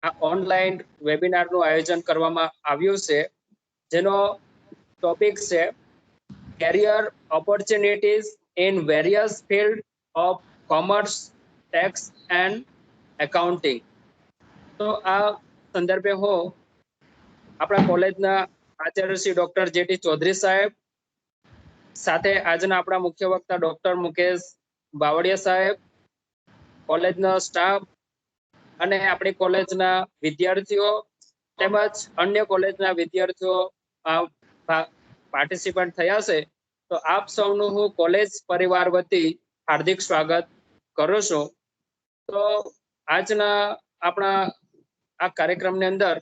આ ઓનલાઈન વેબિનારનું આયોજન કરવામાં આવ્યું છે, જેનો ટોપિક છે career opportunities in various field of commerce, tax and accounting. તો આ સંદર્ભે હું આપણા કોલેજના આચાર્ય શ્રી ડોક્ટર જેટી ચૌધરી સાહેબ સાથે આજના આપણા મુખ્ય વક્તા ડોક્ટર મુકેશ બાવળિયા સાહેબ, કોલેજનો સ્ટાફ અને આપણી કોલેજના વિદ્યાર્થીઓ તેમજ અન્ય કોલેજના વિદ્યાર્થીઓ પાર્ટિસિપન્ટ થયા છે. તો આપ સૌનું હું કોલેજ પરિવાર વતી હાર્દિક સ્વાગત કરું છું. તો આજના આપણા આ કાર્યક્રમની અંદર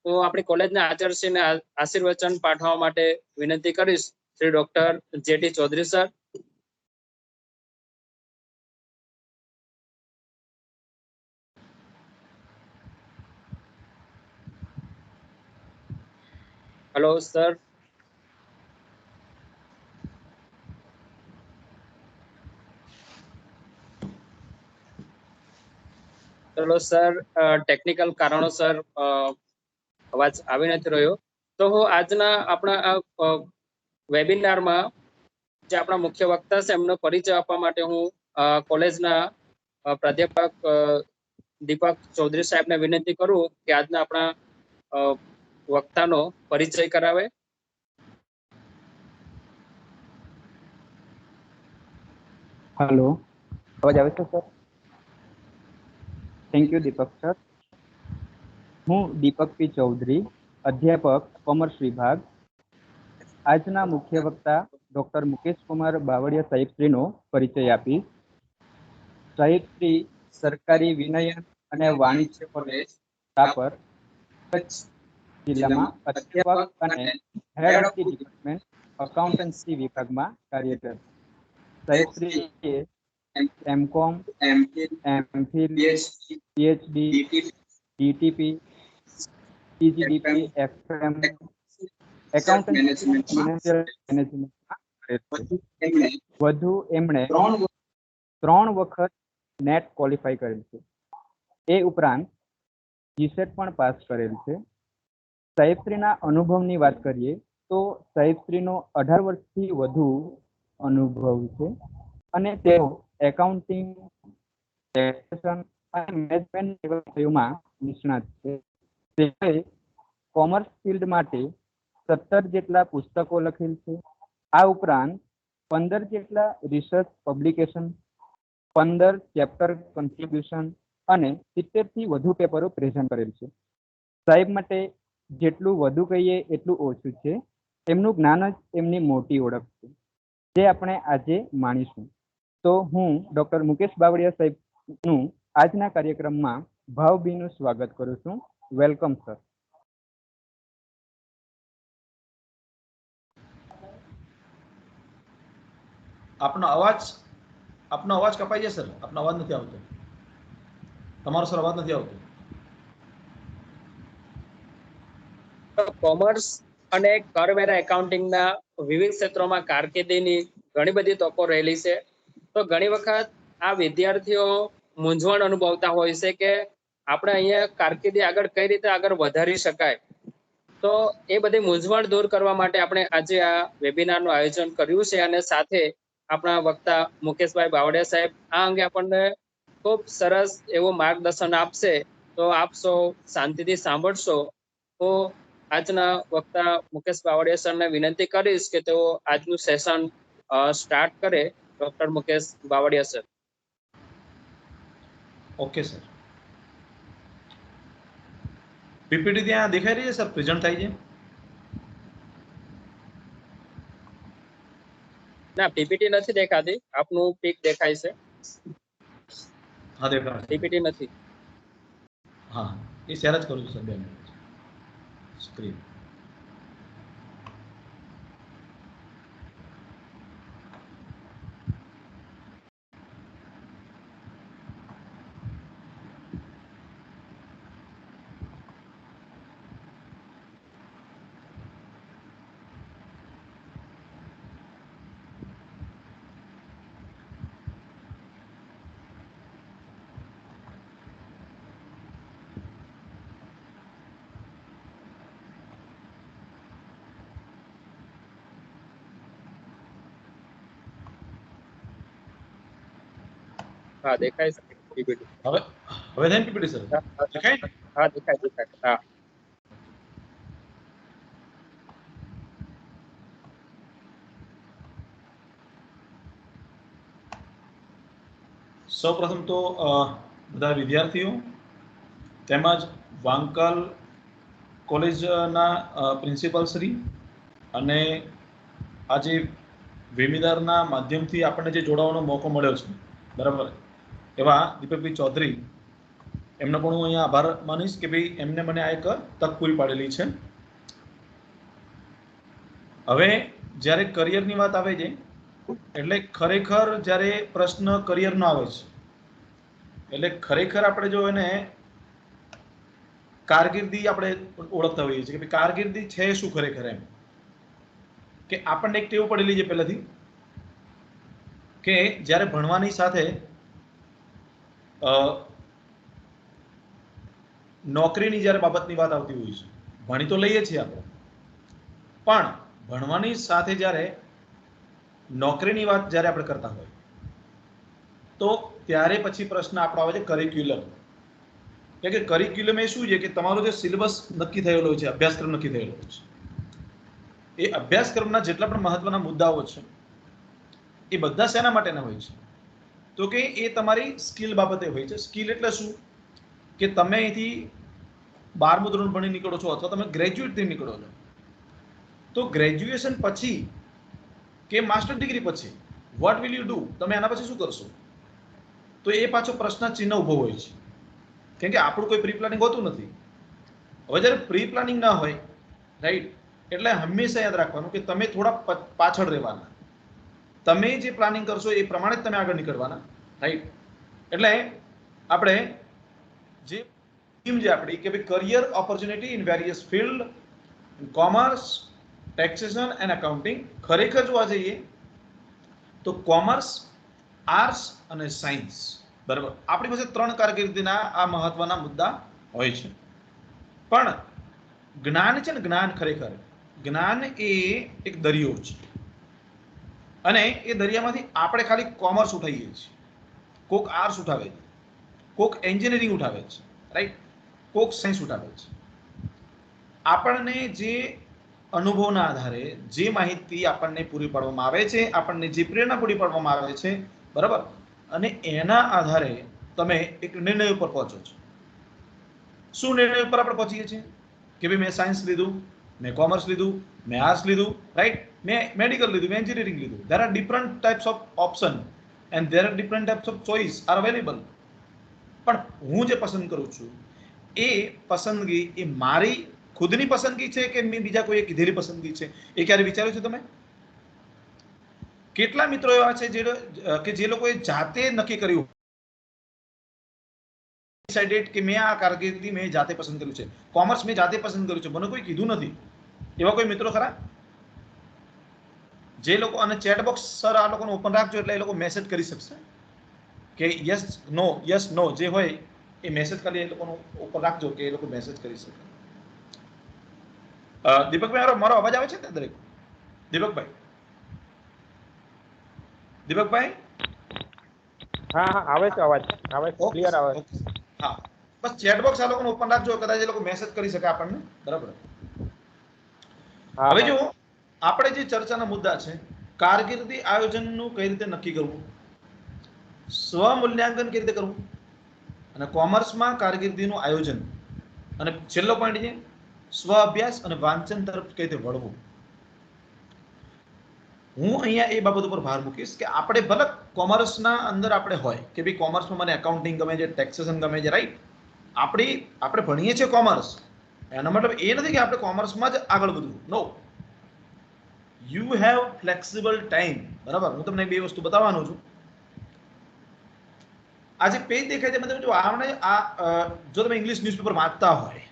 હું આપણી કોલેજના આચાર્યશ્રીને આશીર્વચન પાઠવવા માટે વિનંતી કરીશ. Shri doctor J T Chaudhary sir. Hello sir. ચલો સર, ટેકનિકલ કારણોસર અવાજ આવી નથી રહ્યો. તો હું આજના આપણા વેબિનારમાં જે આપણા મુખ્ય વક્તા છે એમનો પરિચય આપવા માટે હું કોલેજના પ્રાધ્યાપક દીપક ચૌધરી સાહેબને વિનંતી કરું કે આજના આપણા વક્તાનો પરિચય કરાવે. હેલો, અવાજ આવે છે sir? Thank you Deepak sir. હું દીપક પી ચૌધરી, અધ્યાપક કોમર્સ વિભાગ. આજના મુખ્ય વક્તા ડોક્ટર મુકેશ કુમાર બાવળિયા સાહેબશ્રીનો પરિચય આપીશ. સાહેબશ્રી સરકારી વિનયન અને વાણિજ્ય કોલેજ રાપર, કચ્છ જિલ્લામાં અધ્યાપક અને head of the department accountancy વિભાગમાં કાર્યરત. સાહેબશ્રીએ MCom, MPhil, PhD, DTP, PGDP, FM, accountancy અને ફાઇનાન્શિયલ મેનેજમેન્ટમાં કરેલ છે. વધુ એમણે 3 વખત નેટ ક્વોલિફાય કરેલ છે. એ ઉપરાંત જીસેટ પણ પાસ કરેલ છે. સાહેબશ્રીના અનુભવની વાત કરીએ તો સાહેબશ્રીનો 18 વર્ષથી વધુ અનુભવ છે અને તેઓ એકાઉન્ટિંગ, ટેક્સેશન અને મેનેજમેન્ટ વિષયોમાં નિષ્ણાત છે. તેઓએ કોમર્સ ફિલ્ડ માટે 17 જેટલા પુસ્તકો લખેલ છે. આ ઉપરાંત 15 જેટલા રિસર્ચ પબ્લિકેશન, 15 ચેપ્ટર કન્ટ્રીબ્યુશન અને 70 થી વધુ પેપરો પ્રેઝન્ટ કરેલ છે. સાહેબ માટે જેટલું વધુ કહીએ એટલું ઓછું છે. એમનું જ્ઞાન જ એમની મોટી ઓળખ છે, જે આપણે આજે માણીશું. તો હું ડોક્ટર મુકેશ બાવળિયા સાહેબનું આજના કાર્યક્રમમાં ભાવભીનું સ્વાગત કરું છું. Welcome sir. આપનો અવાજ કપાઈ જાય સર. આપનો અવાજ નથી આવતો. તમારો સર અવાજ નથી આવતો. કોમર્સ અને કરવેરા એકાઉન્ટિંગના વિવિધ ક્ષેત્રોમાં કારકિર્દીની ઘણી બધી તકો રહેલી છે. તો ઘણી વખત આ વિદ્યાર્થીઓ મૂંઝવણ અનુભવતા હોય છે કે આપણે અહીંયા કારકિર્દી આગળ કઈ રીતે આગળ વધારી શકાય. તો એ બધી મૂંઝવણ દૂર કરવા માટે આપણે આજે આ વેબિનારનું આયોજન કર્યું છે અને સાથે આપણા વક્તા મુકેશભાઈ બાવળિયા સાહેબ આ અંગે આપણને ખૂબ સરસ એવું માર્ગદર્શન આપશે. તો આપ સૌ શાંતિથી સાંભળશો. તો આજના વક્તા મુકેશ બાવળિયા સરને વિનંતી કરીશ કે તેઓ આજનું સેશન સ્ટાર્ટ કરે. Doctor Mukesh Bavaliya sir. Okay sir. PPT ત્યાં દેખાઈ રહી છે સર? પ્રેઝન્ટ થાય છે? ના, પીપીટી નથી દેખાતી. આપનું પીક દેખાય છે. હા, દેખાય છે. પીપીટી નથી. હા, એ શેર જ કરું છું સર. 2 minute screen. હા દેખાય છે પીપીટી. હવે હવે થાય પીપીટી સર? દેખાય ને? હા દેખાય. હા સૌપ્રથમ તો બધા વિદ્યાર્થીઓ તેમજ વાંકલ કોલેજના પ્રિન્સિપાલ શ્રી અને આજે વેબિનારના માધ્યમથી આપણને જે જોડાવાનો મોકો મળ્યો છે, બરાબર, એવા દીપકભાઈ ચૌધરી, એમનો પણ હું અહીંયા આભાર માનીશ કે ભાઈ એમને મને આ એક તક પૂરી પાડેલી છે. હવે જ્યારે કરિયરની વાત આવે છે, એટલે ખરેખર જ્યારે પ્રશ્ન કરિયરનો આવે છે, એટલે ખરેખર આપણે જો એને કારકિર્દી આપણે ઓળખતા હોઈએ છીએ કે ભાઈ કારકિર્દી છે શું ખરેખર, એમ કે આપણને એક ટેવ પડેલી છે પહેલાથી કે જ્યારે ભણવાની સાથે નોકરીની જ્યારે બાબતની વાત આવતી હોય છે, ભણી તો લઈએ છીએ આપણે, પણ ભણવાની સાથે જ્યારે નોકરીની વાત જ્યારે આપણે કરતા હોય તો ત્યારે પછી પ્રશ્ન આપણો આવે છે કરિક્યુલમ. કે કરિક્યુલમ એ શું છે કે તમારો જે સિલેબસ નક્કી થયેલો છે, અભ્યાસક્રમ નક્કી થયેલો છે, એ અભ્યાસક્રમના જેટલા પણ મહત્વના મુદ્દાઓ છે એ બધા શેના માટેના હોય છે? તો કે એ તમારી સ્કિલ બાબતે હોય છે. સ્કિલ એટલે શું કે તમે અહીંથી 12મું ધોરણ ભણી નીકળો છો અથવા તમે ગ્રેજ્યુએટ થઈ નીકળો છો, તો ગ્રેજ્યુએશન પછી કે માસ્ટર ડિગ્રી પછી વોટ વિલ યુ ડુ, તમે એના પછી શું કરશો? તો એ પાછો પ્રશ્ન ચિહ્ન ઉભો હોય છે, કેમ કે આપણું કોઈ પ્રી પ્લાનિંગ હોતું નથી. હવે જ્યારે પ્રી પ્લાનિંગ ના હોય, રાઈટ, એટલે હંમેશા યાદ રાખવાનું કે તમે થોડા પાછળ રહેવાના, તમે જે પ્લાનિંગ કરશો એ પ્રમાણે જ તમે આગળ નીકળવાના, રાઈટ. એટલે આપણે જે થીમ છે આપણી કે ભાઈ career opportunity in various field, commerce, taxation and accounting, ખરેખર જોવા જઈએ તો કોમર્સ, આર્ટ્સ અને સાયન્સ, બરાબર, આપણી પાસે 3 કારકિર્દીના આ મહત્વના મુદ્દા હોય છે. પણ જ્ઞાન છે ને, જ્ઞાન, ખરેખર જ્ઞાન એ એક દરિયો છે અને એ દરિયામાંથી આપણે ખાલી કોમર્સ ઉઠાવીએ છીએ, કોક આર્ટ્સ ઉઠાવે છે, કોક એન્જિનિયરિંગ ઉઠાવે છે, રાઈટ, કોક સાયન્સ ઉઠાવે છે. આપણને જે અનુભવના આધારે જે માહિતી આપણને પૂરી પાડવામાં આવે છે, આપણને જે પ્રેરણા પૂરી પાડવામાં આવે છે, બરાબર, અને એના આધારે તમે એક નિર્ણય ઉપર પહોંચો છો. શું નિર્ણય ઉપર આપણે પહોંચીએ છીએ કે ભાઈ મેં સાયન્સ લીધું, મેં કોમર્સ લીધું, મેં આર્ટ્સ લીધું, રાઈટ, મેં મેડિકલ લીધું, મેં એન્જિનિયરિંગ લીધું. there are different types of option and there are different types of choice are available. પણ હું જે પસંદ કરું છું એ પસંદગી એ મારી ખુદની પસંદગી છે કે મેં બીજા કોઈએ કીધેલી પસંદગી છે, એ ક્યારે વિચાર્યું છે તમે? કેટલા મિત્રો એવા છે જે લોકોએ જાતે નક્કી કર્યું, ડિસાઇડેડ કે મેં આ કારકિર્દી મેં જાતે પસંદ કર્યું છે, કોમર્સ મેં જાતે પસંદ કર્યું છે, મને કોઈ કીધું નથી, એવા કોઈ મિત્રો ખરા? જે લોકો, અને ચેટ બોક્સ સર આ લોકોને ઓપન રાખજો એટલે એ લોકો મેસેજ કરી શકશે કે યસ નો જે હોય એ મેસેજ ખાલી એ લોકોનો ઓપન રાખજો કે એ લોકો મેસેજ કરી શકે. દીપકભાઈ મારો અવાજ આવે છે ને દરેક? દીપકભાઈ હા આવે છે અવાજ, આવે છે, ક્લિયર આવે છે. હા, બસ ચેટ બોક્સ આ લોકોને ઓપન રાખજો, કદાચ એ લોકો મેસેજ કરી શકે આપણને, બરાબર. હવે જો આપણે જે ચર્ચાના મુદ્દા છે, કારકિર્દી આયોજનનું કઈ રીતે નક્કી કરવું, સ્વમૂલ્યાંકન કઈ રીતે કરવું, અને કોમર્સમાં કારકિર્દીનું આયોજન, અને છેલ્લો પોઈન્ટ છે સ્વ અભ્યાસ અને વાંચન તરફ કઈ રીતે વળવું. હું અહીંયા એ બાબત ઉપર ભાર મૂકીશ કે આપણે ભલે કોમર્સના અંદર આપણે હોય કે ભાઈ કોમર્સમાં મને એકાઉન્ટિંગ ગમે છે, ટેક્સેશન ગમે છે, રાઈટ, આપણે ભણીએ છીએ કોમર્સ, એનો મતલબ એ નથી કે આપણે કોમર્સમાં જ આગળ વધવું. નો, યુ હેવ ફ્લેક્સિબલ ટાઈમ, બરાબર. હું તમને બે વસ્તુ બતાવવાનો છું. આ જે પેજ દેખાય છે, મતલબ જો જો તમે ઇંગ્લિશ ન્યૂઝપેપર વાંચતા હોય,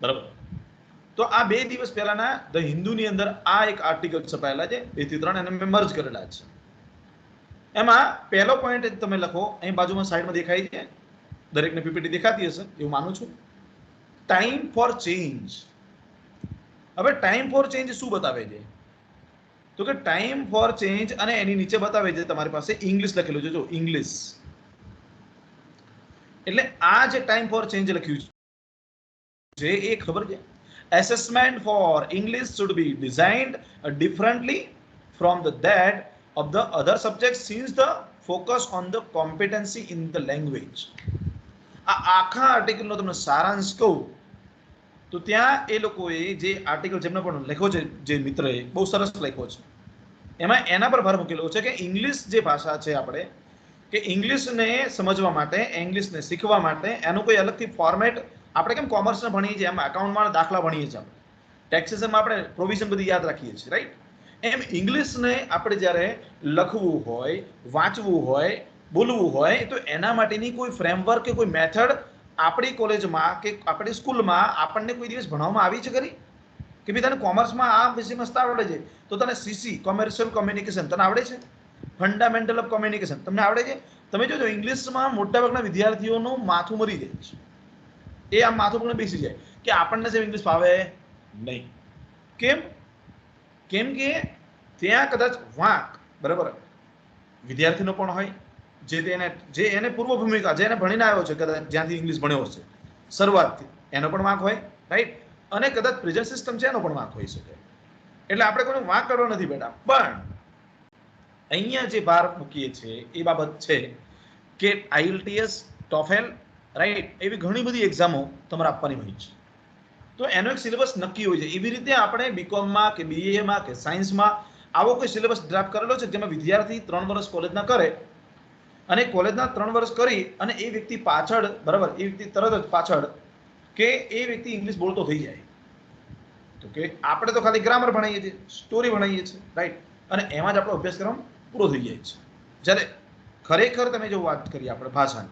બરાબર, તો આ 2 દિવસ પહેલાના ધ હિન્દુની અંદર આ એક આર્ટિકલ છપાયેલા છે, 2 થી 3, અને મેં મર્જ કરેલા છે. એમાં પહેલો પોઈન્ટ તમે લખો, અહીં બાજુમાં સાઈડમાં દેખાય છે, દરેકને પીપીટી દેખાતી હશે એવું માનું છું, ટાઈમ ફોર ચેન્જ. હવે ટાઈમ ફોર ચેન્જ શું બતાવે છે? તો કે ટાઈમ ફોર ચેન્જ, અને એની નીચે બતાવે છે તમારી પાસે ઇંગ્લિશ લખેલું છે, જો ઇંગ્લિશ, એટલે આ જે ટાઈમ ફોર ચેન્જ લખ્યું છે એ ખબર છે assessment for English should be designed differently from that of the other subjects since the focus on the competency in the language. આ આખા આર્ટિકલનો તમને સારાંશ કહું તો ત્યાં એ લોકોએ જે આર્ટિકલ જેમને પણ લખ્યો છે જે મિત્રએ બહુ સરસ લખ્યો છે એમાં એના પર ભાર મૂકેલો છે કે ઇંગ્લિશ જે ભાષા છે આપણે કે ઇંગ્લિશને સમજવા માટે ઇંગ્લિશને શીખવા માટે એનું કોઈ અલગથી ફોર્મેટ આપણે કેમ કોમર્સને ભણીએ છીએ એમ અકાઉન્ટમાં દાખલા ભણીએ છીએ આપણે ટેક્સેશનમાં આપણે પ્રોવિઝન બધી યાદ રાખીએ છીએ રાઈટ એમ ઇંગ્લિશને આપણે જ્યારે લખવું હોય વાંચવું હોય બોલવું હોય તો એના માટેની કોઈ ફ્રેમવર્ક કે કોઈ મેથડ આપણી કોલેજમાં કે આપણી સ્કૂલમાં આપણને કોઈ દિવસ ભણાવવામાં આવી છે ખરી કે ભાઈ તને કોમર્સમાં આ વિષય મસ્ત આવડે છે તો તને સીસી કોમર્શિયલ કોમ્યુનિકેશન તને આવડે છે ફંડામેન્ટલ ઓફ કોમ્યુનિકેશન તમને આવડે છે તમે જોજો ઇંગ્લિશમાં મોટાભાગના વિદ્યાર્થીઓનું માથું મરી જાય છે એ આમ માથું પણ બેસી જાય કે આપણને જેમ ઇંગ્લિશ ફાવે નહીં કેમ કેમ કે ત્યાં કદાચ વાંક બરાબર વિદ્યાર્થીનો પણ હોય જે એને પૂર્વ ભૂમિકા જે એને ભણીને આવ્યો છે કદાચ જ્યાંથી ઇંગ્લિશ ભણ્યો હશે શરૂઆતથી એનો પણ વાંક હોય રાઈટ અને કદાચ પ્રેઝન્ટ સિસ્ટમ છે એનો પણ વાંક હોઈ શકે એટલે આપણે કોઈ વાંક કરવો નથી બેટા પણ અહીંયા જે ભાર મૂકીએ છીએ એ બાબત છે કે IELTS TOEFL રાઈટ એવી ઘણી બધી એક્ઝામો તમારે આપવાની હોય છે તો એનો એક સિલેબસ નક્કી હોય છે એવી રીતે આપણે બીકોમમાં કે BAમાં કે સાયન્સમાં આવો કોઈ સિલેબસ ડ્રાફ્ટ કરેલો છે જેમાં વિદ્યાર્થી 3 વર્ષ કોલેજના કરે અને કોલેજના 3 વર્ષ કરી અને એ વ્યક્તિ પાછળ બરાબર એ વ્યક્તિ તરત જ પાછળ કે એ વ્યક્તિ ઇંગ્લિશ બોલતો થઈ જાય તો કે આપણે તો ખાલી ગ્રામર ભણાવીએ છીએ સ્ટોરી ભણાવીએ છીએ રાઈટ અને એમાં જ આપણો અભ્યાસક્રમ પૂરો થઈ જાય છે જ્યારે ખરેખર તમે જો વાત કરીએ આપણે ભાષાની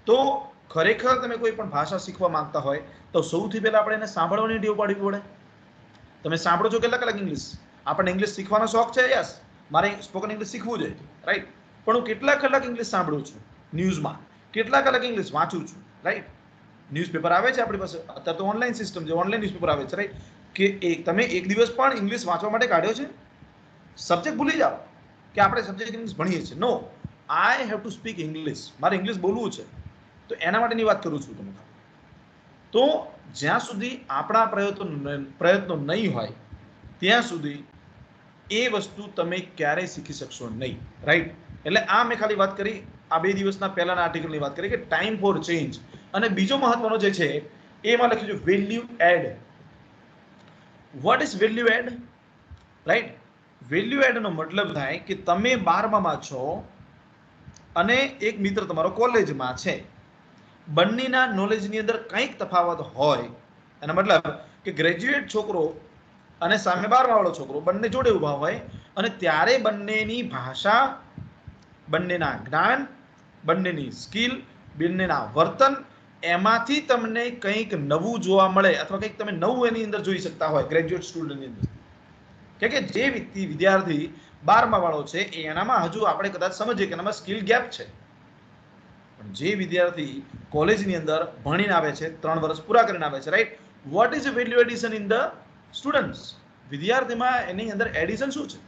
તો ખરેખર તમે કોઈ પણ ભાષા શીખવા માંગતા હોય તો સૌથી પહેલા આપણે એને સાંભળવાની ટેવ પાડવી પડે તમે સાંભળો છો કેટલા કલાક ઇંગ્લિશ આપણને ઇંગ્લિશ શીખવાનો શોખ છે યસ મારે સ્પોકન ઇંગ્લિશ શીખવું છે રાઈટ પણ હું કેટલા કલાક ઇંગ્લિશ સાંભળું છું ન્યૂઝમાં કેટલા કલાક ઇંગ્લિશ વાંચું છું રાઈટ ન્યૂઝપેપર આવે છે આપણી પાસે અત્યારે તો ઓનલાઈન સિસ્ટમ છે ઓનલાઈન ન્યૂઝપેપર આવે છે રાઈટ કે તમે એક દિવસ પણ ઇંગ્લિશ વાંચવા માટે કાઢ્યો છે સબ્જેક્ટ ભૂલી જાઓ કે આપણે સબ્જેક્ટ ઇંગ્લિશ ભણીએ છીએ no I have to speak English મારે ઇંગ્લિશ બોલવું છે તો એના માટેની વાત કરું છું તમને તો જ્યાં સુધી આપણા પ્રયત્નો નહીં હોય ત્યાં સુધી એ વસ્તુ તમે ક્યારેય શીખી શકશો નહીં રાઈટ એટલે આ મેં ખાલી વાત કરી આ 2 દિવસના પહેલાના આર્ટિકલની વાત કરી કે ટાઈમ ફોર ચેન્જ અને બીજો મહત્વનો જે છે એમાં લખ્યું છે value add what is value add right value add નો મતલબ થાય કે તમે 12માં છો અને એક મિત્ર તમારો કોલેજમાં છે બંનેના નોલેજની અંદર કંઈક તફાવત હોય એનો મતલબ કે ગ્રેજ્યુએટ છોકરો અને સામે 12મા વાળો છોકરો બંને જોડે ઊભા હોય અને ત્યારે બંનેની ભાષા બંનેના જ્ઞાન બંનેની સ્કિલ બંનેના વર્તન એમાંથી તમને કંઈક નવું જોવા મળે અથવા કંઈક તમે નવું એની અંદર જોઈ શકતા હોય ગ્રેજ્યુએટ સ્ટુડન્ટની અંદર કે જે વ્યક્તિ વિદ્યાર્થી 12મા વાળો છે એનામાં હજુ આપણે કદાચ સમજીએ કે એનામાં સ્કિલ ગેપ છે પણ જે વિદ્યાર્થી કોલેજની અંદર ભણીને આવે છે 3 વર્ષ પૂરા કરીને આવે છે right what is value addition in the students વિદ્યાર્થીમાં એની અંદર એડિશન શું છે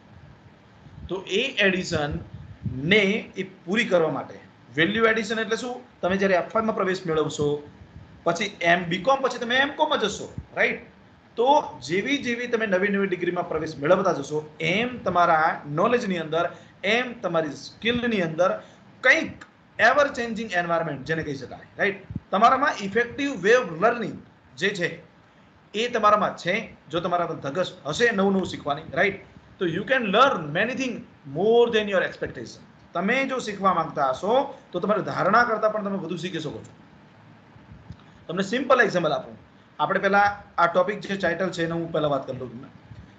તો એ એડિશન ને એ પૂરી કરવા માટે વેલ્યુ એડિશન એટલે શું તમે જ્યારે F5માં પ્રવેશ મેળવશો પછી BCom પછી તમે MComમાં જશો રાઈટ તો જેવી તમે નવી ડિગ્રીમાં પ્રવેશ મેળવતા જશો એમ તમારા નોલેજની અંદર એમ તમારી સ્કિલની અંદર કંઈક એવર ચેન્જિંગ એન્વાયરમેન્ટ જેને કહી શકાય રાઈટ તમારામાં ઇફેક્ટિવ વે ઓફ લર્નિંગ જે છે એ તમારામાં છે જો તમારામાં ધગશ હશે નવું શીખવાની રાઈટ તો you can learn many thing more than your expectation તમે જો શીખવા માંગતા હશો તો તમારી ધારણા કરતાં પણ તમે વધુ શીખી શકો છો તમને સિમ્પલ એક્ઝામ્પલ આપું આપણે પહેલા આ ટોપિક જે ટાઇટલ છે એને હું પહેલા વાત કરી દઉં તમને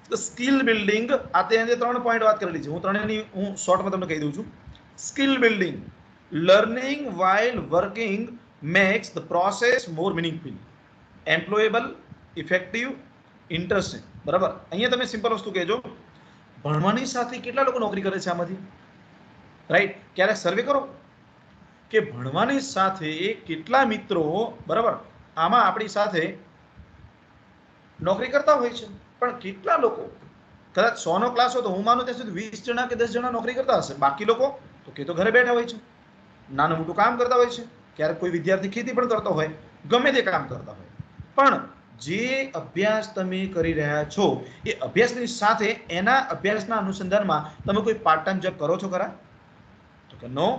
તો સ્કિલ બિલ્ડિંગ આ તે 3 પોઈન્ટ વાત કરેલી છે હું ત્રણેયની હું શોર્ટમાં તમને કહી દઉં છું skill building learning while working makes the process more meaningful employable effective interesting બરાબર અહીંયા તમે સિમ્પલ વસ્તુ કહેજો ભણવાની સાથે કેટલા લોકો નોકરી કરે છે આમાંથી રાઈટ ક્યારેક સર્વે કરો કે ભણવાની સાથે કેટલા મિત્રો બરાબર આમાં આપણી સાથે નોકરી કરતા હોય છે પણ કેટલા લોકો કદાચ 100નો ક્લાસ હોય તો હું માનું ત્યાં સુધી 20 જણા કે 10 જણા નોકરી કરતા હશે બાકી લોકો તો કે તો ઘરે બેઠા હોય છે નાનું મોટું કામ કરતા હોય છે ક્યારેક કોઈ વિદ્યાર્થી ખેતી પણ કરતો હોય, ગમે તે કામ કરતા હોય, પણ જે અભ્યાસ તમે કરી રહ્યા છો એ અભ્યાસની સાથે એના અભ્યાસના અનુસંધાનમાં તમે કોઈ પાર્ટ ટાઈમ જોબ કરો છો ખરા? તો કે નો.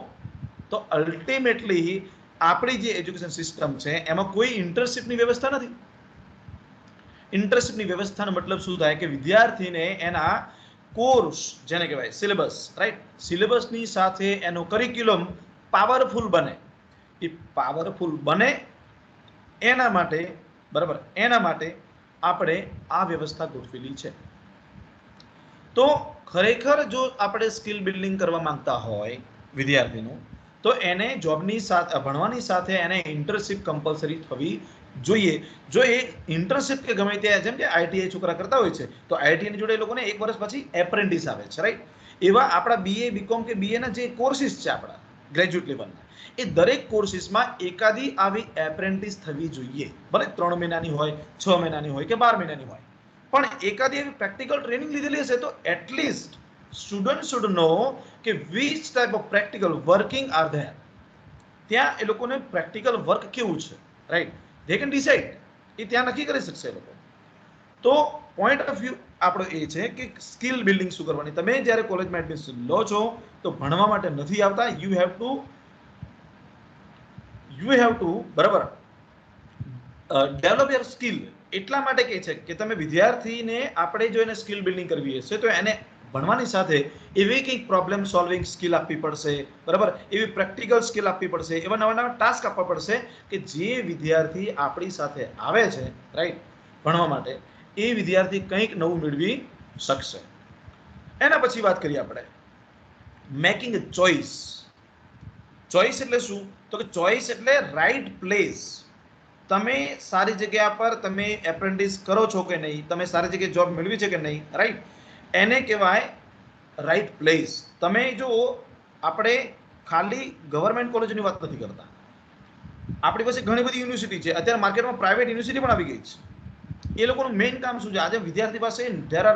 તો અલ્ટિમેટલી આપણી જે એજ્યુકેશન સિસ્ટમ છે એમાં કોઈ ઇન્ટર્નશિપની વ્યવસ્થા નથી. ઇન્ટર્નશિપની વ્યવસ્થાનો મતલબ શું થાય કે વિદ્યાર્થીને એના કોર્સ, જેને કહેવાય સિલેબસ, રાઈટ, સિલેબસની સાથે એનો કરિક્યુલમ પાવરફુલ બને. એ પાવરફુલ બને એના માટે, બરાબર, એના માટે આપણે આ વ્યવસ્થા ગોઠવેલી છે. તો ખરેખર જો આપણે સ્કિલ બિલ્ડિંગ કરવા માંગતા હોય વિદ્યાર્થીનું, તો એને જોબની સાથે, ભણવાની સાથે એને ઇન્ટર્નશિપ કમ્પલસરી થવી જોઈએ. જો એ ઇન્ટર્નશિપ કે ગમે ત્યાં, જેમ કે આઈટીઆઈ છોકરા કરતા હોય છે, તો આઈટીઆઈ જોડે એ લોકોને 1 વર્ષ પછી એપ્રેન્ટિસ આવે છે, રાઈટ. એવા આપણા બીએ, બીકોમ કે બીએના જે કોર્સિસ છે આપણા ગ્રેજ્યુએટ લેવલના, એ દરેક કોર્સિસમાં એકાદી આવી એપ્રેન્ટિસ થવી જોઈએ. ભલે 3 મહિનાની હોય, 6 મહિનાની હોય કે 12 મહિનાની હોય, પણ એકાદી એવી પ્રેક્ટિકલ ટ્રેનિંગ લીધેલી હશે તો એટલીસ્ટ સ્ટુડન્ટ શુડ નો કે which type of practical working are there. ત્યાં એ લોકોને પ્રેક્ટિકલ વર્ક કેવું છે, રાઈટ, they can decide. એ ત્યાં નક્કી કરી શકશે એ લોકો. તો પોઈન્ટ ઓફ વ્યૂ આપણો એ છે કે સ્કિલ બિલ્ડિંગ શું કરવાની. તમે જ્યારે કોલેજમાં એડમિશન લો છો તો ભણવા માટે નથી આવતા. યુ હેવ ટુ બરાબર ડેવલપ યોર સ્કિલ. એટલા માટે કહે છે કે તમે વિદ્યાર્થીને, આપણે જો એને સ્કિલ બિલ્ડિંગ કરવી હશે તો એને ભણવાની સાથે એવી કંઈક પ્રોબ્લેમ સોલ્વિંગ સ્કિલ આપવી પડશે, બરાબર, એવી પ્રેક્ટિકલ સ્કિલ આપવી પડશે, એવા નવા નવા ટાસ્ક આપવા પડશે કે જે વિદ્યાર્થી આપણી સાથે આવે છે, રાઈટ, ભણવા માટે, એ વિદ્યાર્થી કંઈક નવું મેળવી શકશે. એના પછી વાત કરીએ આપણે મેકિંગ અ ચોઇસ. ચોઇસ એટલે શું? તો કે ચોઇસ એટલે રાઈટ પ્લેસ. તમે સારી જગ્યા પર તમે એપ્રેન્ટિસ કરો છો કે નહીં, તમે સારી જગ્યાએ જોબ મેળવી છે કે નહીં, રાઈટ, એને કહેવાય રાઈટ પ્લેસ. તમે જો આપણે ખાલી ગવર્મેન્ટ કોલેજની વાત નથી કરતા, આપણી પાસે ઘણી બધી યુનિવર્સિટી છે. અત્યારે માર્કેટમાં પ્રાઇવેટ યુનિવર્સિટી પણ આવી ગઈ છે. એ લોકોનું મેઇન કામ શું છે? આજે વિદ્યાર્થી પાસે there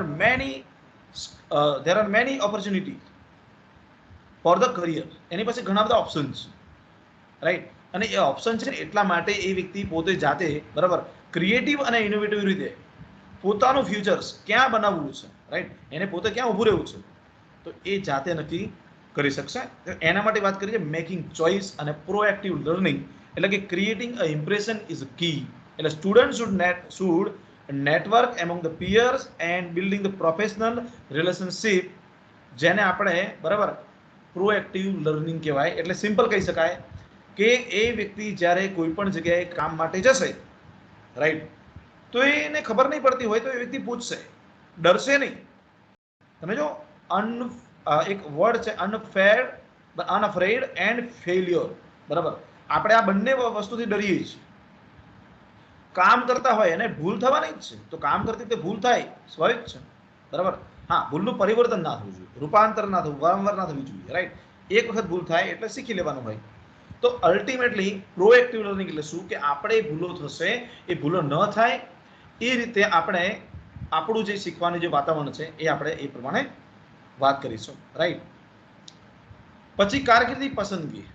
are many opportunity for the career. એની પાસે ઘણા બધા ઓપ્શન છે, રાઈટ. અને એ ઓપ્શન છે એટલા માટે એ વ્યક્તિ પોતે જાતે, બરાબર, ક્રિએટિવ અને ઇનોવેટિવ રીતે પોતાનું ફ્યુચર્સ ક્યાં બનાવવું છે, રાઈટ, એને પોતે ક્યાં ઊભું રહેવું છે, તો એ જાતે નક્કી કરી શકશે. એના માટે વાત કરીએ મેકિંગ ચોઇસ અને પ્રોએક્ટિવ લર્નિંગ, એટલે કે ક્રિએટિંગ અ ઇમ્પ્રેશન ઇઝ કી. એટલે student should network among the piers and building the professional relationship, જેને આપણે, બરાબર, પ્રોએક્ટિવ લર્નિંગ કહેવાય. એટલે સિમ્પલ કહી શકાય કે એ વ્યક્તિ જ્યારે કોઈ પણ જગ્યાએ કામ માટે જશે, રાઈટ, તો એને ખબર નહીં પડતી હોય તો એ વ્યક્તિ પૂછશે, ડરશે નહીં. તમે જો એક વર્ડ છે અનઅફ્રેડ એન્ડ ફેલ્યોર, બરાબર. આપણે આ બંને વસ્તુથી ડરીએ છીએ. કામ કરતા હોય અને ભૂલ થવાની જ છે, તો કામ કરતી વખતે ભૂલ થાય, સ્વાભાવિક છે, બરાબર. હા, ભૂલનું પરિવર્તન ના થવું જોઈએ, રૂપાંતર ના થવું, વારંવાર ના થવી જોઈએ, રાઈટ. એક વખત ભૂલ થાય એટલે શીખી લેવાનું હોય. તો અલ્ટિમેટલી પ્રોએક્ટિવ લર્નિંગ એટલે શું? કે આપણે ભૂલો થશે, એ ભૂલો ન થાય એ રીતે આપણે આપણું જે શીખવાનું જે વાતાવરણ છે એ આપણે એ પ્રમાણે વાત કરીશું, રાઈટ. પછી કારકિર્દી પસંદગી.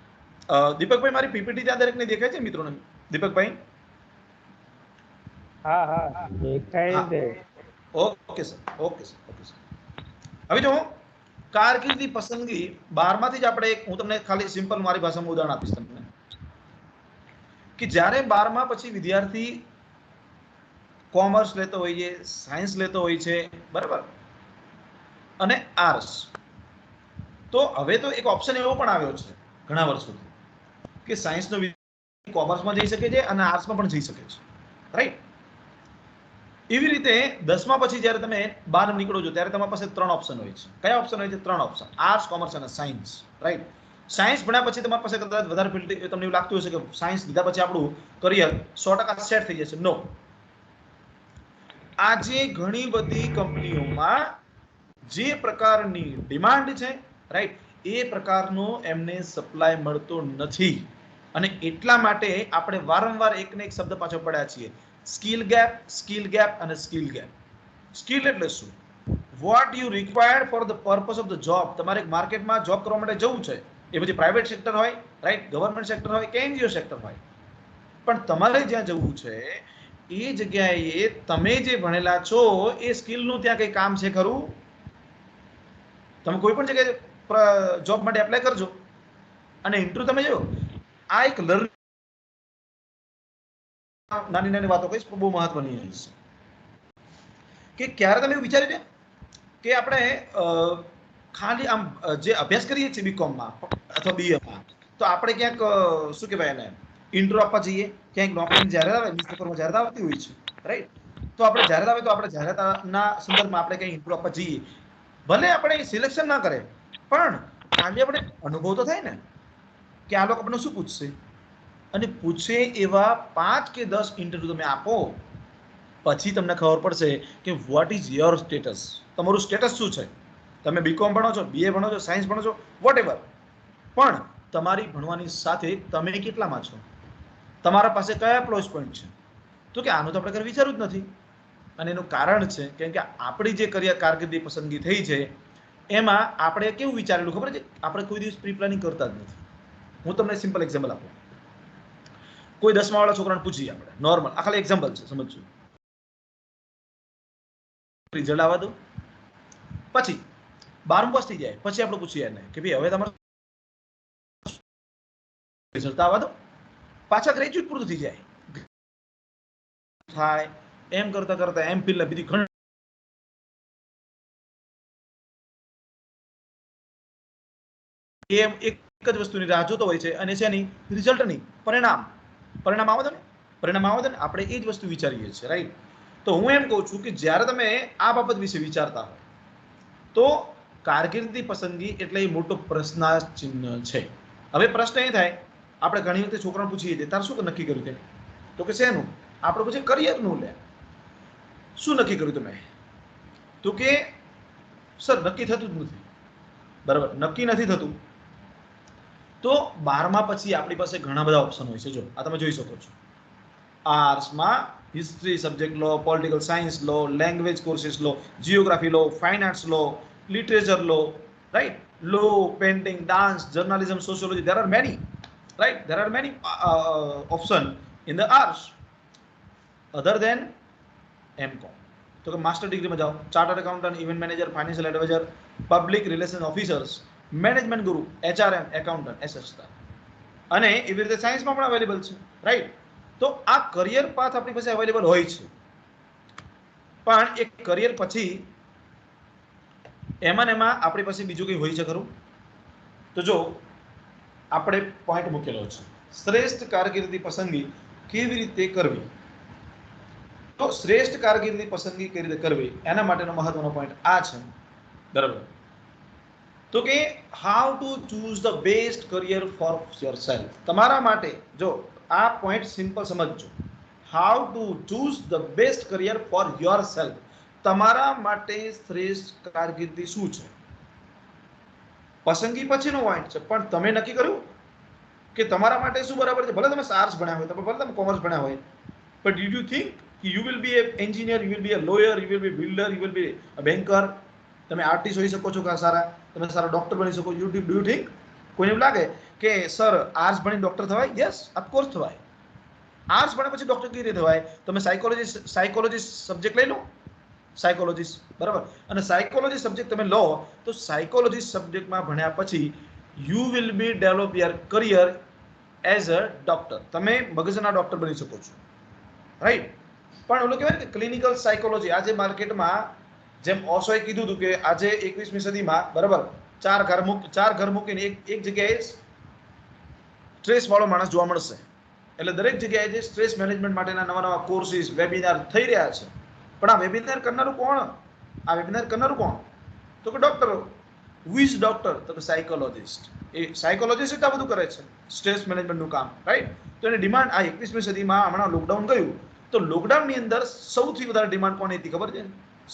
દીપકભાઈ, મારી પીપીટી ત્યાં દરેકને દેખાય છે મિત્રોને? દીપકભાઈ? હા હા દેખાય છે. Okay sir, okay sir, okay sir. હવે જો કારકિર્દી પસંદગી 12માંથી જ આપણે હું તમને ખાલી સિમ્પલ મારી ભાષામાં ઉદાહરણ આપીશ તમને કે જ્યારે 12મા પછી વિદ્યાર્થી કોમર્સ લેતો હોય છે, સાયન્સ લેતો હોય છે, બરાબર, અને આર્ટ્સ, તો હવે તો એક ઓપ્શન એવો પણ આવ્યો છે ઘણા વર્ષોથી કે સાયન્સનો કોમર્સમાં જઈ શકે છે અને આર્ટ્સમાં પણ જઈ શકે છે, રાઈટ. એવી રીતે 10મા પછી જ્યારે તમે બહાર નીકળો છો ત્યારે તમારી પાસે 3 ઓપ્શન હોય છે. કયા ઓપ્શન હોય છે? 3 ઓપ્શન: આર્ટ્સ, કોમર્સ અને સાયન્સ, રાઈટ. સાયન્સ ભણ્યા પછી તમારી પાસે કદાચ વધારે ફિલ્ડ, તમને એવું લાગતું હશે કે સાયન્સ લીધા પછી આપણું કરિયર 100% સેટ થઈ જશે. નો. આજે ઘણી બધી કંપનીઓમાં જે પ્રકારની ડિમાન્ડ છે, રાઈટ, એ પ્રકારનો એમને સપ્લાય મળતો નથી. અને એટલા માટે આપણે વારંવાર એકને એક શબ્દ પાછળ પડ્યા છીએ: સ્કિલ ગેપ, સ્કિલ ગેપ અને સ્કિલ ગેપ. સ્કિલ એટલે શું? What you required for the purpose of the job. તમારે માર્કેટમાં જોબ કરવા માટે જવું છે, એ પછી પ્રાઇવેટ સેક્ટર હોય, રાઈટ, ગવર્મેન્ટ સેક્ટર હોય કે એનજીઓ સેક્ટર હોય, પણ તમારે જ્યાં જવું છે એ જગ્યાએ તમે જે ભણેલા છો એ સ્કિલનું ત્યાં કંઈ કામ છે ખરું? તમે કોઈ પણ જગ્યાએ જોબ માટે એપ્લાય કરજો અને ઇન્ટરવ્યુ તમે જો, આ એક લર્નિંગ, નાની નાની વાતો કહીશ બહુ મહત્વની છે કે ક્યારે તમે એવું વિચાર્યું છે કે આપણે ખાલી આમ જે અભ્યાસ કરીએ છીએ બીકોમમાં અથવા બીએમાં, તો આપણે ક્યાંક શું કહેવાય એને ઇન્ટરવ્યુ આપવા જઈએ, ક્યાંક નોકરીની જાહેરાત આવે, ન્યૂઝપેપરમાં જાહેરાત આવતી હોય છે, રાઈટ, તો આપણે જાહેરાત આવે તો આપણે જાહેરાતના સંદર્ભમાં આપણે ક્યાંક ઇન્ટરવ્યુ આપવા જઈએ, ભલે આપણે સિલેક્શન ના કરે પણ આજે આપણે અનુભવ તો થાય ને કે આ લોકો આપણને શું પૂછશે, અને પૂછે એવા 5 કે 10 ઇન્ટરવ્યુ તમે આપો, પછી તમને ખબર પડશે કે વોટ ઇઝ યોર સ્ટેટસ, તમારું સ્ટેટસ શું છે. તમે બીકોમ ભણો છો, બીએ ભણો છો, સાયન્સ ભણો છો, વોટ એવર, પણ તમારી ભણવાની સાથે તમે કેટલામાં છો, તમારા પાસે કયા પ્લસ પોઈન્ટ છે. તો કે આનું તો આપણે કઈ વિચાર્યું જ નથી, અને એનું કારણ છે કેમ કે આપણી જે કારકિર્દી પસંદગી થઈ છે એમાં આપણે કેવું વિચારેલું ખબર છે, આપણે કોઈ દિવસ પ્રી પ્લાનિંગ કરતા જ નથી. હું તમને સિમ્પલ એક્ઝામ્પલ આપું, કોઈ 10મા વાળા છોકરાને પૂછીએ આપણે, નોર્મલ, આ ખાલી એક્ઝામ્પલ છે, સમજજો. રિઝલ્ટ આવવા દો, પછી 12મું પાસ થઈ જાય, પછી આપણે પૂછીએ એને કે ભાઈ હવે તમારું રિઝલ્ટ આવવા દો, પાછા ગ્રેજ્યુએટ પૂરું થઈ જાય, થાય એમ કરતા કરતા એમ ફિલ બધી ઘણી એમ એક જ વસ્તુની રાહ જોતો હોય છે, અને શેની? રિઝલ્ટની, પરિણામ આવે ને, આપણે એ જ વસ્તુ વિચારીએ છીએ, રાઈટ. તો હું એમ કહું છું કે જ્યારે તમે આ બાબત વિશે વિચારતા હો તો કારકિર્દી પસંદગી એટલે એ મોટો પ્રશ્નાચિહ્ન છે. હવે પ્રશ્ન એ થાય, આપણે ઘણી વખતે છોકરાને પૂછીએ છીએ તાર શું નક્કી કર્યું છે, તો કે શેનું? આપણે પછી કરિયરનું લે, શું નક્કી કર્યું તમે? તો કે સર નક્કી થતું જ નથી, બરાબર, નક્કી નથી થતું. તો 12મા પછી આપણી પાસે ઘણા બધા ઓપ્શન હોય છે. જો આ તમે જોઈ શકો છો, આર્ટ્સમાં હિસ્ટ્રી સબ્જેક્ટ લો, પોલિટિકલ સાયન્સ લો, લેંગ્વેજ કોર્सेस લો, જીઓગ્રાફી લો, ફાઇનાન્સ લો, લિટરેચર લો, રાઈટ, લો, painting, dance, journalism, sociology, there are many, right, there are many option in the arts other than MCOM. તો કે માસ્ટર ડિગ્રીમાં જાઓ, chartered accountant, event manager, financial adviser, public relation officers, management ગુરુ, HRM, accountant, એસએસતા, અને એવી રીતે સાયન્સમાં પણ અવેલેબલ છે, રાઈટ. તો આ કરિયર પાથ આપણી પાસે અવેલેબલ હોય છે, પણ એક કરિયર પછી એમાં આપણી પાસે બીજું કંઈ હોય છે ખરું? તો જો આપણે પોઈન્ટ મૂકેલો છે, શ્રેષ્ઠ કારકિર્દી પસંદગી કેવી રીતે કરવી. તો શ્રેષ્ઠ કારકિર્દી પસંદગી કેવી રીતે કરવી એના માટેનો મહત્વનો પોઈન્ટ આ છે, બરાબર. તો કે how to choose the best career for yourself. તમારા માટે જો આ પોઈન્ટ સિમ્પલ સમજજો, how to choose the best career for yourself. તમારા માટે શ્રેષ્ઠ કારકિર્દી શું છે, પસંદગી પછીનો પોઈન્ટ છે, પણ તમે નક્કી કર્યું કે તમારા માટે શું બરાબર છે. ભલે તમે આર્ટ્સ ભણ્યા હોય, ભલે તમે કોમર્સ ભણ્યા હોય, but did you think you will be an engineer, you will be a lawyer, you will be a builder, you will be a banker? તમે આર્ટિસ્ટ હોઈ શકો છો, સારા તમે સારા ડોક્ટર બની શકો. ડુ યુ થિંક કોઈને એવું લાગે કે સર આર્ટ્સ ભણી ડોક્ટર થવાય? યસ, ઓફકોર્સ થવાય. આર્ટ્સ ભણ્યા પછી ડોક્ટર કેવી રીતે થવાય? તમે સાયકોલોજી સબ્જેક્ટ લઈ લો, સાયકોલોજીસ્ટ, બરાબર, અને સાયકોલોજી સબ્જેક્ટ તમે લો તો સાયકોલોજી સબ્જેક્ટમાં ભણ્યા પછી you will be develop your career as a doctor. તમે મગજના ડોક્ટર બની શકો છો, રાઈટ. પણ ઓલું કહેવાય ને ક્લિનિકલ સાયકોલોજી, આજે માર્કેટમાં જેમ ઓશોએ કીધું હતું કે આજે 21મી સદીમાં, બરાબર, ચાર ઘર મૂકીને એક જગ્યાએ સ્ટ્રેસ વાળો માણસ જોવા મળશે. એટલે દરેક જગ્યાએ જે સ્ટ્રેસ મેનેજમેન્ટ માટેના નવા કોર્સિસ, વેબિનાર થઈ રહ્યા છે. પણ આ વેબિનાર કરનારું કોણ? તો કે ડોક્ટરો. Who is doctor? તો કે સાયકોલોજીસ્ટ. એ સાયકોલોજીસ્ટ આ બધું કરે છે, સ્ટ્રેસ મેનેજમેન્ટનું કામ, રાઈટ. તો એની ડિમાન્ડ આ 21મી સદીમાં, હમણાં લોકડાઉન ગયું તો લોકડાઉનની અંદર સૌથી વધારે ડિમાન્ડ કોની હતી ખબર છે?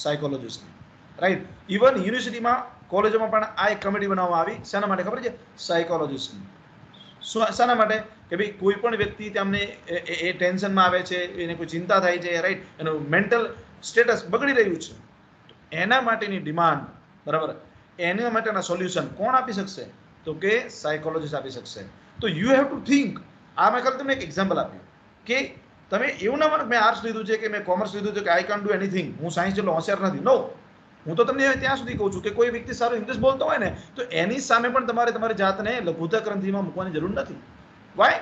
સાયકોલોજીસ્ટની, રાઈટ. ઇવન યુનિવર્સિટીમાં, કોલેજોમાં પણ આ એક કમિટી બનાવવામાં આવી. શેના માટે ખબર છે? સાયકોલોજીસ્ટની. શાના માટે? કે ભાઈ કોઈ પણ વ્યક્તિ તમને એ ટેન્શનમાં આવે છે, એને કોઈ ચિંતા થાય છે, રાઈટ, એનું મેન્ટલ સ્ટેટસ બગડી રહ્યું છે, એના માટેની ડિમાન્ડ, બરાબર, એના માટેના સોલ્યુશન કોણ આપી શકશે? તો કે સાયકોલોજીસ્ટ આપી શકશે. તો યુ હેવ ટુ થિંક. આ મેં ખાલી તમને એક એક્ઝામ્પલ આપ્યું કે તમે એવું ના માનો મેં આર્ટ્સ લીધું છે કે મેં કોમર્સ લીધું છે કે આઈ કાન્ટ ડુ એનીથિંગ, હું સાયન્સ જેટલો હોશિયાર નથી. નો, હું તો તમને ત્યાં સુધી કહું છું કે કોઈ વ્યક્તિ સારો ઇંગ્લિશ બોલતો હોય ને તો એની સામે પણ તમારે તમારી જાતને લઘુતા ગ્રંથિમાં મૂકવાની જરૂર નથી. વાય?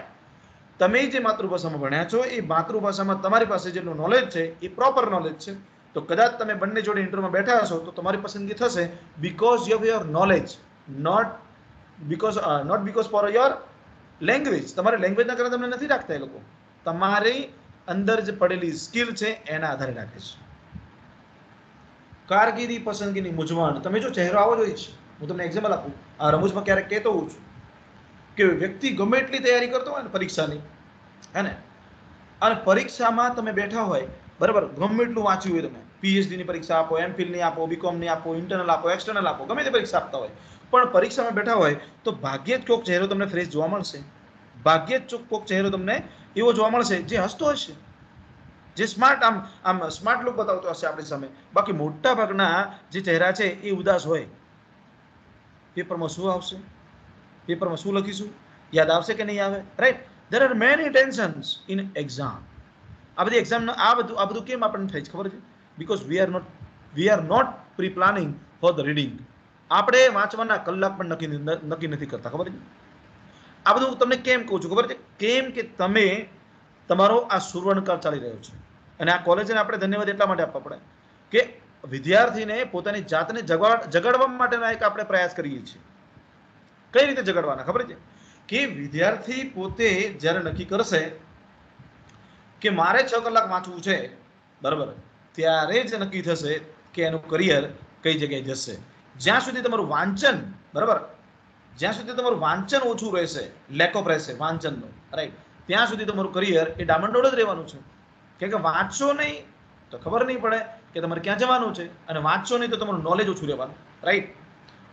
તમે જે માતૃભાષામાં ભણ્યા છો એ માતૃભાષામાં તમારી પાસે જેટલું નોલેજ છે એ પ્રોપર નોલેજ છે. તો કદાચ તમે બંને જોડે ઇન્ટરવ્યુમાં બેઠા હશો તો તમારી પસંદગી થશે because of your knowledge, not because for your language. તમારી લેંગ્વેજના કારણે તમને નથી રાખતા એ લોકો, તમારી અંદર જે પડેલી સ્કિલ છે એના આધારે રાખે છે. કારકિર્દી પસંદગીની મૂંઝવણ. તમે જો ચહેરો આવો જોઈએ છે. હું તમને એક્ઝામ્પલ આપું. આ રમૂજમાં ક્યારેક કહેતો હોઉં છું કે વ્યક્તિ ગમે એટલી તૈયારી કરતો હોય ને પરીક્ષાની, હે ને, અને પરીક્ષામાં તમે બેઠા હોય બરાબર, ગમે એટલું વાંચ્યું હોય, તમે પીએચડી ની પરીક્ષા આપો, એમફિલ ની આપો, બીકોમ ની આપો, ઇન્ટરનલ આપો, એક્સટર્નલ આપો, ગમે તે પરીક્ષા આપતા હોય, પણ પરીક્ષામાં બેઠા હોય તો ભાગ્યે જ કોઈક ચહેરો તમને ફ્રેશ જોવા મળશે. ભાગ્યે જ કોઈક ચહેરો તમને એવો જોવા મળશે જે હસતો હશે, જે સ્માર્ટ આમ સ્માર્ટ લુક બતાવતો હશે આપણી સામે. બાકી મોટા ભાગના જે ચહેરા છે એ ઉદાસ હોય. પેપરમાં શું આવશે, પેપરમાં શું લખીશું, યાદ આવશે કે નહીં આવે, right? There are many tensions in exam. આ બધી એક્ઝામ આ બધું કેમ આપણને થાય છે ખબર છે? Because we are not pre planning for the reading. આપણે વાંચવાના કલાક પણ નક્કી નથી કરતા, ખબર છે? આ બધું તમને કેમ કહું છું ખબર છે? કેમ કે તમે તમારો આ સુવર્ણકાળ ચાલી રહ્યો છે અને આ કોલેજને આપણે ધન્યવાદ એટલા માટે આપવા પડે કે વિદ્યાર્થીને પોતાની જાતને જગાડવા માટેના એક આપણે પ્રયાસ કરીએ છીએ. કઈ રીતે જગાડવાના ખબર છે? કે વિદ્યાર્થી પોતે જ્યારે નક્કી કરશે કે મારે 6 કલાક વાંચવું છે, બરાબર, ત્યારે જ નક્કી થશે કે એનું કરિયર કઈ જગ્યાએ જશે. જ્યાં સુધી તમારું વાંચન, બરાબર, જ્યાં સુધી તમારું વાંચન ઓછું રહેશે, લેક ઓફ રહેશે વાંચનનો, રાઈટ, ત્યાં સુધી તમારું કરિયર એ ડામણડોળ જ રહેવાનું છે. કેમ કે વાંચશો નહીં તો ખબર નહીં પડે કે તમારે ક્યાં જવાનું છે, અને વાંચશો નહીં તો તમારું નોલેજ ઓછું રહેવાનું, રાઈટ?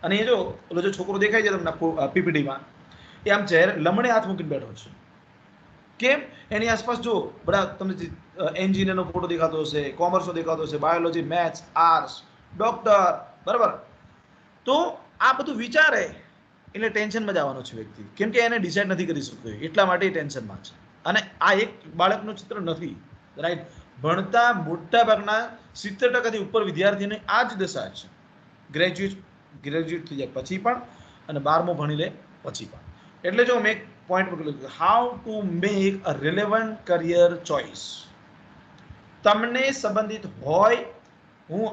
અને એ જો ઓલો જે છોકરો દેખાય છે તમને પીપીટીમાં, એ આમ ચહેર લમણે હાથ મૂકીને બેઠો છે. કેમ? એની આસપાસ જો બધા તમને એન્જિનિયરનો ફોટો દેખાતો હશે, કોમર્સનો દેખાતો હશે, બાયોલોજી, મેથ્સ, આર્ટ્સ, ડોક્ટર, બરાબર. તો આ બધું વિચારે એટલે ટેન્શનમાં જવાનો છે વ્યક્તિ. કેમ કે એને ડિસાઇડ નથી કરી શકતો, એટલા માટે ટેન્શનમાં છે. અને આ એક બાળકનું ચિત્ર નથી, રાઈટ? ભણતા મોટા ભાગના 70% ઉપર વિદ્યાર્થીઓની આ જ દશા છે. ગ્રેજ્યુએટ થઈ જાય પછી પણ અને 12મું ભણી લે પછી પણ. એટલે જો મેં એક પોઈન્ટ મૂકેલું, how to make a relevant career choice. તમને સંબંધિત હોય, હું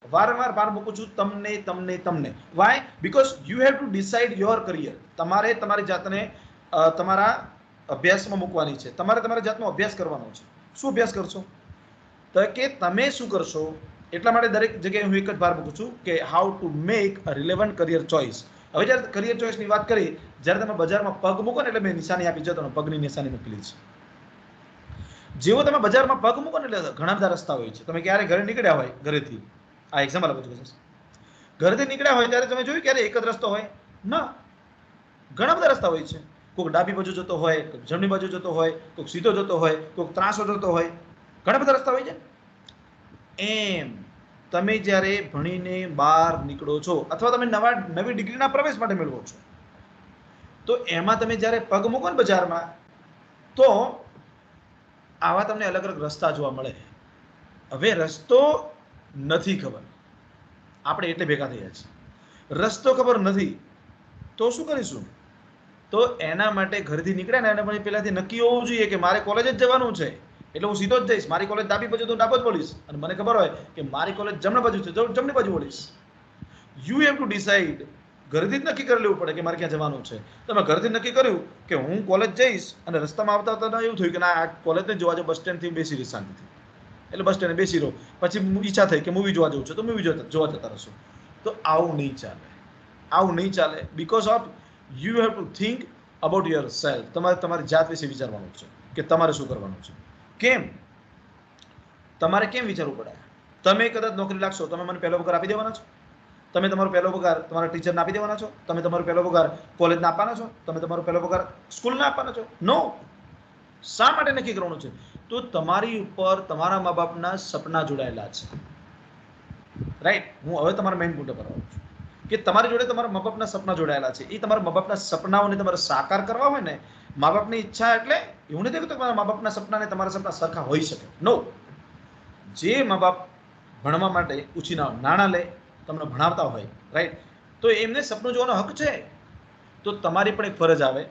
વારંવાર ભાર મૂકું છું, તમને. Why? Because you have to decide your career. તમારે તમારી જાતને તમારા અભ્યાસમાં મૂકવાની છે. તમારે તમારી જાતનો અભ્યાસ કરવાનો છે. શું અભ્યાસ કરશો? તો કે તમે શું કરશો? એટલા માટે દરેક જગ્યાએ હું એક જ ભાર મૂકું છું કે how to make a relevant career choice. હવે જ્યારે કરિયર ચોઇસની વાત કરી, જ્યારે તમે બજારમાં પગ મૂકો ને, એટલે મેં નિશાની આપી છે, તમે પગની નિશાની મૂકેલી છે. જેવો તમે બજારમાં પગ મૂકો ને એટલે ઘણા બધા રસ્તા હોય છે. તમે ક્યારે ઘરે નીકળ્યા હોય, ઘરેથી, આ એક્ઝામ્પલ આપું છું, ઘરેથી નીકળ્યા હોય ત્યારે તમે જોયું ક્યારે એક જ રસ્તો હોય? ના, ઘણા બધા રસ્તા હોય છે. કોઈક ડાબી બાજુ જતો હોય, કોઈક જમણી બાજુ જતો હોય, કોઈક સીધો જતો હોય, કોઈક ત્રાસો જતો હોય, ઘણા બધા રસ્તા હોય છે. એમ તમે જ્યારે ભણીને બહાર નીકળો છો અથવા તમે નવી ડિગ્રીના પ્રવેશ માટે મેળવો છો, તો એમાં તમે જ્યારે પગ મૂકો ને બજારમાં, તો આવા તમને અલગ અલગ રસ્તા જોવા મળે. હવે રસ્તો નથી ખબર, આપણે એટલે ભેગા થયા છીએ. રસ્તો ખબર નથી તો શું કરીશું? તો એના માટે ઘરેથી નીકળ્યા ને, એને પણ પહેલાથી નક્કી હોવું જોઈએ કે મારે કોલેજ જ જવાનું છે, એટલે હું સીધો જ જઈશ. મારી કોલેજ ડાબી બાજુ તો ડાબો જ બોલીશ, અને મને ખબર હોય કે મારી કોલેજ જમણી બાજુ છે તો જમણી બાજુ બોલીશ. You have to decide. ઘરેથી જ નક્કી કરી લેવું પડે કે મારે ક્યાં જવાનું છે. તમે ઘરેથી નક્કી કર્યું કે હું કોલેજ જઈશ, અને રસ્તામાં આવતા આવતા એવું થયું કે ના, આ કોલેજને જોવા જાવ, બસ સ્ટેન્ડથી બેસી રહીશ શાંતિથી, એટલે બસ સ્ટેન્ડે બેસી રહો. પછી ઈચ્છા થઈ કે મૂવી જોવા જવું છે તો મૂવી જોવા જતા રહેશો. તો આવું નહીં ચાલે, આવું નહીં ચાલે. Because of you have two think about your self. તમારે તમારી જાત વિશે વિચારવાનું છે કે તમારે શું કરવાનું છે. કેમ? તમારે કેમ વિચારવું પડે? તમે કદાચ નોકરી લાગશો, તમે મને પહેલો પગાર આપી દેવાના છો? તમે તમારો પહેલો પગાર તમારા ટીચરને આપી દેવાના છો? તમે તમારો પહેલો પગાર કોલેજને આપવાના છો? તમે તમારો પહેલો પગાર સ્કૂલને આપવાના છો? નો. શા માટે નક્કી કરવાનું છે? તો તમારી ઉપર તમારા મા બાપના સપના જોડાયેલા છે, રાઈટ? હું હવે તમારા મેઇન મુદ્દા પર આવું છું. કે તમારી જોડે તમારા મા બાપના સપના જોડાયેલા છે. એ તમારા મા બાપના સપનાઓને તમારે સાકાર કરવા હોય ને, મા બાપની ઈચ્છા એટલે એવું નથી કે તમારા મા બાપના સપના ને તમારા સપના સરખા હોઈ શકે. નો, જે મા બાપ ભણવા માટે ઉછીના નાણાં લે, તમને ભણાવતા હોય, રાઈટ, તો એમને સપનું જોવાનો હક છે. તો તમારી પણ એક ફરજ આવે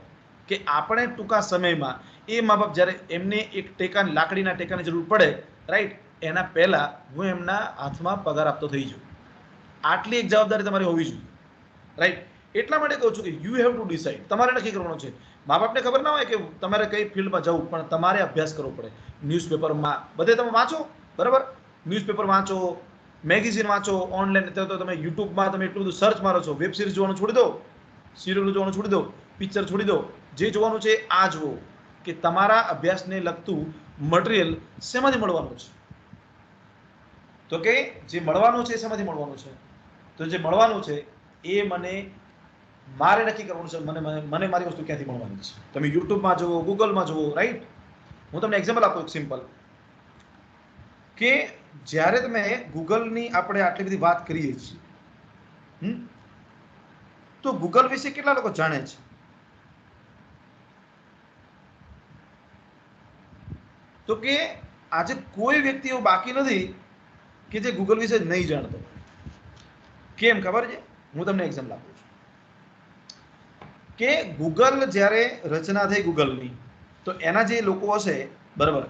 કે આપણે ટૂંકા સમયમાં એ મા બાપ જ્યારે એમને એક ટેકાની લાકડીના ટેકાની જરૂર પડે, રાઈટ, એના પહેલા હું એમના હાથમાં પગાર આપતો થઈ જાઉં. આટલી એક જવાબદારી તમારી હોવી જોઈએ, રાઈટ. એટલા માટે કહું છું કે યુ હેવ ટુ ડિસાઇડ. તમારે નક્કી કરવાનું છે. મા બાપને ખબર ના હોય કે તમારે કઈ ફિલ્ડમાં જવું, પણ તમારે અભ્યાસ કરવો પડે. ન્યૂઝપેપરમાં બધે તમે વાંચો, બરાબર, ન્યૂઝપેપર વાંચો, મેગેઝિન વાંચો, ઓનલાઈન અત્યારે તો તમે યુટ્યુબમાં તમે એટલું બધું સર્ચ મારો છો. વેબ સિરીઝ જોવાનું છોડી દો, સિરિયલ જોવાનું છોડી દો, પિક્ચર છોડી દો. જે જોવાનું છે આ જુઓ કે તમારા અભ્યાસને લગતું મટીરિયલ શેમાંથી મળવાનું છે. તો કે જે મળવાનું છે શેમાંથી મળવાનું છે? તો જે મળવાનું છે એ મારે નક્કી કરવાનું છે. મને મારી વસ્તુ ક્યાંથી મળવાની છે. તમે યુટ્યુબમાં જુઓ, ગૂગલમાં જુઓ, રાઈટ. હું તમને એક્ઝામ્પલ આપું એક સિમ્પલ, કે જ્યારે તમે ગૂગલની આપણે આટલી બધી વાત કરીએ છીએ, તો ગૂગલ વિશે કેટલા લોકો જાણે છે? તો કે આજે કોઈ વ્યક્તિ એવું બાકી નથી કે જે ગૂગલ વિશે નહીં જાણતો. કેમ ખબર છે? હું તમને એક્ઝામ્પલ આપું છું કે ગૂગલ જ્યારે રચના થઈ ગૂગલની, તો એના જે લોકો હશે, બરાબર,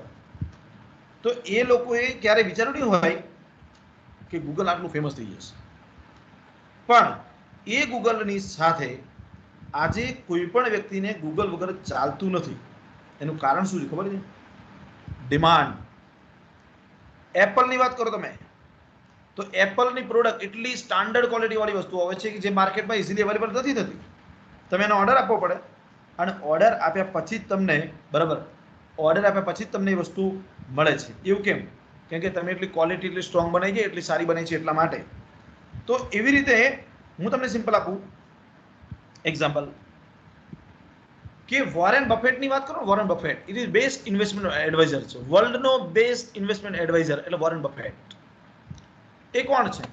તો એ લોકોએ ક્યારે વિચાર્યું નહીં હોય કે ગૂગલ આટલું ફેમસ થઈ જશે. પણ એ ગૂગલની સાથે આજે કોઈ પણ વ્યક્તિને ગૂગલ વગર ચાલતું નથી. એનું કારણ શું છે ખબર છે? ડિમાન્ડ. એપલની વાત કરો તમે, તો એપલની પ્રોડક્ટ એટલી સ્ટાન્ડર્ડ ક્વોલિટી વાળી વસ્તુ આવે છે કે જે માર્કેટમાં ઇઝીલી અવેલેબલ નથી થતી. તમે એનો ઓર્ડર આપવો પડે, અને ઓર્ડર આપ્યા પછી જ તમને, બરાબર, ઓર્ડર આપ્યા પછી જ તમને એ વસ્તુ મળે છે. એવું કેમ? કેમ કે તમે એટલી ક્વોલિટી એટલી સ્ટ્રોંગ બનાવી છે, એટલી સારી બનાવી છે, એટલા માટે. તો એવી રીતે હું તમને સિમ્પલ આપું એક્ઝામ્પલ, કે વોરેન બફેટની વાત કરો. Warren buffet it is best investment adviser છે. વર્લ્ડનો બેસ્ટ ઇન્વેસ્ટમેન્ટ એડવાઇઝર એટલે વોરેન બફેટ. એ કોણ છે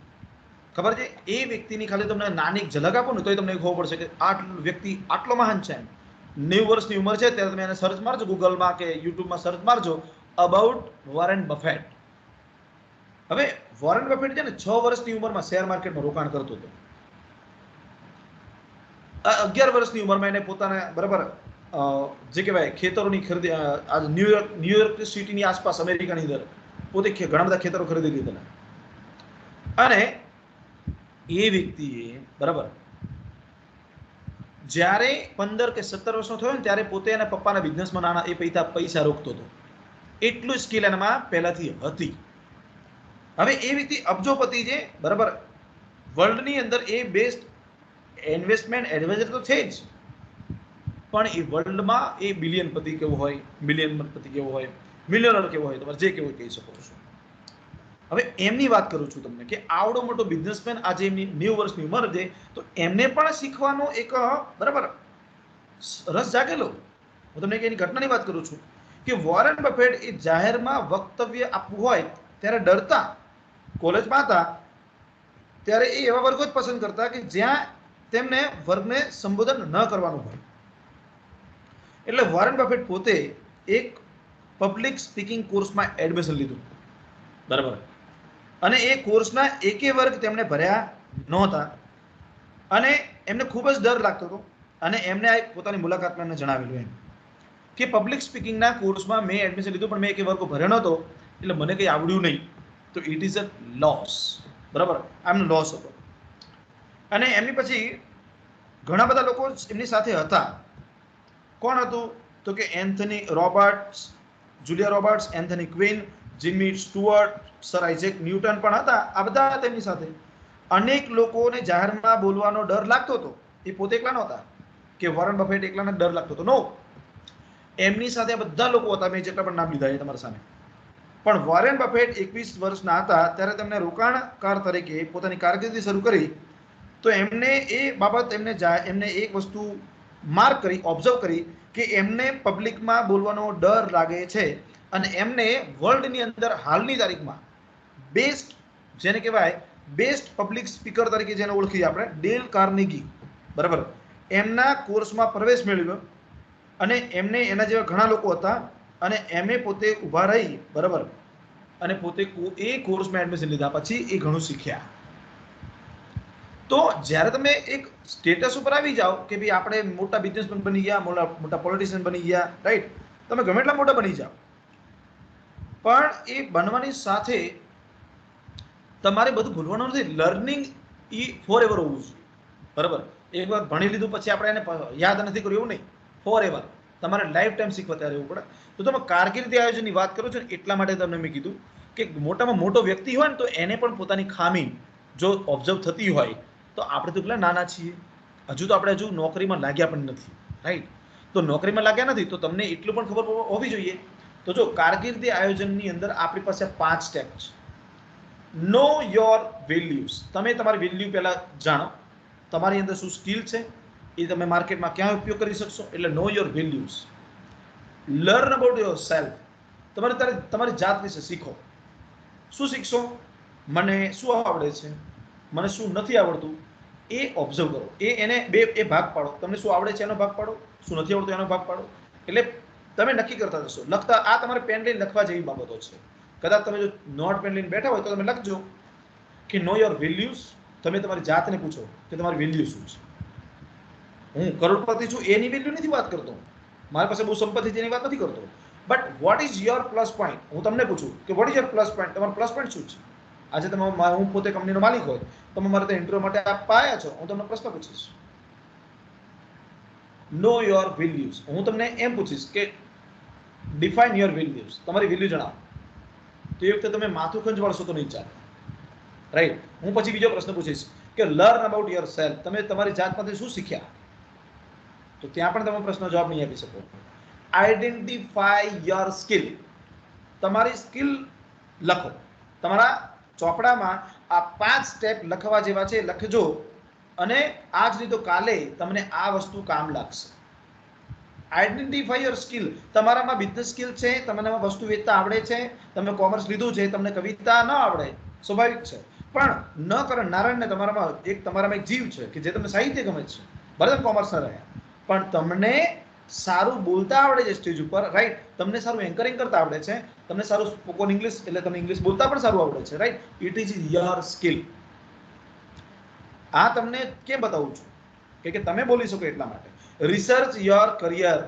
ખબર છે? એ વ્યક્તિની ખાલી તમને નાની ઝલક આપો ને તો તમને ખબર પડશે કે આ વ્યક્તિ આટલો મહાન છે. 90 વર્ષની ઉંમર છે. ત્યારે તમે એને સર્ચ મારજો ગૂગલમાં કે યુટ્યુબમાં સર્ચ મારજો અબાઉટ વોરેન બફેટ. હવે વોરેન બફેટ છે ને 6 વર્ષની ઉંમરમાં શેર માર્કેટમાં રોકાણ કરતો હતો. 11 વર્ષની ઉંમરમાં એને પોતાના, બરાબર, જે કહેવાય ખેતરોની ખરીદી, આજ ન્યુયોર્ક સિટીની આસપાસ અમેરિકાની અંદર પોતે ઘણા બધા ખેતરો ખરીદી લીધેલા. અને એ વ્યક્તિએ, બરાબર, જ્યારે 15 કે 17 વર્ષનો થયો ને ત્યારે પોતે એના પપ્પાના બિઝનેસમાં નાના એ પૈસા રોકતો હતો. એટલું સ્કિલ એનામાં પહેલાથી હતી. હવે એ વ્યક્તિ અબજોપતિ છે, બરાબર, વર્લ્ડની અંદર એ બેસ્ટ ઇન્વેસ્ટમેન્ટ એડવાઇઝર તો છે જ, પણ એ વર્લ્ડમાં એ બિલિયનપતિ કેવો હોય, મિલિયનપતિ કેવો હોય, મિલિયનર કેવો હોય, તમારે જે કેવું કહી શકો છો. હવે એમની વાત કરું છું તમને કે આવડો મોટો બિઝનેસમેન આજે એમની 90 વર્ષની ઉંમર છે, તો એમને પણ શીખવાનો એક, બરાબર, રસ જાગેલો. હું તમને એની ઘટનાની વાત કરું છું કે વોરેન બફેટ એ જાહેરમાં વક્તવ્ય આપવું હોય ત્યારે ડરતા. કોલેજમાં હતા ત્યારે એ એવા વર્ગો જ પસંદ કરતા કે જ્યાં તેમને વર્ગને સંબોધન ન કરવાનું હોય. એટલે વોરેન બફેટ પોતે એક પબ્લિક સ્પીકિંગ કોર્સમાં એડમિશન લીધું, બરાબર, અને એ કોર્સના એકે વર્ગ તેમણે ભર્યા નહોતા. અને એમને ખૂબ જ ડર લાગતો હતો. અને એમને આ પોતાની મુલાકાતમાં એમને જણાવેલું એમ કે પબ્લિક સ્પીકિંગના કોર્સમાં મેં એડમિશન લીધું, પણ મેં એકે વર્ગ ભર્યો નહોતો, એટલે મને કંઈ આવડ્યું નહીં. તો ઇટ ઇઝ અ લોસ, બરાબર, આમનો લોસ હતો. અને એમની પછી ઘણા બધા લોકો એમની સાથે હતા. કોણ હતું? તો કે Anthony Roberts, Julia Roberts, Anthony queen, Jimmy Stuart, sir Isaac newton પણ હતા. આ બધા તેમની સાથે. અનેક લોકોને જાહેરમાં બોલવાનો ડર લાગતો હતો. એ પોતે એકલા નહોતા કે વોરેન બફેટ એકલાને ડર લાગતો હતો. નો, એમની સાથે બધા લોકો હતા. મેં જેટલા પણ નામ લીધા એ તમારા સામે. પણ વોરેન બફેટ 21 વર્ષના હતા ત્યારે તેમને રોકાણકાર તરીકે પોતાની કારકિર્દી શરૂ કરી. તો એમને એ બાબત એમને એક વસ્તુ માર્ક કરી, ઓબ્ઝર્વ કરી કે એમને પબ્લિકમાં બોલવાનો ડર લાગે છે. અને એમને વર્લ્ડની અંદર હાલની તારીખમાં બેસ્ટ, જેને કહેવાય બેસ્ટ પબ્લિક સ્પીકર તરીકે જેને ઓળખીએ આપણે, ડેલ કાર્નેગી, બરાબર, એમના કોર્સમાં પ્રવેશ મેળવ્યો અને એમને એના જેવા ઘણા લોકો હતા અને એમે પોતે ઊભા રહી, બરાબર, અને પોતે એ કોર્સમાં એડમિશન લીધા પછી એ ઘણું શીખ્યા. તો જ્યારે તમે એક સ્ટેટસ ઉપર આવી જાઓ કે ભાઈ આપણે મોટા બિઝનેસમેન બની ગયા, મોટા પોલિટિશિયન બની ગયા, રાઈટ, તમે ગમે એટલા મોટા બની જાઓ, પણ એ બનવાની સાથે તમારે બધું ભૂલવાનું નથી. લર્નિંગ એ ફોર એવર હોવું જોઈએ, બરાબર. એક વાર ભણી લીધું પછી આપણે એને યાદ નથી કર્યું એવું નહીં, ફોર એવર તમારે લાઈફ ટાઈમ શીખવા તૈયાર રહેવું પડે. તો તમે કારકિર્દી આયોજનની વાત કરો છો ને, એટલા માટે તમને મેં કીધું કે મોટામાં મોટો વ્યક્તિ હોય ને તો એને પણ પોતાની ખામી જો ઓબ્ઝર્વ થતી હોય તો આપણે તો પેલા નાના છીએ, હજુ તો આપણે નોકરીમાં લાગ્યા પણ નથી, રાઈટ. તો નોકરીમાં લાગ્યા નથી તો તમને એટલું પણ ખબર હોવી જોઈએ. તો જો કારકિર્દી આયોજનની અંદર આપણી પાસે 5 સ્ટેપ છે. નો યોર વેલ્યુઝ, તમે તમારી વેલ્યુ પહેલા જાણો, તમારી અંદર શું સ્કિલ છે એ તમે માર્કેટમાં ક્યાં ઉપયોગ કરી શકશો, એટલે know your values. Learn about your self, તમારી જાત વિશે શીખો. શું શીખશો? મને શું આવડે છે, મને શું નથી આવડતું, એ ઓબ્ઝર્વ કરો. એને બે ભાગ પાડો. તમને શું આવડે છે એનો ભાગ પાડો, શું નથી આવડતું એનો ભાગ પાડો. એટલે તમે નક્કી કરતા જશો. લખતા આ તમારે પેન લઈને લખવા જેવી બાબતો છે. કદાચ તમે જો નોટ પેન લઈને બેઠા હોય તો તમે લખજો કે નો યોર વેલ્યુઝ. તમે તમારી જાતને પૂછો કે તમારી વેલ્યુ શું છે. હું કરોડપતિ છું એની વેલ્યુ નથી વાત કરતો, મારી પાસે બહુ સંપત્તિ છે એની વાત નથી કરતો, but what is your plus point. હું તમને પૂછું કે what is your plus point, તમારો પ્લસ પોઈન્ટ શું છે. આજે તમે હું પોતે કંપનીનો માલિક હોય, તમે મારે ત્યાં ઇન્ટરવ્યુ માટે આપવા આવ્યા છો, હું તમને પ્રશ્ન પૂછીશ નો યોર વેલ્યુઝ. હું તમને એમ પૂછીશ કે ડિફાઇન યોર વેલ્યુઝ, તમારી વેલ્યુ જણાવો. તો એ વખતે તમે માથું ખંજવાળશો તો નહીં ચાલે, રાઈટ. હું પછી બીજો પ્રશ્ન પૂછીશ કે લર્ન અબાઉટ યોર સેલ્ફ, તમે તમારી જાતમાંથી શું શીખ્યા. તો ત્યાં પણ તમે પ્રશ્ન જવાબ નહીં આપી શકો. આઈડેન્ટિફાય યોર સ્કિલ, તમારી સ્કિલ લખો. તમારા ચોપડામાં આ 5 સ્ટેપ લખવા જેવા છે, લખજો. અને આજ નહીં તો કાલે તમને આ વસ્તુ કામ લાગશે. આઈડેન્ટિફાય યોર સ્કિલ, તમારામાં બિઝનેસ સ્કિલ છે, તમને વસ્તુ વેચતા આવડે છે, તમે કોમર્સ લીધું છે, તમને કવિતા ન આવડે, સ્વાભાવિક છે, પણ ન કરનારાયણ ને તમારામાં એક જીવ છે કે જે તમને સાહિત્ય ગમે છે, ભલે તમે કોમર્સ ન રહ્યા, પણ તમને સારું બોલતા આવડે છે સ્ટેજ ઉપર, રાઈટ. તમને સારું એન્કરિંગ કરતા આવડે છે, તમને સારું સ્પોકન ઇંગ્લિશ એટલે તમને ઇંગ્લિશ બોલતા પણ સારું આવડે છે, right. It is your skill. આ તમને કેમ બતાવું છું કે તમે બોલી શકો એટલા માટે. રિસર્ચ યોર કરિયર,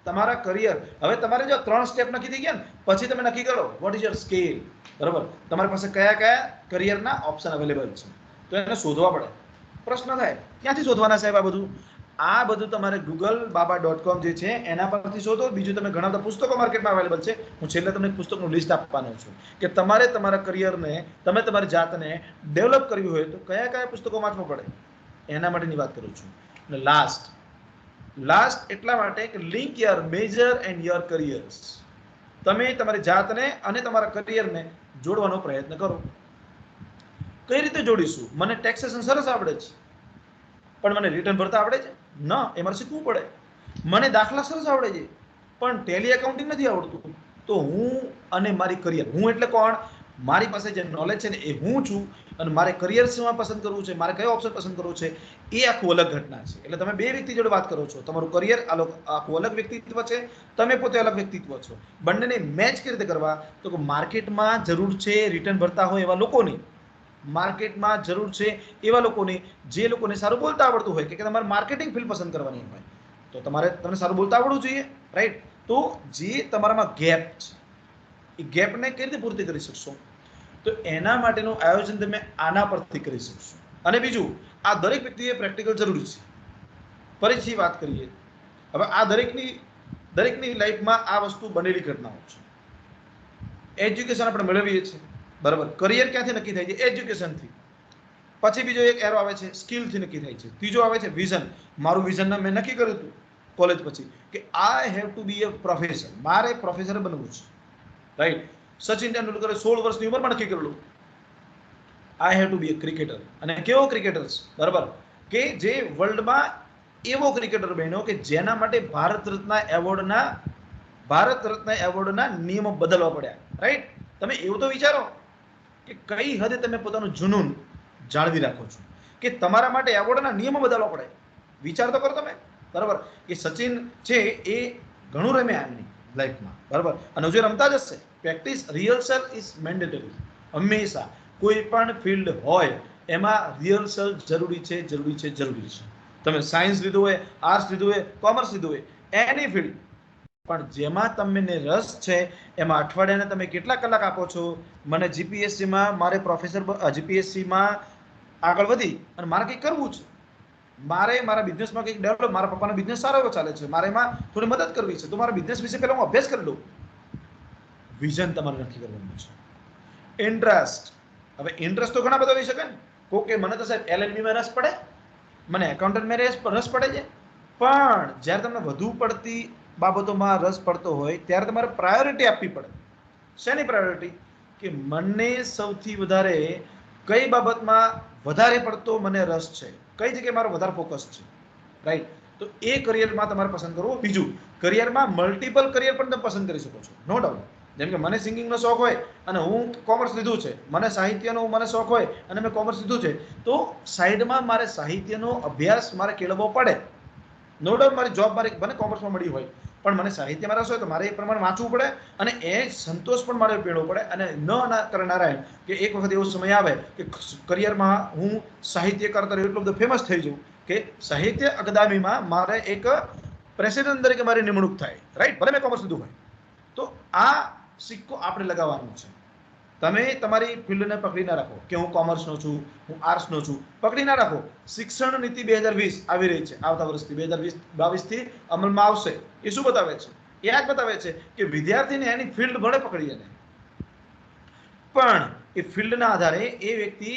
તમારા કરિયર. હવે તમારે જો 3 સ્ટેપ નક્કી થઈ ગયા ને પછી તમે નક્કી કરો વોટ ઇઝ યોર સ્કિલ, બરાબર. તમારી પાસે કયા કયા કરિયરના ઓપ્શન અવેલેબલ છે તો એને શોધવા પડે. પ્રશ્ન થાય ક્યાંથી શોધવાના સાહેબ આ બધું? આ બધું તમારે googlebaba.com જે છે એના પરથી શોધો. બીજું તમે ઘણા બધા પુસ્તકો માર્કેટમાં અવેલેબલ છે. હું છેલ્લે તમને પુસ્તકનું લિસ્ટ આપવાનો છું કે તમારે તમારા કરિયરને, તમે તમારી જાતને ડેવલપ કરવી હોય તો કયા કયા પુસ્તકો વાંચવા પડે, એના માટેની વાત કરું છું. અને લાસ્ટ એટલા માટે કે link your major and your careers. તમે તમારી જાતને અને તમારા કરિયરને જોડવાનો પ્રયત્ન કરો. કઈ રીતે જોડીશું? મને ટેક્સેશન સરસ આવડે છે પણ મને રિટર્ન ભરતા આવડે છે ના, એ મારે શીખવું પડે. મને દાખલા સરસ આવડે છે પણ ટેલી એકાઉન્ટિંગ નથી આવડતું. તો હું અને મારી કરિયર, હું એટલે કોણ? મારી પાસે જે નોલેજ છે ને એ હું છું, અને મારે કરિયર શેમાં પસંદ કરવું છે, મારે કયો ઓપ્શન પસંદ કરવો છે, એ આખું અલગ ઘટના છે. એટલે તમે 2 વ્યક્તિ જોડે વાત કરો છો. તમારું કરિયર આખું અલગ વ્યક્તિત્વ છે, તમે પોતે અલગ વ્યક્તિત્વ છો. બંનેને મેચ કેવી રીતે કરવા? તો કે માર્કેટમાં જરૂર છે રિટર્ન ભરતા હોય એવા લોકોની, માર્કેટમાં જરૂર છે એવા લોકોની જે લોકોને સારું બોલતા આવડતું હોય, કે તમારે માર્કેટિંગ ફિલ્ડ પસંદ કરવાની હોય તો તમને સારું બોલતા આવડવું જોઈએ, રાઈટ. તો જે તમારામાં ગેપ છે એ ગેપને કઈ રીતે પૂર્તિ કરી શકશો? તો એના માટેનું આયોજન તમે આના પરથી કરી શકશો. અને બીજું, આ દરેક વ્યક્તિએ પ્રેક્ટિકલ જરૂરી છે. ફરીથી વાત કરીએ. હવે આ દરેકની લાઈફમાં આ વસ્તુ બનેલી ઘટનાઓ છે. એજ્યુકેશન આપણે મેળવીએ છીએ, બરાબર. કરિયર ક્યાંથી નક્કી થાય છે? એજ્યુકેશનથી. પછી બીજો એક એરો આવે છે સ્કિલથી નક્કી થાય છે. ત્રીજો આવે છે વિઝન. મારું વિઝન મેં નક્કી કર્યું હતું કોલેજ પછી કે I have to be a professor, મારે પ્રોફેસર બનવું છે, રાઈટ. સચિન તેંડુલકરે 16 વર્ષની ઉંમરમાં નક્કી કરેલું I have to be a cricketer. અને કેવો ક્રિકેટર છે, બરાબર, કે જે વર્લ્ડમાં એવો ક્રિકેટર બન્યો કે જેના માટે ભારત રત્ન એવોર્ડના નિયમો બદલવા પડ્યા, રાઈટ. તમે એવું તો વિચારો કે કઈ હદે તમે પોતાનું જુનૂન જાળવી રાખો છો, કે તમારા માટે એવોર્ડના નિયમો બદલવા પડે. વિચાર તો કરો તમે, બરાબર, કે સચિન છે એ ઘણું રમ્યા એમની લાઈફમાં, બરાબર, અને હજુ રમતા જ હશે. Practice rehearsal is mandatory. હંમેશા કોઈ પણ ફિલ્ડ હોય એમાં રિહર્સલ જરૂરી છે, જરૂરી છે, જરૂરી છે. તમે સાયન્સ લીધું હોય, આર્ટ્સ લીધું હોય, કોમર્સ લીધું હોય, એની ફિલ્ડ, પણ જેમાં તમને રસ છે એમાં અઠવાડિયાના તમે કેટલા કલાક આપો છો? મને જીપીએસસીમાં મારે પ્રોફેસર જીપીએસસીમાં આગળ વધી અને મારે કંઈક કરવું છે, મારે મારા બિઝનેસમાં કંઈક ડેવલપ, મારા પપ્પાનો બિઝનેસ સારો એવો ચાલે છે, મારે એમાં થોડી મદદ કરવી છે, તો મારા બિઝનેસ વિશે પહેલા હું અભ્યાસ કરી લઉં. વિઝન તમારે નક્કી કરવાનું છે. ઇન્ટરેસ્ટ, હવે ઇન્ટરેસ્ટ તો ઘણા બધા હોઈ શકે ને. કોકે મને તો સાહેબ એલએલબીમાં રસ પડે, મને એકાઉન્ટન્ટમાં રસ પડે છે, પણ જ્યારે તમને વધુ પડતી બાબતોમાં રસ પડતો હોય ત્યારે તમારે પ્રાયોરિટી આપવી પડે. શેની પ્રાયોરિટી? કે મને સૌથી વધારે કઈ બાબતમાં વધારે પડતો મને રસ છે, કઈ જગ્યાએ મારો વધારે ફોકસ છે, રાઈટ? તો એ કરિયરમાં તમારે પસંદ કરવું. બીજું, કરિયરમાં મલ્ટિપલ કરિયર પણ તમે પસંદ કરી શકો છો, નો ડાઉટ. જેમ કે મને સિંગિંગનો શોખ હોય અને હું કોમર્સ લીધું છે, મને સાહિત્યનો મને શોખ હોય અને મેં કોમર્સ લીધું છે, તો સાઈડમાં મારે સાહિત્યનો અભ્યાસ મારે કેળવવો પડે. નો ડાઉટ મારી જોબ મને કોમર્સમાં મળી હોય, પણ મને સાહિત્યમાં રસ હોય તો મારે એ પ્રમાણે વાંચવું પડે અને એ સંતોષ પણ મારે મેળવવો પડે. અને ન કરનારાયણ કે એક વખત એવો સમય આવે કે કરિયરમાં હું સાહિત્યકાર તરીકે એટલો બધો ફેમસ થઈ જાઉં કે સાહિત્ય અકાદમીમાં મારે એક પ્રેસિડેન્ટ તરીકે મારી નિમણૂક થાય, રાઈટ? ભલે મેં કોમર્સ લીધું હોય. તો આ સિક્કો આપણે લગાવવાનો છે. તમે તમારી ફિલ્ડને પકડી ના રાખો કે હું કોમર્સનો છું, હું આર્ટ્સનો છું, પકડી ના રાખો. શિક્ષણ નીતિ 2020 આવી રહી છે, આવતા વર્ષથી 2022 થી અમલમાં આવશે. એ શું બતાવે છે? એ આ જ બતાવે છે કે વિદ્યાર્થીને એની ફિલ્ડ ભલે પકડી એને, પણ એ ફિલ્ડના આધારે એ વ્યક્તિ,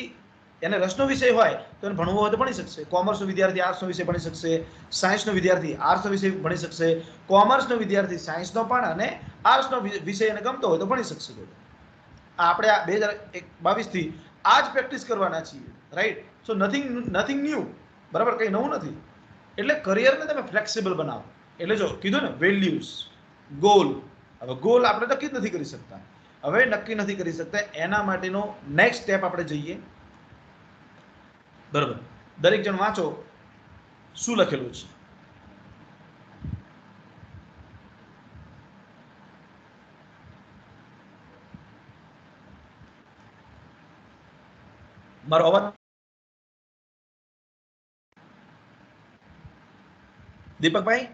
એને રસનો વિષય હોય તો એને ભણવું હોય તો ભણી શકશે. કોમર્સનો વિદ્યાર્થી આર્ટ્સનો વિષય ભણી શકશે, સાયન્સનો વિદ્યાર્થી આર્ટ્સનો વિષય ભણી શકશે, કોમર્સનો વિદ્યાર્થી સાયન્સનો પણ અને આર્ટ્સનો વિષય એને ગમતો હોય તો ભણી શકશે. આપણે આ 2022 થી આ જ પ્રેક્ટિસ કરવાના છીએ, રાઈટ? સો નથિંગ ન્યૂ, બરાબર, કંઈ નવું નથી. એટલે કરિયરને તમે ફ્લેક્સિબલ બનાવો. એટલે જો કીધું ને, વેલ્યુઝ, ગોલ. હવે ગોલ આપણે નક્કી જ નથી કરી શકતા. હવે નક્કી નથી કરી શકતા, એના માટેનો નેક્સ્ટ સ્ટેપ આપણે જઈએ, બરાબર. દરેક જણ વાંચો શું લખેલું છે. મારો અવાજ, દીપકભાઈ,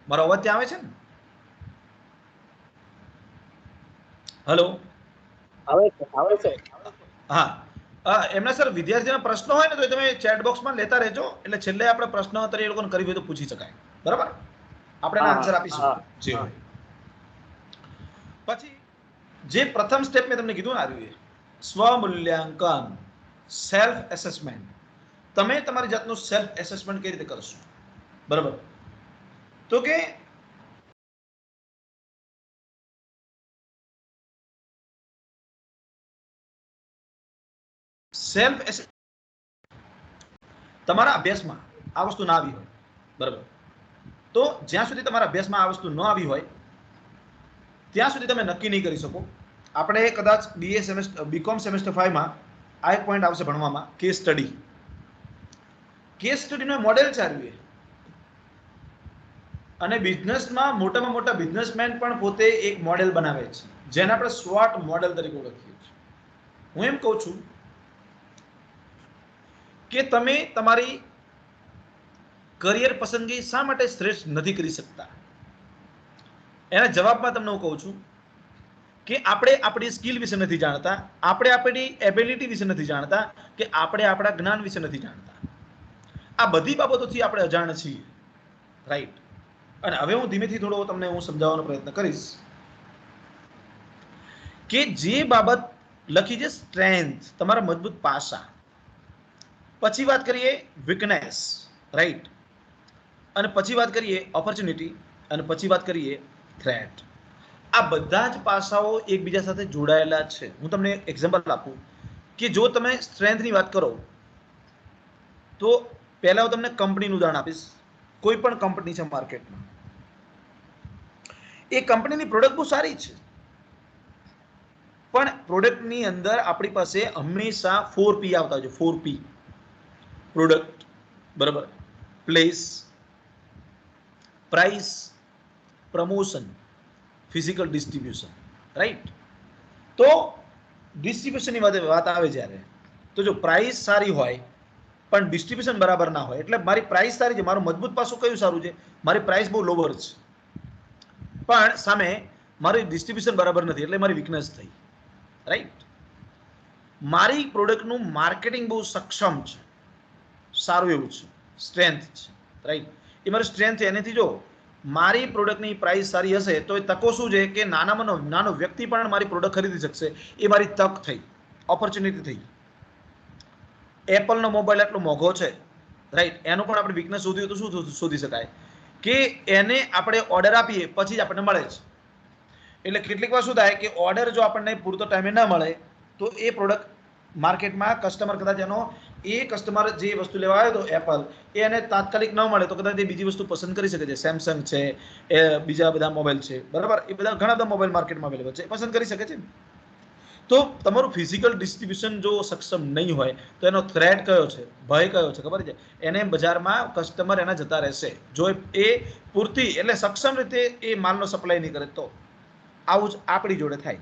મારો અવાજ ત્યાં આવે છે ને? હેલો, આવે છે, આવે છે. હા. એમના સર વિદ્યાર્થીના પ્રશ્નો હોય ને તો તમે ચેટ બોક્સમાં લેતા રહેજો, એટલે છેલ્લે આપણે પ્રશ્ન અત્યારે એ લોકોને કરવી હોય તો પૂછી શકાય, બરાબર? આપણે એના આન્સર આપીશું જે હોય. પછી જે પ્રથમ સ્ટેપ મેં તમને કીધું ને, આવ્યું સ્વમૂલ્યાંકન, સેલ્ફ એસેસમેન્ટ. તમે તમારી જાતનું સેલ્ફ એસેસમેન્ટ કઈ રીતે કરશો, બરાબર? તો કે સેલ્ફ તમારા અભ્યાસમાં આ વસ્તુ ના આવી હોય, બરાબર, તો જ્યાં સુધી તમારા અભ્યાસમાં આ વસ્તુ ન આવી હોય ત્યાં સુધી તમે નક્કી નહીં કરી શકો. આપણે કદાચ બીકોમ સેમેસ્ટર 5 માં આ એક પોઈન્ટ આવશે ભણવામાં, કેસ સ્ટડી. કેસ સ્ટડીનો મોડેલ ચાલ્યું અને બિઝનેસમાં મોટામાં મોટા બિઝનેસમેન પણ પોતે એક મોડેલ બનાવે છે, જેને આપણે સ્વોટ મોડેલ તરીકે ઓળખીએ છીએ. હું એમ કહું છું કે તમે તમારી કરિયર પસંદગી શા માટે શ્રેષ્ઠ નથી કરી શકતા? એના જવાબમાં તમને હું કહું છું કે આપણે આપણી સ્કિલ વિશે નથી જાણતા, આપણે આપણી એબિલિટી વિશે નથી જાણતા, કે આપણે આપણા જ્ઞાન વિશે નથી જાણતા. આ બધી બાબતોથી આપણે અજાણ છીએ, રાઈટ? અને હવે હું ધીમેથી થોડો તમને હું સમજાવવાનો પ્રયત્ન કરીશ કે જે બાબત લખી છે સ્ટ્રેન્થ, તમારા મજબૂત પાસા, પછી વાત કરીએ વીકનેસ, રાઈટ? અને પછી વાત કરીએ ઓપોર્ચ્યુનિટી, અને પછી વાત કરીએ થ્રેટ. આ બધા જ પાસાઓ એકબીજા સાથે જોડાયેલા છે. હું તમને એક્ઝામ્પલ આપું કે જો તમે સ્ટ્રેન્થની વાત કરો તો પહેલા હું તમને કંપનીનું ઉદાહરણ આપીશ. કોઈ પણ કંપની છે માર્કેટમાં, એ કંપનીની પ્રોડક્ટ બહુ સારી છે, પણ પ્રોડક્ટની અંદર આપણી પાસે હંમેશા 4P આવતા હોય છે. 4P પ્રોડક્ટ, બરાબર, place, price, promotion, physical distribution, right. તો ડિસ્ટ્રીબ્યુશનની વાત આવે જ્યારે, તો જો પ્રાઇસ સારી હોય પણ ડિસ્ટ્રીબ્યુશન બરાબર ના હોય, એટલે મારી પ્રાઇસ સારી છે, મારું મજબૂત પાસું કયું સારું છે, મારી પ્રાઇસ બહુ લોવર છે, પણ સામે મારી ડિસ્ટ્રીબ્યુશન બરાબર નથી, એટલે મારી વીકનેસ થઈ, રાઈટ. મારી પ્રોડક્ટનું માર્કેટિંગ બહુ સક્ષમ છે, સારું એવું છે, સ્ટ્રેન્થ છે, રાઈટ. એ મારી સ્ટ્રેન્થ છે. એનાથી જો મારી પ્રોડક્ટની પ્રાઇસ સારી હશે તો એ તકો શું છે કે નાનામાં નાનો વ્યક્તિ પણ મારી પ્રોડક્ટ ખરીદી શકશે. એ મારી તક થઈ, ઓપોર્ચ્યુનિટી થઈ. એપલનો મોબાઈલ એટલો મોંઘો છે, રાઈટ, એનું પણ આપણે વીકનેસ શોધ્યું તો શું શોધી શકાય કે એને આપણે ઓર્ડર આપીએ પછી જ આપણને મળે છે. એટલે કેટલીક વાર શું થાય કે ઓર્ડર જો આપણને પૂરતો ટાઈમે ના મળે તો એ પ્રોડક્ટ માર્કેટમાં કસ્ટમર કદાચ એનો એ કસ્ટમર જે વસ્તુ લેવા આવ્યો હતો એપલ, એને તાત્કાલિક ન મળે તો કદાચ એ બીજી વસ્તુ પસંદ કરી શકે છે. સેમસંગ છે, એ બીજા બધા મોબાઈલ છે, બરાબર, એ બધા ઘણા બધા મોબાઈલ માર્કેટમાં અવેલેબલ છે, પસંદ કરી શકે છે. તો તમારું ફિઝિકલ ડિસ્ટ્રીબ્યુશન જો સક્ષમ નહીં હોય તો એનો થ્રેટ કયો છે, ભય કયો છે ખબર છે? એને બજારમાં કસ્ટમર એના જતા રહેશે જો એ પૂરતી એટલે સક્ષમ રીતે એ માલનો સપ્લાય નહીં કરે તો. આવું જ આપણી જોડે થાય.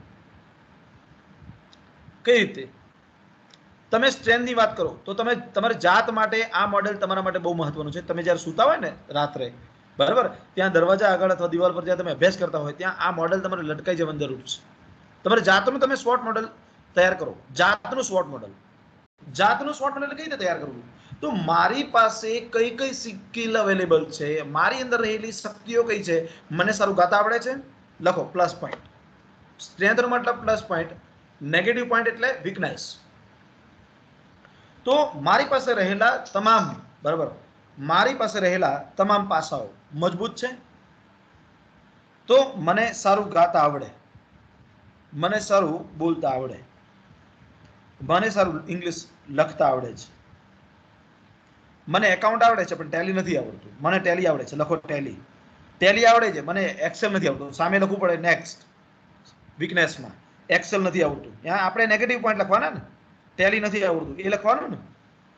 કઈ રીતે? તમે સ્ટ્રેન્થની વાત કરો તો તમે તમારી જાત માટે આ મોડેલ તમારા માટે બહુ મહત્વનું છે. તમે જ્યારે સૂતા હોય ને રાત્રે, બરાબર, ત્યાં દરવાજા આગળ અથવા દિવાલ પર જ્યાં તમે અભ્યાસ કરતા હોય ત્યાં આ મોડેલ તમારે લટકાઈ જવાની જરૂર છે. તમારે જાતનું તમે સ્વોટ મોડેલ તૈયાર કરો. જાતનું સ્વોટ મોડેલ, જાતનું સ્વોટ મોડેલ કઈ રીતે તૈયાર કરવું? તો મારી પાસે કઈ કઈ સ્કિલ અવેલેબલ છે, મારી અંદર રહેલી શક્તિઓ કઈ છે. મને સારું ગાતા આવડે છે, લખો પ્લસ પોઈન્ટ. સ્ટ્રેન્થનો મતલબ પ્લસ પોઈન્ટ, નેગેટિવ પોઈન્ટ એટલે વીકનેસ. તો મારી પાસે રહેલા તમામ, બરાબર, મારી પાસે રહેલા તમામ પાસાઓ મજબૂત છે. તો મને સારું ગાતા આવડે, મને સારું બોલતા આવડે, મને સારું ઇંગ્લિશ લખતા આવડે છે, મને એકાઉન્ટ આવડે છે પણ ટેલી નથી આવડતું, મને ટેલી આવડે છે, લખો ટેલી. ટેલી આવડે છે, મને એક્સેલ નથી આવડતું, સામે લખવું પડે નેક્સ્ટ. વીકનેસમાં એક્સેલ નથી આવડતું, ત્યાં આપણે નેગેટિવ પોઈન્ટ લખવાના ને. ટેલી નથી આવડતું એ લખવાનું ને,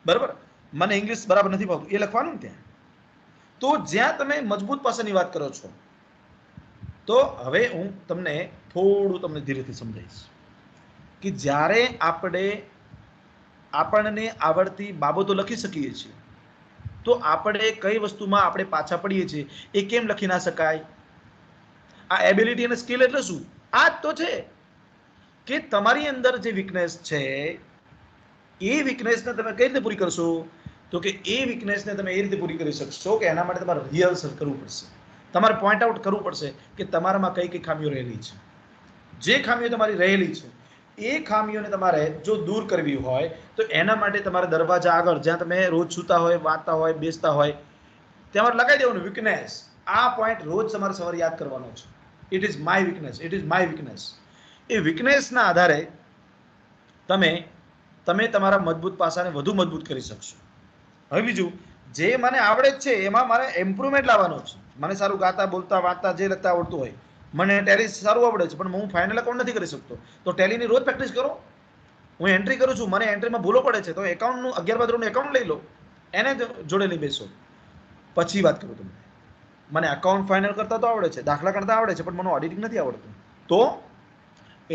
બરાબર. મને ઇંગ્લિશ બરાબર નથી આવતું એ લખવાનું ને ત્યાં. તો જ્યાં તમે મજબૂત પાસાની વાત કરો છો, તો હવે હું તમને થોડું તમને ધીરેથી સમજાવીશ કે જ્યારે આપણને આવડતી બાબતો લખી શકીએ છીએ તો આપણે કઈ વસ્તુમાં આપણે પાછા પડીએ છીએ એ કેમ લખી ના શકાય? આ એબિલિટી અને સ્કિલ એટલે શું? આ જ તો છે કે તમારી અંદર જે વીકનેસ છે એ વીકનેસને તમે કઈ રીતે પૂરી કરશો? તો કે એ વીકનેસને તમે એ રીતે પૂરી કરી શકશો કે એના માટે તમારે રિહર્સલ કરવું પડશે. તમારે પોઈન્ટ આઉટ કરવું પડશે કે તમારામાં કઈ કઈ ખામીઓ રહેલી છે. જે ખામીઓ તમારી રહેલી છે એ ખામીઓને તમારે જો દૂર કરવી હોય તો એના માટે તમારે દરવાજા આગળ જ્યાં તમે રોજ સૂતા હોય, વાંચતા હોય, બેસતા હોય, ત્યાં લગાવી દેવાનું વીકનેસ. આ પોઈન્ટ રોજ તમારે સવારે યાદ કરવાનો છે. It is my weakness, it is my weakness. એ વીકનેસના આધારે તમે તમારા મજબૂત પાસાને વધુ મજબૂત કરી શકશો. હવે બીજું, જે મને આવડે જ છે એમાં મારે ઇમ્પ્રુવમેન્ટ લાવવાનો છે. મને સારું ગાતા, બોલતા, વાંચતા જે લખતા આવડતું હોય, મને ટેલી સારું આવડે છે પણ હું ફાઇનલ એકાઉન્ટ નથી કરી શકતો, તો ટેલીની રોજ પ્રેક્ટિસ કરો. હું એન્ટ્રી કરું છું, મને એન્ટ્રીમાં ભૂલો પડે છે, તો એકાઉન્ટનું 11 એકાઉન્ટ લઈ લો, એને જોડે લઈ બેસો, પછી વાત કરું તમને. મને એકાઉન્ટ ફાઇનલ કરતા તો આવડે છે, દાખલા કરતા આવડે છે, પણ મને ઓડિટિંગ નથી આવડતું. તો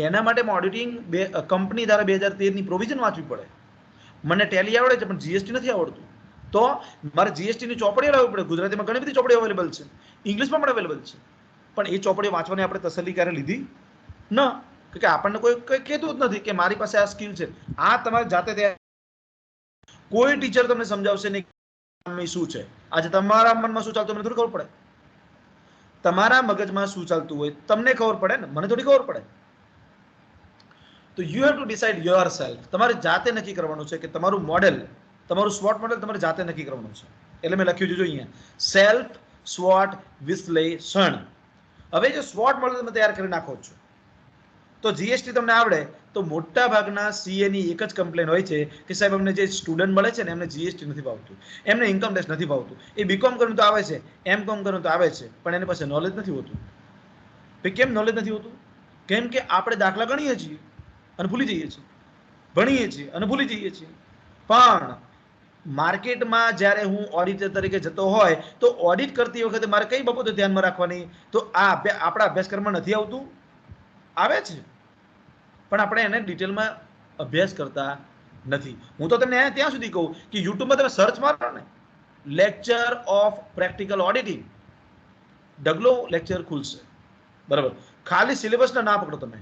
એના માટે ઓડિટિંગ કંપની દ્વારા 2013ની પ્રોવિઝન વાંચવી પડે. મને ટેલી આવડે છે પણ જીએસટી નથી આવડતું, તો મારે જીએસટીની ચોપડીઓ લાવવી પડે. ગુજરાતીમાં ઘણી બધી ચોપડીઓ અવેલેબલ છે, ઇંગ્લિશમાં પણ અવેલેબલ છે, પણ એ ચોપડીઓ વાંચવાની આપણે તસલ્લી ક્યારે લીધી ન, કે આપણને કોઈ કહેતું જ નથી કે મારી પાસે આ સ્કિલ છે. આ તમારે જાતે કોઈ ટીચર તમને સમજાવશે નહીં શું છે. આજે તમારા મનમાં શું ચાલતું મને થોડી ખબર પડે? તમારા મગજમાં શું ચાલતું હોય તમને ખબર પડે ને, મને થોડી ખબર પડે. તો you have to decide your self. તમારે જાતે નક્કી કરવાનું છે કે તમારું મોડેલ, તમારું સ્વોટ મોડેલ તમારે જાતે નક્કી કરવાનું છે. એટલે મેં લખ્યું છે જો અહીંયા સેલ્ફ સ્વોટ વિશ્લેષણ. હવે જો સ્વોટ મોડેલ તમે તૈયાર કરી નાખો છો તો જીએસટી તમને આવડે તો મોટા ભાગના સીએની એક જ કમ્પ્લેન હોય છે કે સાહેબ અમને જે સ્ટુડન્ટ મળે છે ને એમને જીએસટી નથી ભાવતું, એમને ઇન્કમ ટેક્સ નથી ભાવતું. એ બીકોમ કર્યું તો આવે છે, એમકોમ કર્યું તો આવે છે, પણ એની પાસે નોલેજ નથી હોતું. કેમ નોલેજ નથી હોતું? કેમ કે આપણે દાખલા ગણીએ છીએ અને ભૂલી જઈએ છીએ, ભણીએ છીએ અને ભૂલી જઈએ છીએ. પણ માર્કેટમાં જ્યારે હું ઓડિટર તરીકે જતો હોય તો ઓડિટ કરતી વખતે મારે કઈ બાબતો ધ્યાનમાં રાખવાની? તો આ આપણા અભ્યાસક્રમમાં નથી આવતું, આવે છે પણ આપણે એને ડિટેલમાં અભ્યાસ કરતા નથી. હું તો તમને ત્યાં સુધી કહું કે યુટ્યુબમાં તમે સર્ચ મારો ને, લેક્ચર ઓફ પ્રેક્ટિકલ ઓડિટિંગ, ડગલો લેક્ચર ખુલશે. બરાબર, ખાલી સિલેબસના ના પકડો તમે.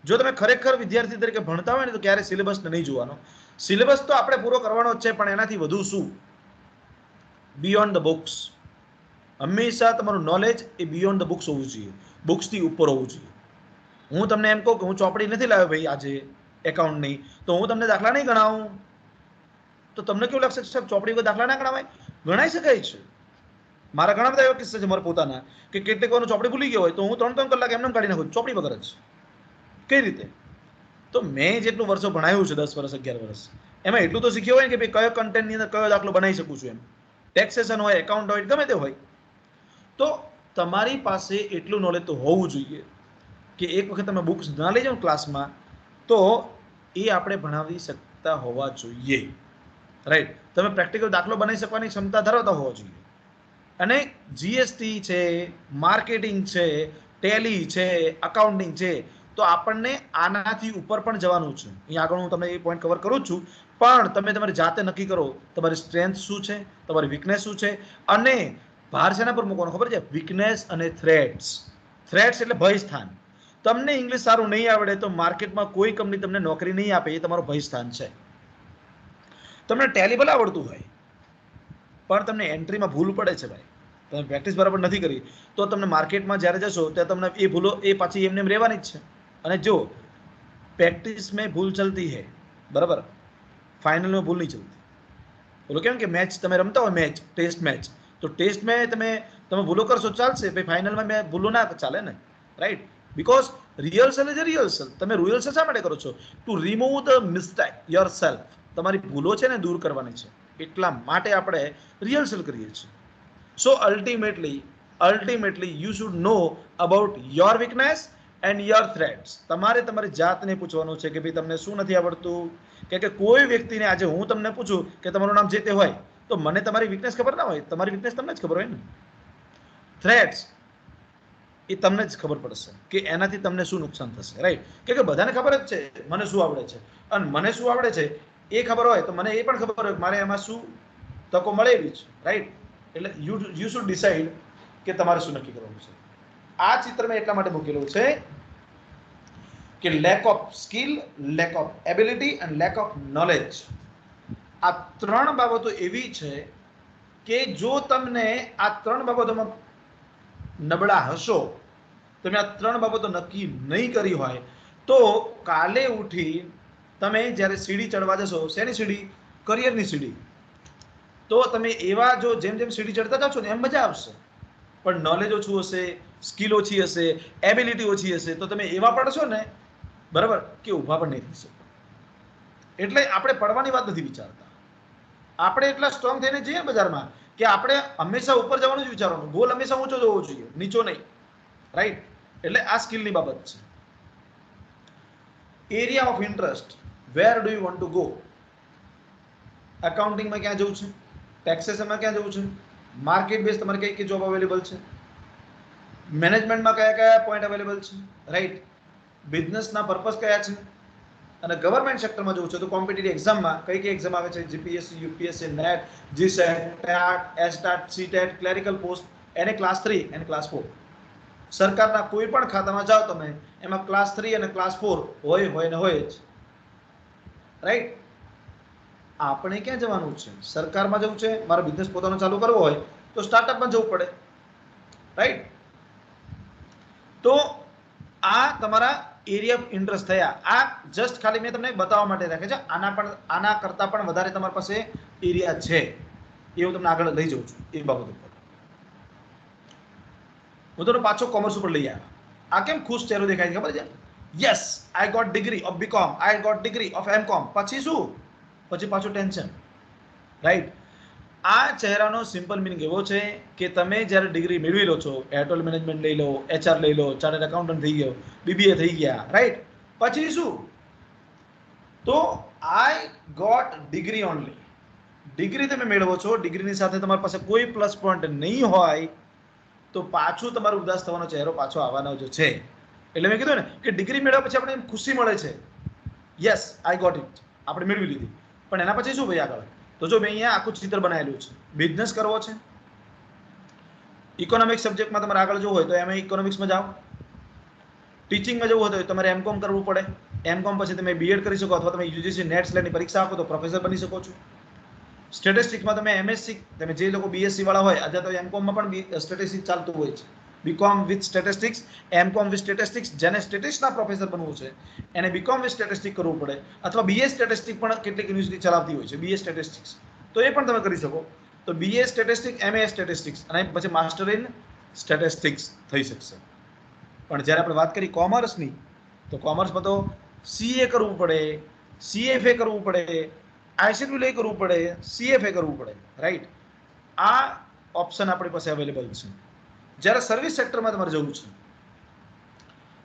જો તમે ખરેખર વિદ્યાર્થી તરીકે ભણતા હોય ને તો ક્યારે સિલેબસને નહીં જોવાનો. સિલેબસ તો આપણે પૂરો કરવાનો જ છે, પણ એનાથી વધુ શું? Beyond the books. હંમેશા તમારું knowledge A beyond the books હોવું જોઈએ, બુક્સથી ઉપર હોવું જોઈએ. હું તમને એમ કહું કે હું ચોપડી નથી લાવ્યો ભાઈ આજે એકાઉન્ટની, તો હું તમને દાખલા નહીં ગણાવું તો તમને કેવું લાગશે? સાહેબ ચોપડી વગર દાખલા ના ગણાવાય? ગણાઈ શકાય છે. મારા ઘણા બધા એવા કિસ્સા છે મારા પોતાના કે કેટલીક વાર ચોપડી ભૂલી ગયો હોય તો હું 3-3 કલાક એમને કાઢી નાખું ચોપડી વગર જ. કઈ રીતે? તો મેં જેટલું વર્ષો ભણાવ્યું છે, 10 વર્ષ 11 વર્ષ, એમાં એટલું તો શીખ્યો હોય કે ભાઈ કયો કન્ટેન્ટની અંદર કયો દાખલો બનાવી શકું છું. એમ ટેક્સેશન હોય, એકાઉન્ટ હોય, ગમે તે હોય, તો તમારી પાસે એટલું નોલેજ તો હોવું જોઈએ કે એક વખત તમે બુક્સ ના લઈ જાઓ ક્લાસમાં તો એ આપણે ભણાવી શકતા હોવા જોઈએ. રાઈટ, તમે પ્રેક્ટિકલ દાખલો બનાવી શકવાની ક્ષમતા ધરાવતા હોવા જોઈએ. અને જીએસટી છે, માર્કેટિંગ છે, ટેલી છે, અકાઉન્ટિંગ છે, તો આપણને આનાથી ઉપર પણ જવાનું છે. અહીંયા આગળ હું તમને એ પોઈન્ટ કવર કરું છું, પણ તમે તમારી જાતે નક્કી કરો તમારી સ્ટ્રેન્થ શું છે, તમારી વીકનેસ શું છે, અને ભાર શેના પર મૂકવાનો ખબર છે? વીકનેસ અને થ્રેટ્સ. થ્રેટ્સ એટલે ભય સ્થાન. તમને ઇંગ્લિશ સારું નહીં આવડે તો માર્કેટમાં કોઈ કંપની તમને નોકરી નહીં આપે, એ તમારું ભય સ્થાન છે. તમને ટેલી ભલે આવડતું હોય પણ તમને એન્ટ્રીમાં ભૂલ પડે છે ભાઈ, તમે પ્રેક્ટિસ બરાબર નથી કરી તો તમને માર્કેટમાં જ્યારે જશો ત્યારે તમને એ ભૂલો એ પાછી એમને રહેવાની જ છે. અને જો પ્રેક્ટિસ મેં ભૂલ ચલતી હૈ, બરાબર, ફાઇનલમાં ભૂલ નહીં ચલતી. બોલો કેમ કે મેચ તમે રમતા હોય, મેચ ટેસ્ટ મેચ, તો ટેસ્ટ મેં તમે ભૂલો કરશો ચાલશે, ભાઈ ફાઇનલમાં મેં ભૂલો ના ચાલે ને. Right, because rehearsal is a rehearsal. તમે રિહર્સલ શા માટે કરો છો? Two remove the mistake your self. તમારી ભૂલો છે ને દૂર કરવાની છે, એટલા માટે આપણે રિહર્સલ કરીએ છીએ. So ultimately you should know about your weakness and your threats. તમારે તમારી જાતને પૂછવાનું છે કે ભાઈ તમને શું નથી આવડતું. કે કોઈ વ્યક્તિને આજે હું તમને પૂછું કે તમારું નામ જે તે હોય તો મને તમારી વીકનેસ ખબર ના હોય, તમારી વીકનેસ તમને જ ખબર હોય ને. થ્રેટ્સ એ તમને જ ખબર પડશે કે એનાથી તમને શું નુકસાન થશે. રાઈટ, કે બધાને ખબર જ છે મને શું આવડે છે, અને મને શું આવડે છે એ ખબર હોય તો મને એ પણ ખબર હોય મારે એમાં શું તકો મળેલી છે. રાઈટ, એટલે યુ શુડ ડિસાઇડ કે તમારે શું નક્કી કરવાનું છે. આ ચિત્ર મેં એટલા માટે મૂકેલું છે કે lack of skill, lack of ability અને લેક ઓફ નોલેજ, આ 3 બાબતો એવી છે કે જો તમને આ 3 બાબતોમાં નબળા હશો, તમે આ 3 બાબતો નક્કી નહીં કરી હોય તો કાલે ઉઠી તમે જ્યારે સીડી ચડવા જશો, શેની સીડી? કરિયરની સીડી, તો તમે એવા જો જેમ જેમ સીડી ચડતા જાવ છો ને એમ મજા આવશે, પણ નોલેજ ઓછું હશે, સ્કિલ ઓછી હશે, એબિલિટી ઓછી હશે તો તમે એવા પડશો ને, બરાબર, કે ઊભા પણ નહીં થઈ શકો. એટલે આપણે પડવાની વાત નથી વિચારતા. આપણે એટલા સ્ટ્રોંગ થઈને જઈએ બજારમાં કે આપણે હંમેશા ઉપર જવાનું જ વિચારવાનું, ગોલ હંમેશા ઊંચો જવો જોઈએ, નીચો નહીં. રાઈટ, એટલે આ સ્કિલની બાબત છે. Area of interest, where do you want to go? એકાઉન્ટિંગમાં ક્યાં જવું છે? ટેક્સેશનમાં ક્યાં જવું છે? માર્કેટ બેઝ તમારે કઈ કઈ જોબ અવેલેબલ છે? મેનેજમેન્ટમાં કયા કયા પોઈન્ટ અવેલેબલ છે? રાઈટ, બિઝનેસના પર્પઝ કયા છે? અને ગવર્મેન્ટ સેક્ટરમાં જવું છે તો કોમ્પિટિટિવ એક્ઝામમાં કઈ કઈ એક્ઝામ આવે છે? GPSC, UPSC, NET, GSET, TET, STET, CTET, clerical post, એને ક્લાસ 3 અને ક્લાસ 4. સરકારના કોઈ પણ ખાતામાં જાઓ તમે એમાં ક્લાસ 3 અને ક્લાસ 4 હોય ને હોય જ. રાઈટ, આપણે ક્યાં જવાનું છે? સરકારમાં જવું છે, મારો બિઝનેસ પોતાનો ચાલુ કરવો હોય તો સ્ટાર્ટઅપમાં જવું પડે. રાઈટ, તો આ તમારા એરિયા ઓફ ઇન્ટરેસ્ટ થયા. આ જસ્ટ ખાલી મેં તમને બતાવવા માટે રાખે છે. આના કરતાં પણ વધારે તમારી પાસે એરિયા છે, એ હું તમને આગળ લઈ જાઉં છું એ બાબત ઉપર. હું તમને પાછો કોમર્સ ઉપર લઈ આવ્યા. આ કેમ ખુશ ચહેરો દેખાય છે ખબર છે? Yes, I got degree of BCom, I got degree of MCom. પછી શું? પછી પાછું ટેન્શન. રાઈટ, આ ચહેરાનો સિમ્પલ મિનિંગ એવો છે કે તમે જ્યારે ડિગ્રી મેળવી લો છો, એરટેલ મેનેજમેન્ટ લઈ લો, એચઆર લઈ લો, ચાર્ટર્ડ એકાઉન્ટન્ટ થઈ ગયો, બીબીએ થઈ ગયા, રાઈટ, પછી શું? તો I got degree only. Degree તમે મેળવો છો, ડિગ્રીની સાથે તમારી પાસે કોઈ પ્લસ પોઈન્ટ નહીં હોય તો પાછું તમારું ઉદાસ થવાનો ચહેરો પાછો આવવાનો જ છે. એટલે મેં કીધું ને કે ડિગ્રી મેળવ્યા પછી આપણે ખુશી મળે છે, યસ આઈ ગોટ ઇટ, આપણે મેળવી લીધી. પણ એના પછી શું ભાઈ આગળ? તો જો મેં અહીંયા આખું ચિત્ર બનાવેલું છે. બિઝનેસ કરવો છે, ઇકોનોમિક્સ સબ્જેક્ટમાં તમારે આગળ જવું હોય તો એમાં ઇકોનોમિક્સમાં જાઓ. ટીચિંગમાં જવું હોય તો તમારે એમકોમ કરવું પડે. એમકોમ પછી તમે બીએડ કરી શકો, અથવા તમે યુજીસી નેટ સ્લેટની પરીક્ષા આપો તો પ્રોફેસર બની શકો છો. સ્ટેટિસ્ટિક્સમાં તમે એમએસસી, તમે જે લોકો બીએસસી વાળા હોય, આજે તો એમકોમમાં પણ સ્ટેટિસ્ટિક્સ ચાલતું હોય છે. BCom with statistics, MCom with statistics. જેને સ્ટેટિસ્ટિક્સના પ્રોફેસર બનવું છે એને બીકોમ વિથ સ્ટેટિસ્ટિક્સ કરવું પડે, અથવા બીએ સ્ટેટિસ્ટિક્સ પણ કેટલીક યુનિવર્સિટી ચલાવતી હોય છે, બીએ સ્ટેટિસ્ટિક્સ, તો એ પણ તમે કરી શકો. તો બીએ સ્ટેટિસ્ટિક્સ, એમએ સ્ટેટિસ્ટિક્સ અને પછી માસ્ટર ઇન સ્ટેટિસ્ટિક્સ થઈ શકશે. પણ જ્યારે આપણે વાત કરી કોમર્સની, તો કોમર્સમાં તો સીએ કરવું પડે, સીએફએ કરવું પડે, આઈસીડબ્લ્યુએ કરવું પડે, સીએફએ કરવું પડે, રાઈટ? આ ઓપ્શન આપણી પાસે અવેલેબલ છે. જ્યારે સર્વિસ સેક્ટરમાં તમારે જવું છે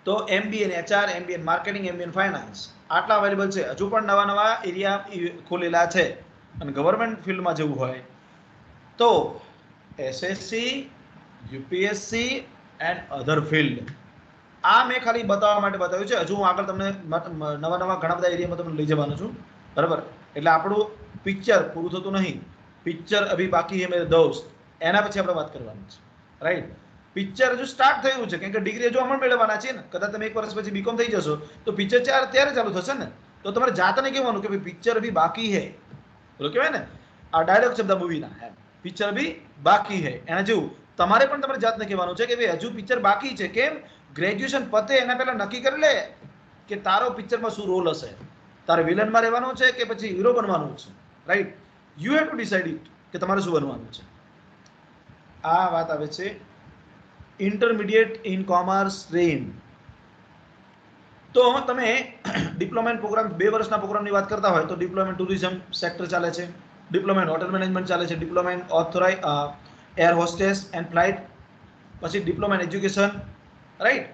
તો MBA in HR, MBA in marketing, MBA in finance, આટલા અવેલેબલ છે. હજુ પણ નવા નવા એરિયા ખોલેલા છે. અને ગવર્મેન્ટ ફિલ્ડમાં જવું હોય તો SSC, UPSC and other field. આ મેં ખાલી બતાવવા માટે બતાવ્યું છે. હજુ હું આગળ તમને નવા નવા ઘણા બધા એરિયામાં તમને લઈ જવાનો છું, બરાબર? એટલે આપણું પિક્ચર પૂરું થતું નહીં. પિક્ચર અભી બાકી હે મેરે દોસ્ત, એના પછી આપણે વાત કરવાની છે, રાઈટ? પિક્ચર હજુ સ્ટાર્ટ થયું છે, કેમ કે ડિગ્રી હજુ અમલ મેળવવાના છે ને. કદાચ તમે 1 વર્ષ પછી બીકોમ થઈ જશો તો પિક્ચર ત્યારે ચાલુ થશે ને. તો તમારે જાતને કહેવાનું કે ભાઈ પિક્ચર અભી બાકી હે, બોલો કહેવાય ને, આ ડાયલોગ છે બધા મૂવીના, એમ પિક્ચર અભી બાકી હે. એના જેવું તમારે પણ તમારી જાતને કહેવાનું છે કે ભાઈ હજુ પિક્ચર બાકી છે. કેમ? ગ્રેજ્યુએશન પતે એના પહેલા નક્કી કરી લે કે તારો પિક્ચરમાં શું રોલ હશે. તારે વિલનમાં રહેવાનું છે કે પછી હીરો બનવાનું છે, right? You have to decide it કે તમારે શું બનવાનું છે. આ વાત આવે છે ઇન્ટરમીડિયેટ ઇન કોમર્સ સ્ટ્રીમ. તો તમે ડિપ્લોમા પ્રોગ્રામ, 2 વર્ષના પ્રોગ્રામની વાત કરતા હોય તો ડિપ્લોમા ટુરિઝમ સેક્ટર ચાલે છે, ડિપ્લોમા હોટેલ મેનેજમેન્ટ ચાલે છે, diploma authorize air hostess and flight, પછી ડિપ્લોમા એજ્યુકેશન, રાઈટ?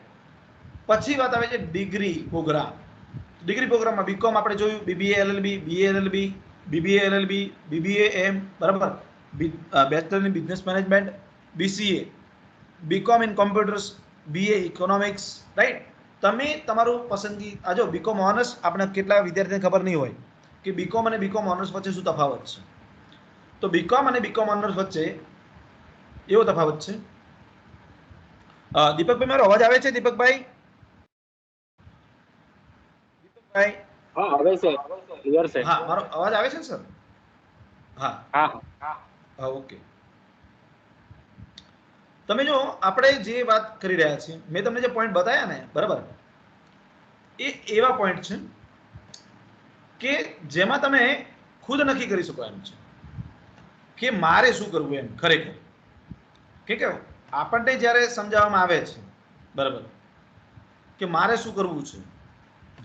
પછી વાત આવે છે ડિગ્રી પ્રોગ્રામ. ડિગ્રી પ્રોગ્રામમાં બીકોમ આપણે જોયું, BBA LLB, BA LLB, BBA LLB, BBA એમ, બરાબર? Bachelor in business management, BCA, BCom in computers, BA economics, right? તમે તમારું પસંદગી, આ જો બીકોમ ઓનર્સ, આપણે કેટલા વિદ્યાર્થીને ખબર નહીં હોય કે બીકોમ અને બીકોમ ઓનર્સ વચ્ચે શું તફાવત છે. તો બીકોમ અને બીકોમ ઓનર્સ વચ્ચે એવો તફાવત છે. દીપકભાઈ, મારો અવાજ આવે છે? દીપકભાઈ, દીપકભાઈ, હા આવે છે, ક્લિયર છે. હા, મારો અવાજ આવે છે ને સર? હા હા હા, ઓકે. તમે જો આપણે જે વાત કરી રહ્યા છીએ, મેં તમને જે પોઈન્ટ બતાવ્યા ને, બરાબર, એ એવા પોઈન્ટ છે કે જેમાં તમે ખુદ નક્કી કરી શકો એમ છે કે મારે શું કરવું એમ. ખરેખર કે આપણને જ્યારે સમજાવવામાં આવે છે, બરાબર, કે મારે શું કરવું છે,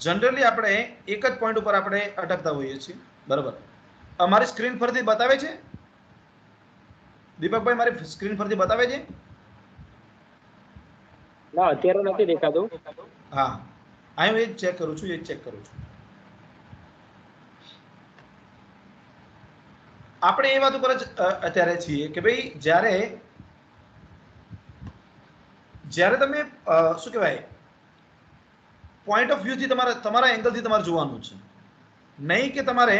જનરલી આપણે એક જ પોઈન્ટ ઉપર આપણે અટકતા હોઈએ છીએ, બરાબર? અમારી સ્ક્રીન પરથી બતાવે છે દીપકભાઈ? મારી સ્ક્રીન પરથી બતાવે છે? ના, અત્યારે નથી દેખાતું. હા, હું એ જ ચેક કરું છું, આપણે એ વાત ઉપર જ અત્યારે છીએ કે ભાઈ જ્યારે તમે શું કહેવાય, પોઈન્ટ ઓફ વ્યૂથી તમારા એંગલથી તમારે જોવાનું છે, નહીં કે તમારે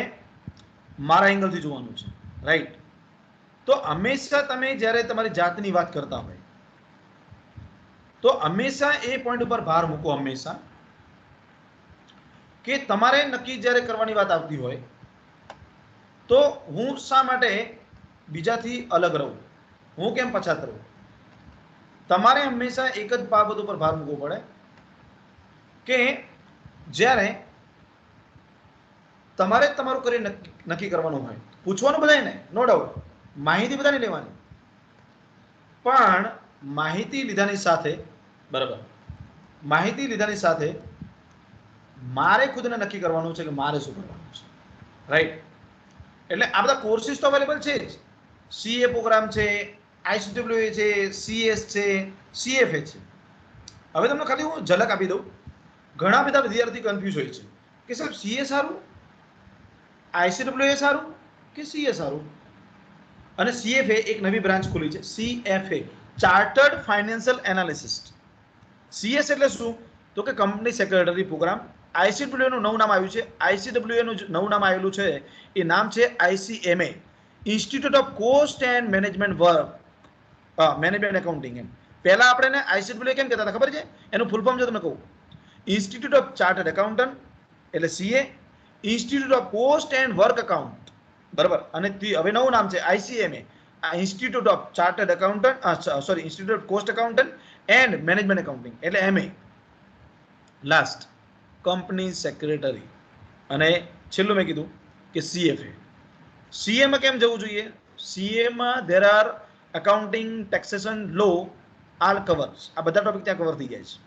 મારા એંગલથી જોવાનું છે, રાઈટ? તો હંમેશા તમે જ્યારે તમારી જાતની વાત કરતા હોય તો હંમેશા એ પોઈન્ટ ઉપર ભાર મૂકો, હંમેશા, કે તમારે નક્કી જ્યારે કરવાની વાત આવતી હોય તો હું શા માટે બીજાથી અલગ રહું, હું કેમ પછાત રહું. તમારે હંમેશા એક જ બાબત ઉપર ભાર મૂકવો પડે કે જ્યારે તમારે તમારું કરિયર નક્કી કરવાનું હોય, પૂછવાનું બધાને, નો ડાઉટ, માહિતી બધાની લેવાની, પણ માહિતી લીધાની સાથે, બરાબર, માહિતી લીધાની સાથે મારે ખુદને નક્કી કરવાનું છે કે મારે શું કરવાનું છે, રાઈટ? એટલે આ બધા કોર્સિસ તો અવેલેબલ છે જ. સીએ પ્રોગ્રામ છે, આઈસીડબ્લ્યુએ છે, સીએસ છે, સીએફએ છે. હવે તમને ખાલી હું ઝલક આપી દઉં. ઘણા બધા વિદ્યાર્થી કન્ફ્યુઝ હોય છે કે સાહેબ સીએ સારું આઈસીડબ્લ્યુ એ સારું કે સીએ સારું? અને સીએફએ એક નવી બ્રાન્ચ ખુલી છે, સીએફએ, ચાર્ટર્ડ ફાઇનાન્શિયલ એનાલિસિસ્ટ. સીએસ એટલે શું? તો કે કંપની સેક્રેટરી પ્રોગ્રામ. આઈસીડબ્લ્યુ નું નવું નામ આવ્યું છે. આઈસીડબ્લ્યુ નું નવું નામ આવેલું છે એ નામ છે ICMA, institute of cost and management work, management accounting. એમ પહેલા આપણે આઈસીડબ્લ્યુ કેમ કહેતા હતા ખબર છે? એનું ફૂલ ફોર્મ જો તમને કહું, ઇન્સ્ટિટ્યૂટ ઓફ ચાર્ટર્ડ એકાઉન્ટન્ટ એટલે CA, institute of cost and work account, બરાબર. અને હવે નવું નામ છે ICMA, institute of chartered accountant, sorry, institute of cost accountant and management accounting એટલે એમએ. Last company secretary. અને છેલ્લું મેં કીધું કે સીએફએ. સીએમાં કેમ જવું જોઈએ? સીએમાં ધેર આર એકાઉન્ટિંગ, ટેક્સેશન, લો, આલ કવર્સ. આ બધા ટોપિક ત્યાં કવર થઈ જાય છે.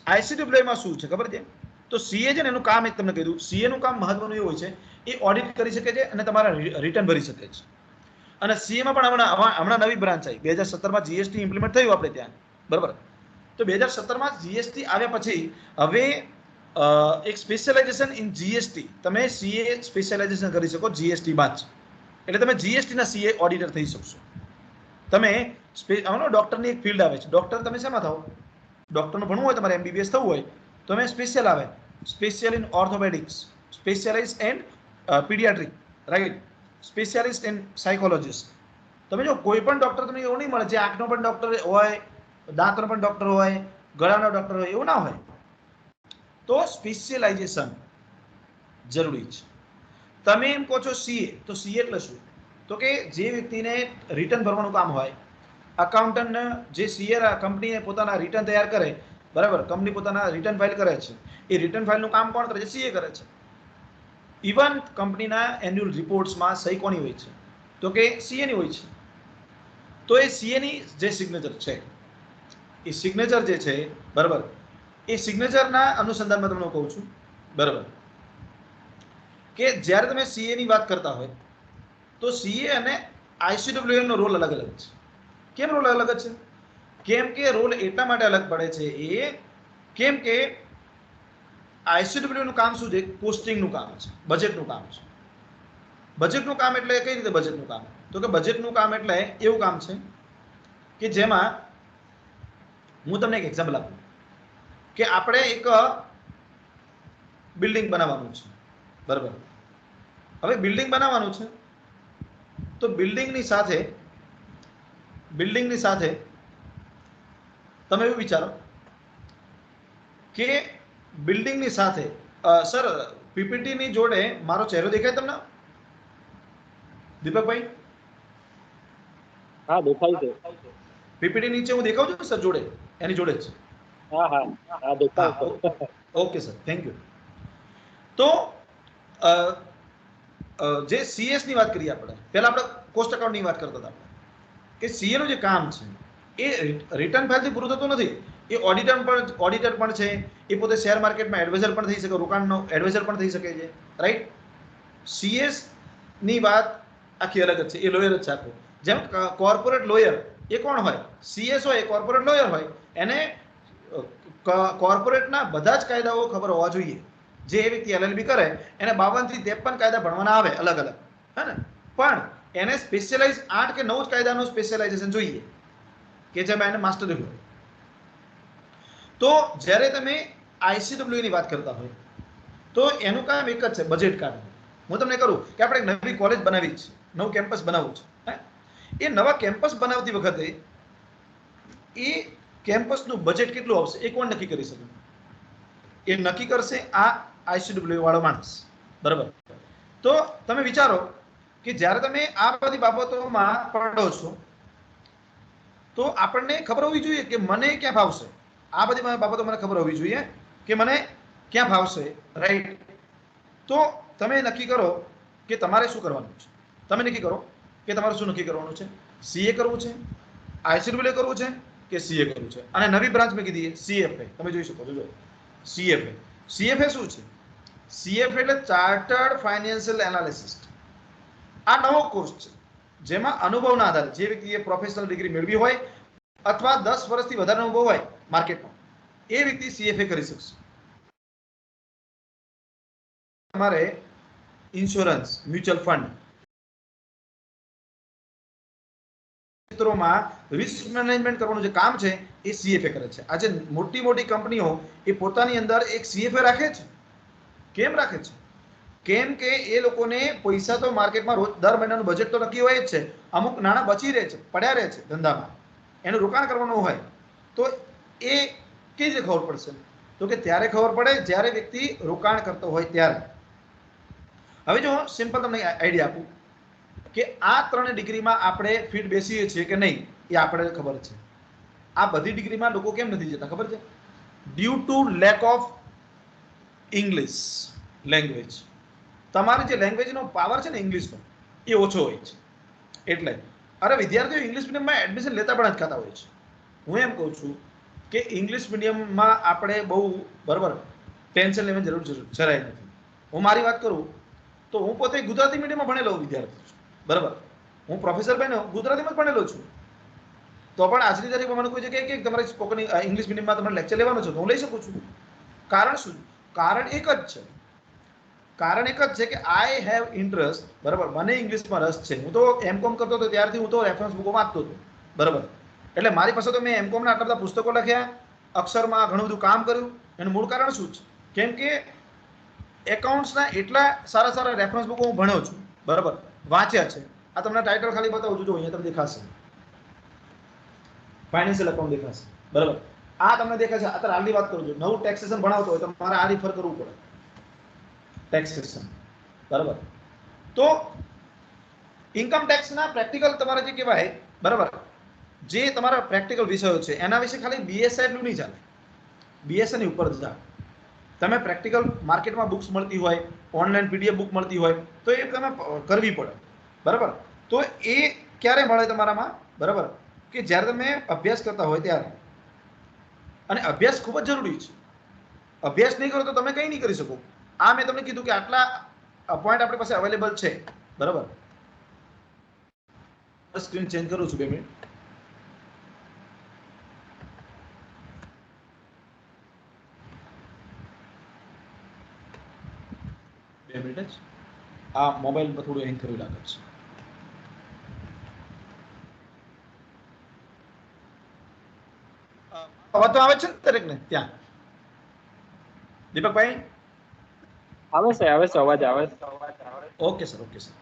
આઈસીડબ્લ્યુમાં શું છે ખબર છે? તો સીએ છે ને એનું કામ એક તમને કીધું, સીએ નું કામ મહત્વનું એવું હોય છે, એ ઓડિટ કરી શકે છે અને તમારા રિટર્ન ભરી શકે છે. અને સીએમાં પણ હમણાં નવી બ્રાન્ચ આવી 2017માં જીએસટી ઇમ્પ્લિમેન્ટ થયું આપણે ત્યાં, બરાબર. તો 2017માં જીએસટી આવ્યા પછી હવે એક સ્પેશિયલાઇઝેશન ઇન જીએસટી, તમે સીએ સ્પેશિયલાઇઝેશન કરી શકો જીએસટીમાં જ. એટલે તમે જીએસટીના સીએ ઓડિટર થઈ શકશો. તમે ડોક્ટરની એક ફિલ્ડ આવે છે, ડોક્ટર તમે શેમાં થાવ? ડોક્ટરનું ભણવું હોય, તમારે એમબીબીએસ થવું હોય તો તમે સ્પેશિયલ આવે, special in orthopaedics, specialize and paediatric, right, specialist in psychologist. તમે જો કોઈ પણ ડોક્ટર તમને એવું નહીં મળે જે આંખનો પણ ડોક્ટર હોય, દાંતનો પણ ડોક્ટર હોય, ગળાનો ડોક્ટર હોય, એવું ના હોય. તો સ્પેશિયલાઇઝેશન જરૂરી છે. તમે એમ કહો છો સીએ, તો સીએ એટલે શું? તો કે જે વ્યક્તિને રિટર્ન ભરવાનું કામ હોય, અકાઉન્ટન્ટ જે સીએ કંપનીએ પોતાના રિટર્ન તૈયાર કરે, બરાબર, કંપની પોતાના રિટર્ન ફાઇલ કરે છે, એ રિટર્ન ફાઇલનું કામ કોણ કરે છે? સીએ કરે છે. ઇવન કંપનીના એન્યુઅલ રિપોર્ટ્સમાં સહી કોની હોય છે? તો કે સીએની હોય છે. તો એ સીએની જે સિગ્નેચર છે, એ સિગ્નેચર જે છે, બરાબર, એ સિગ્નેચરના અનુસંધાનમાં તમને કહું છું, બરાબર, કે જ્યારે તમે સીએની વાત કરતા હોય તો સીએ અને આઈસીડબ્લ્યુએનો રોલ અલગ અલગ છે. કેમ રોલ અલગ છે? કેમ કે રોલ એટલા માટે અલગ પડે છે એ કેમ કે આઈસીડબ્લ્યુ નું કામ શું છે? કોસ્ટિંગનું કામ છે, બજેટનું કામ છે. બજેટનું કામ એટલે કઈ રીતે બજેટનું કામ? તો કે બજેટનું કામ એટલે એવું કામ છે કે જેમાં હું તમને એક એક્ઝામ્પલ આપું કે આપણે એક બિલ્ડિંગ બનાવવાનું છે, બરાબર. હવે બિલ્ડિંગ બનાવવાનું છે તો બિલ્ડિંગની સાથે તમે એવું વિચારો કે બિલ્ડિંગની સાથે સર પીપીટીની જોડે મારો ચહેરો દેખાય તમને દીપકભાઈ? હા, દેખાય છે. પીપીટી નીચે હું દેખાઉં છું સર જોડે, એની જોડે જ? હા હા હા, દેખાય છે. Okay sir, thank you. તો જે સીએસ ની વાત કરીએ આપણે, પહેલા આપણે કોસ્ટ એકાઉન્ટ ની વાત કરતા હતા કે સીએ નું જે કામ છે એ રિટર્ન ફાઇલથી પૂરું થતું નથી. એ ઓડિટર પણ છે, એ પોતે શેર માર્કેટમાં એડવાઇઝર પણ થઈ શકે, રોકાણનો એડવાઇઝર પણ થઈ શકે છે, રાઈટ. સીએસ ની વાત આખી અલગ જ છે, એ લોયર જ છે આખો. જેમ કોર્પોરેટ લોયર એ કોણ હોય? સીએસ હોય, એ કોર્પોરેટ લોયર હોય. એને કોર્પોરેટના બધા જ કાયદાઓ ખબર હોવા જોઈએ. જે વ્યક્તિ એલએલબી કરે એને 52 થી 53 કાયદા ભણવાના આવે અલગ અલગ, હે ને? પણ એને સ્પેશિયલાઇઝ 8 કે 9 જ કાયદાનું સ્પેશિયલાઇઝેશન જોઈએ કે જેમાં એને માસ્ટરી હોય. તો જ્યારે તમે આઈસીડબ્લ્યુ ની વાત કરતા હોય તો એનું કામ એક જ છે, બજેટ કાઢવું. હું તમને કરું કે આપણે નવી કોલેજ બનાવી છે, નવું કેમ્પસ બનાવવું છે, એ નવા કેમ્પસ બનાવતી વખતે એ કેમ્પસનું બજેટ કેટલું આવશે એ કોણ નક્કી કરી શકે? એ નક્કી કરશે આ આઈસીડબ્લ્યુ વાળો માણસ, બરાબર. તો તમે વિચારો કે જ્યારે તમે આ બધી બાબતોમાં પડો છો તો આપણને ખબર હોવી જોઈએ કે મને ક્યાં ફાવશે. આ બધી બાબતો મને ખબર હોવી જોઈએ કે મને ક્યાં ફાવશે, રાઈટ. તો તમે નક્કી કરો કે તમારે શું કરવાનું છે. તમે નક્કી કરો કે તમારે શું નક્કી કરવાનું છે. સીએ કરવું છે, આઈસીડબ્લ્યુ કરવું છે કે સીએ કરવું છે. અને નવી બ્રાન્ચ મેં કીધી સીએફએ, તમે જોઈ શકો છો. જો સીએફએ, સીએફએ શું છે? સીએફએ એટલે ચાર્ટર્ડ ફાઇનાન્શિયલ એનાલિસિસ્ટ. આ નવો કોર્સ છે જેમાં અનુભવના આધારે જે વ્યક્તિએ પ્રોફેશનલ ડિગ્રી મેળવી હોય અથવા 10 વર્ષથી વધારે અનુભવ હોય માર્કેટમાં, એ વ્યક્તિ સીએફએ કરી શકશે. તમારે ઇન્સ્યોરન્સ, મ્યુચ્યુઅલ ફંડ ક્ષેત્રોમાં રિસ્ક મેનેજમેન્ટ કરવાનું જે કામ છે એ સીએફએ કરે છે. આજે મોટી મોટી કંપનીઓ એ પોતાની અંદર એક સીએફએ રાખે છે. કેમ રાખે છે? કેમ કે એ લોકોને પૈસા તો માર્કેટમાં રોજ દર મહિનાનું બજેટ તો નક્કી હોય જ છે. અમુક નાણાં બચી રહે છે, પડ્યા રહે છે ધંધામાં, એનું રોકાણ કરવાનું હોય તો એ કેવી રીતે ખબર પડશે? તો કે ત્યારે ખબર પડે જ્યારે વ્યક્તિ રોકાણ કરતો હોય ત્યારે. હવે જો સિમ્પલ તમને આઈડિયા આપું કે આ 3 ડિગ્રીમાં આપણે ફિટ બેસીએ છીએ કે નહીં એ આપણે ખબર છે. આ બધી ડિગ્રીમાં લોકો કેમ નથી જતા ખબર છે? Due to lack of English language. તમારી જે લેંગ્વેજનો પાવર છે ને ઇંગ્લિશનો એ ઓછો હોય છે. એટલે અરે વિદ્યાર્થીઓ ઇંગ્લિશ મીડિયમમાં એડમિશન લેતા પણ અચકાતા હોય છે. હું એમ કહું છું કે ઇંગ્લિશ મીડિયમમાં આપણે બહુ બરાબર ટેન્શન લેવાની જરૂર જરાય નથી. હું મારી વાત કરું તો હું પોતે ગુજરાતી મીડિયમમાં ભણેલો વિદ્યાર્થી છું, બરાબર. હું પ્રોફેસર બન્યો ગુજરાતીમાં જ ભણેલો છું. તો પણ આજની તારીખમાં મને કોઈ જગ્યાએ કે તમારે સ્પોકન ઇંગ્લિશ મીડિયમમાં તમારે લેક્ચર લેવાનો છે તો હું લઈ શકું છું. કારણ શું? કારણ એક જ છે. કારણ એક જ છે કે આઈ હેવ ઇન્ટરેસ્ટ, બરાબર. મને ઇંગ્લિશમાં રસ છે. હું તો એમકોમ કરતો હતો ત્યારથી હું તો રેફરન્સ બુકો વાંચતો હતો, બરાબર. એટલે મારી પાસે તો મેં એમકોમના આટલા બધા પુસ્તકો લખ્યા, અક્ષરમાં ઘણું બધું કામ કર્યું. એનું મૂળ કારણ શું છે? કેમ કે એકાઉન્ટ્સના એટલા સારા સારા રેફરન્સ બુકો હું ભણ્યો છું, બરાબર, વાંચ્યા છે. આ તમને ટાઇટલ ખાલી બતાવું છું, જો અહીંયા તમને દેખાશે ફાઇનાન્શિયલ એકાઉન્ટ દેખાશે, બરાબર. આ તમને દેખાશે. અત્યારે હાલની વાત કરું છું, નવું ટેક્સેશન ભણાવતો હોય તો તમારે આ રિફર કરવું પડે, ટેક્સેશન, બરાબર. તો ઇન્કમ ટેક્સના પ્રેક્ટિકલ તમારે જે કહેવાય, બરાબર, જે તમારા પ્રેક્ટિકલ વિષયો છે એના વિશે ખાલી બીએસએ એટલું નહીં ચાલે. બીએસએ ની ઉપર જાઓ તમે. પ્રેક્ટિકલ માર્કેટમાં બુક્સ મળતી હોય, ઓનલાઈન પીડીએફ બુક મળતી હોય તો એ તમે કરવી પડે, બરાબર. તો એ ક્યારે મળે તમારામાં, બરાબર, કે જ્યારે તમે અભ્યાસ કરતા હોય ત્યારે. અને અભ્યાસ ખૂબ જ જરૂરી છે. અભ્યાસ નહીં કરો તો તમે કંઈ નહીં કરી શકો. આ મેં તમને કીધું કે આટલા પોઈન્ટ આપણી પાસે અવેલેબલ છે, બરાબર. સ્ક્રીન ચેન્જ કરું છું 2 મિનિટ. આ મોબાઈલ પર થોડું હેંગ થયું લાગે છે. અવાજ તો આવે છે ને દરેકને ત્યાં? દીપકભાઈ આવે છે અવાજ આવે છે. Okay sir, okay sir.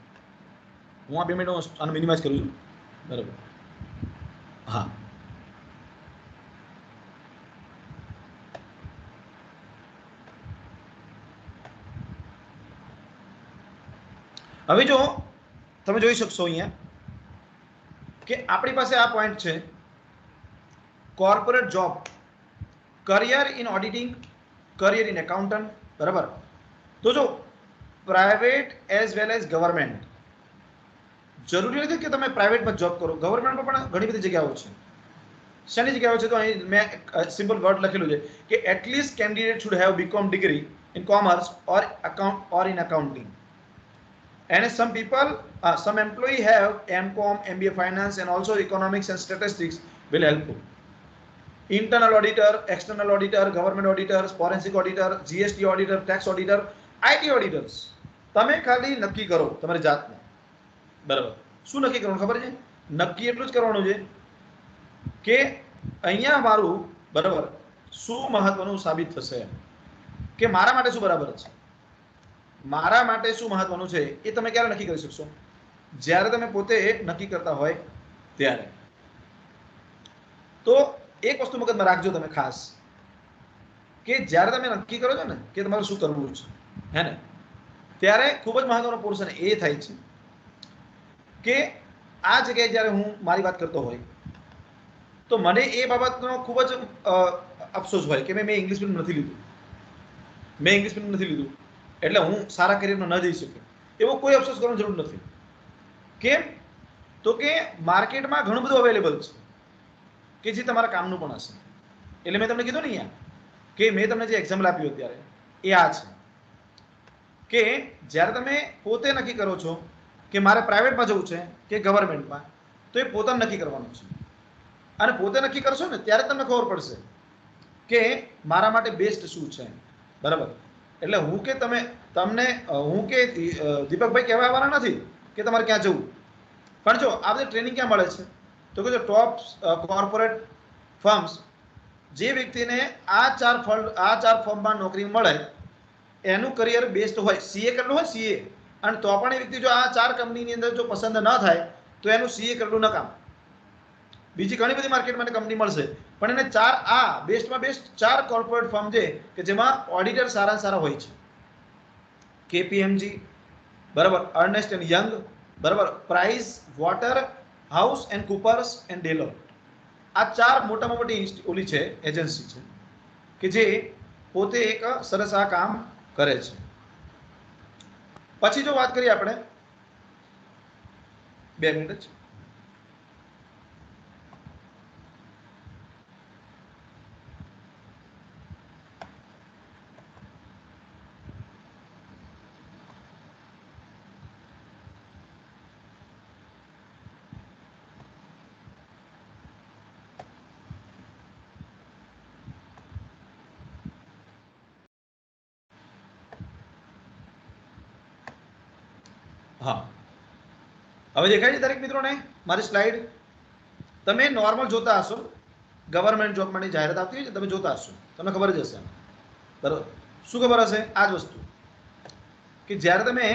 હું આ 2 મિનિટ આને મિનિમાઇઝ કરું છું, બરાબર. હા, હવે જો તમે જોઈ શકશો અહીંયા કે આપણી પાસે આ પોઈન્ટ છે, corporate job, career in auditing, career in accountant, બરાબર. તો જો private as well as government, જરૂરી નથી કે તમે પ્રાઇવેટમાં જોબ કરો, ગવર્મેન્ટમાં પણ ઘણી બધી જગ્યાઓ છે. શેની જગ્યાઓ છે? તો અહીં મેં સિમ્પલ વર્ડ લખેલું છે કે at least candidate should have BCom degree in commerce or account or in accounting. And some people, some employee have MCOM, MBA Finance, and also Economics and Statistics will help you. Internal auditor, external auditor, government auditors, forensic auditor, GST auditor, tax auditor, IT auditors. તમે ખાલી નક્કી કરો તમારી જાતને, બરાબર. શું નક્કી કરવાનું ખબર છે? નક્કી એટલું જ કરવાનું છે કે અહીંયા મારું, બરાબર, શું મહત્વનું સાબિત થશે, કે મારા માટે શું બરાબર છે, મારા માટે શું મહત્વનું છે એ તમે ક્યારે નક્કી કરી શકશો? જ્યારે તમે પોતે નક્કી કરતા હોય ત્યારે. તો એક વસ્તુ મગજમાં રાખજો તમે ખાસ, કે જ્યારે તમે નક્કી કરો છો ને કે તમારે શું કરવું છે, હે ને, ત્યારે ખૂબ જ મહત્વનો પોર્શન એ થાય છે કે આ જગ્યાએ જ્યારે હું મારી વાત કરતો હોય તો મને એ બાબતનો ખૂબ જ અફસોસ હોય કે મેં ઇંગ્લિશ મીડિયમ નથી લીધું, મેં ઇંગ્લિશ મીડિયમ નથી લીધું એટલે હું સારા કરિયરમાં ન જઈ શકું. એવો કોઈ અફસોસ કરવાની જરૂર નથી. કેમ? તો કે માર્કેટમાં ઘણું બધું અવેલેબલ છે કે જે તમારા કામનું પણ હશે. એટલે મેં તમને કીધું ને અહીંયા કે મેં તમને જે એક્ઝામ્પલ આપ્યું અત્યારે એ આ છે કે જ્યારે તમે પોતે નક્કી કરો છો કે મારે પ્રાઇવેટમાં જવું છે કે ગવર્મેન્ટમાં, તો એ પોતાને નક્કી કરવાનું છે. અને પોતે નક્કી કરશો ને ત્યારે તમને ખબર પડશે કે મારા માટે બેસ્ટ શું છે, બરાબર. એટલે હું કે તમને હું કે દીપકભાઈ કહેવા આવવાના નથી કે તમારે ક્યાં જવું, પણ જો આ બધી ટ્રેનિંગ ક્યાં મળે છે તો કે જો ટોપ કોર્પોરેટ ફર્મ્સ જે વ્યક્તિને આ ચાર ફર્મમાં નોકરી મળે એનું કરિયર બેસ્ટ હોય. સીએ કરેલું હોય સીએ, અને તો પણ એ વ્યક્તિ જો આ ચાર કંપનીની અંદર જો પસંદ ન થાય તો એનું સીએ કરેલું ન કામ. બીજી ઘણી બધી માર્કેટમાં કંપની મળશે, પણ એને બેસ્ટમાં બેસ્ટ ચાર કોર્પોરેટ ફર્મ છે કે જેમાં ઓડિટર સારા હોય છે. કેપીએમજી, બરાબર, અર્નેસ્ટ એન્ડ યંગ, બરાબર, Price Water House and Coopers and Deloitte. આ ચાર મોટામાં મોટી ઓલી છે એજન્સી છે કે જે પોતે એક સરસ આ કામ કરે છે. પછી જો વાત કરીએ આપણે 2 મિનિટ જ હા, હવે દેખાય છે દરેક મિત્રોને મારી સ્લાઇડ? તમે નોર્મલ જોતા હશો, ગવર્મેન્ટ જોબ માટે જાહેરાત આવતી હોય છે, તમે જોતા હશો, તમને ખબર જ હશે. બરાબર, શું ખબર હશે? આ જ વસ્તુ કે જ્યારે તમે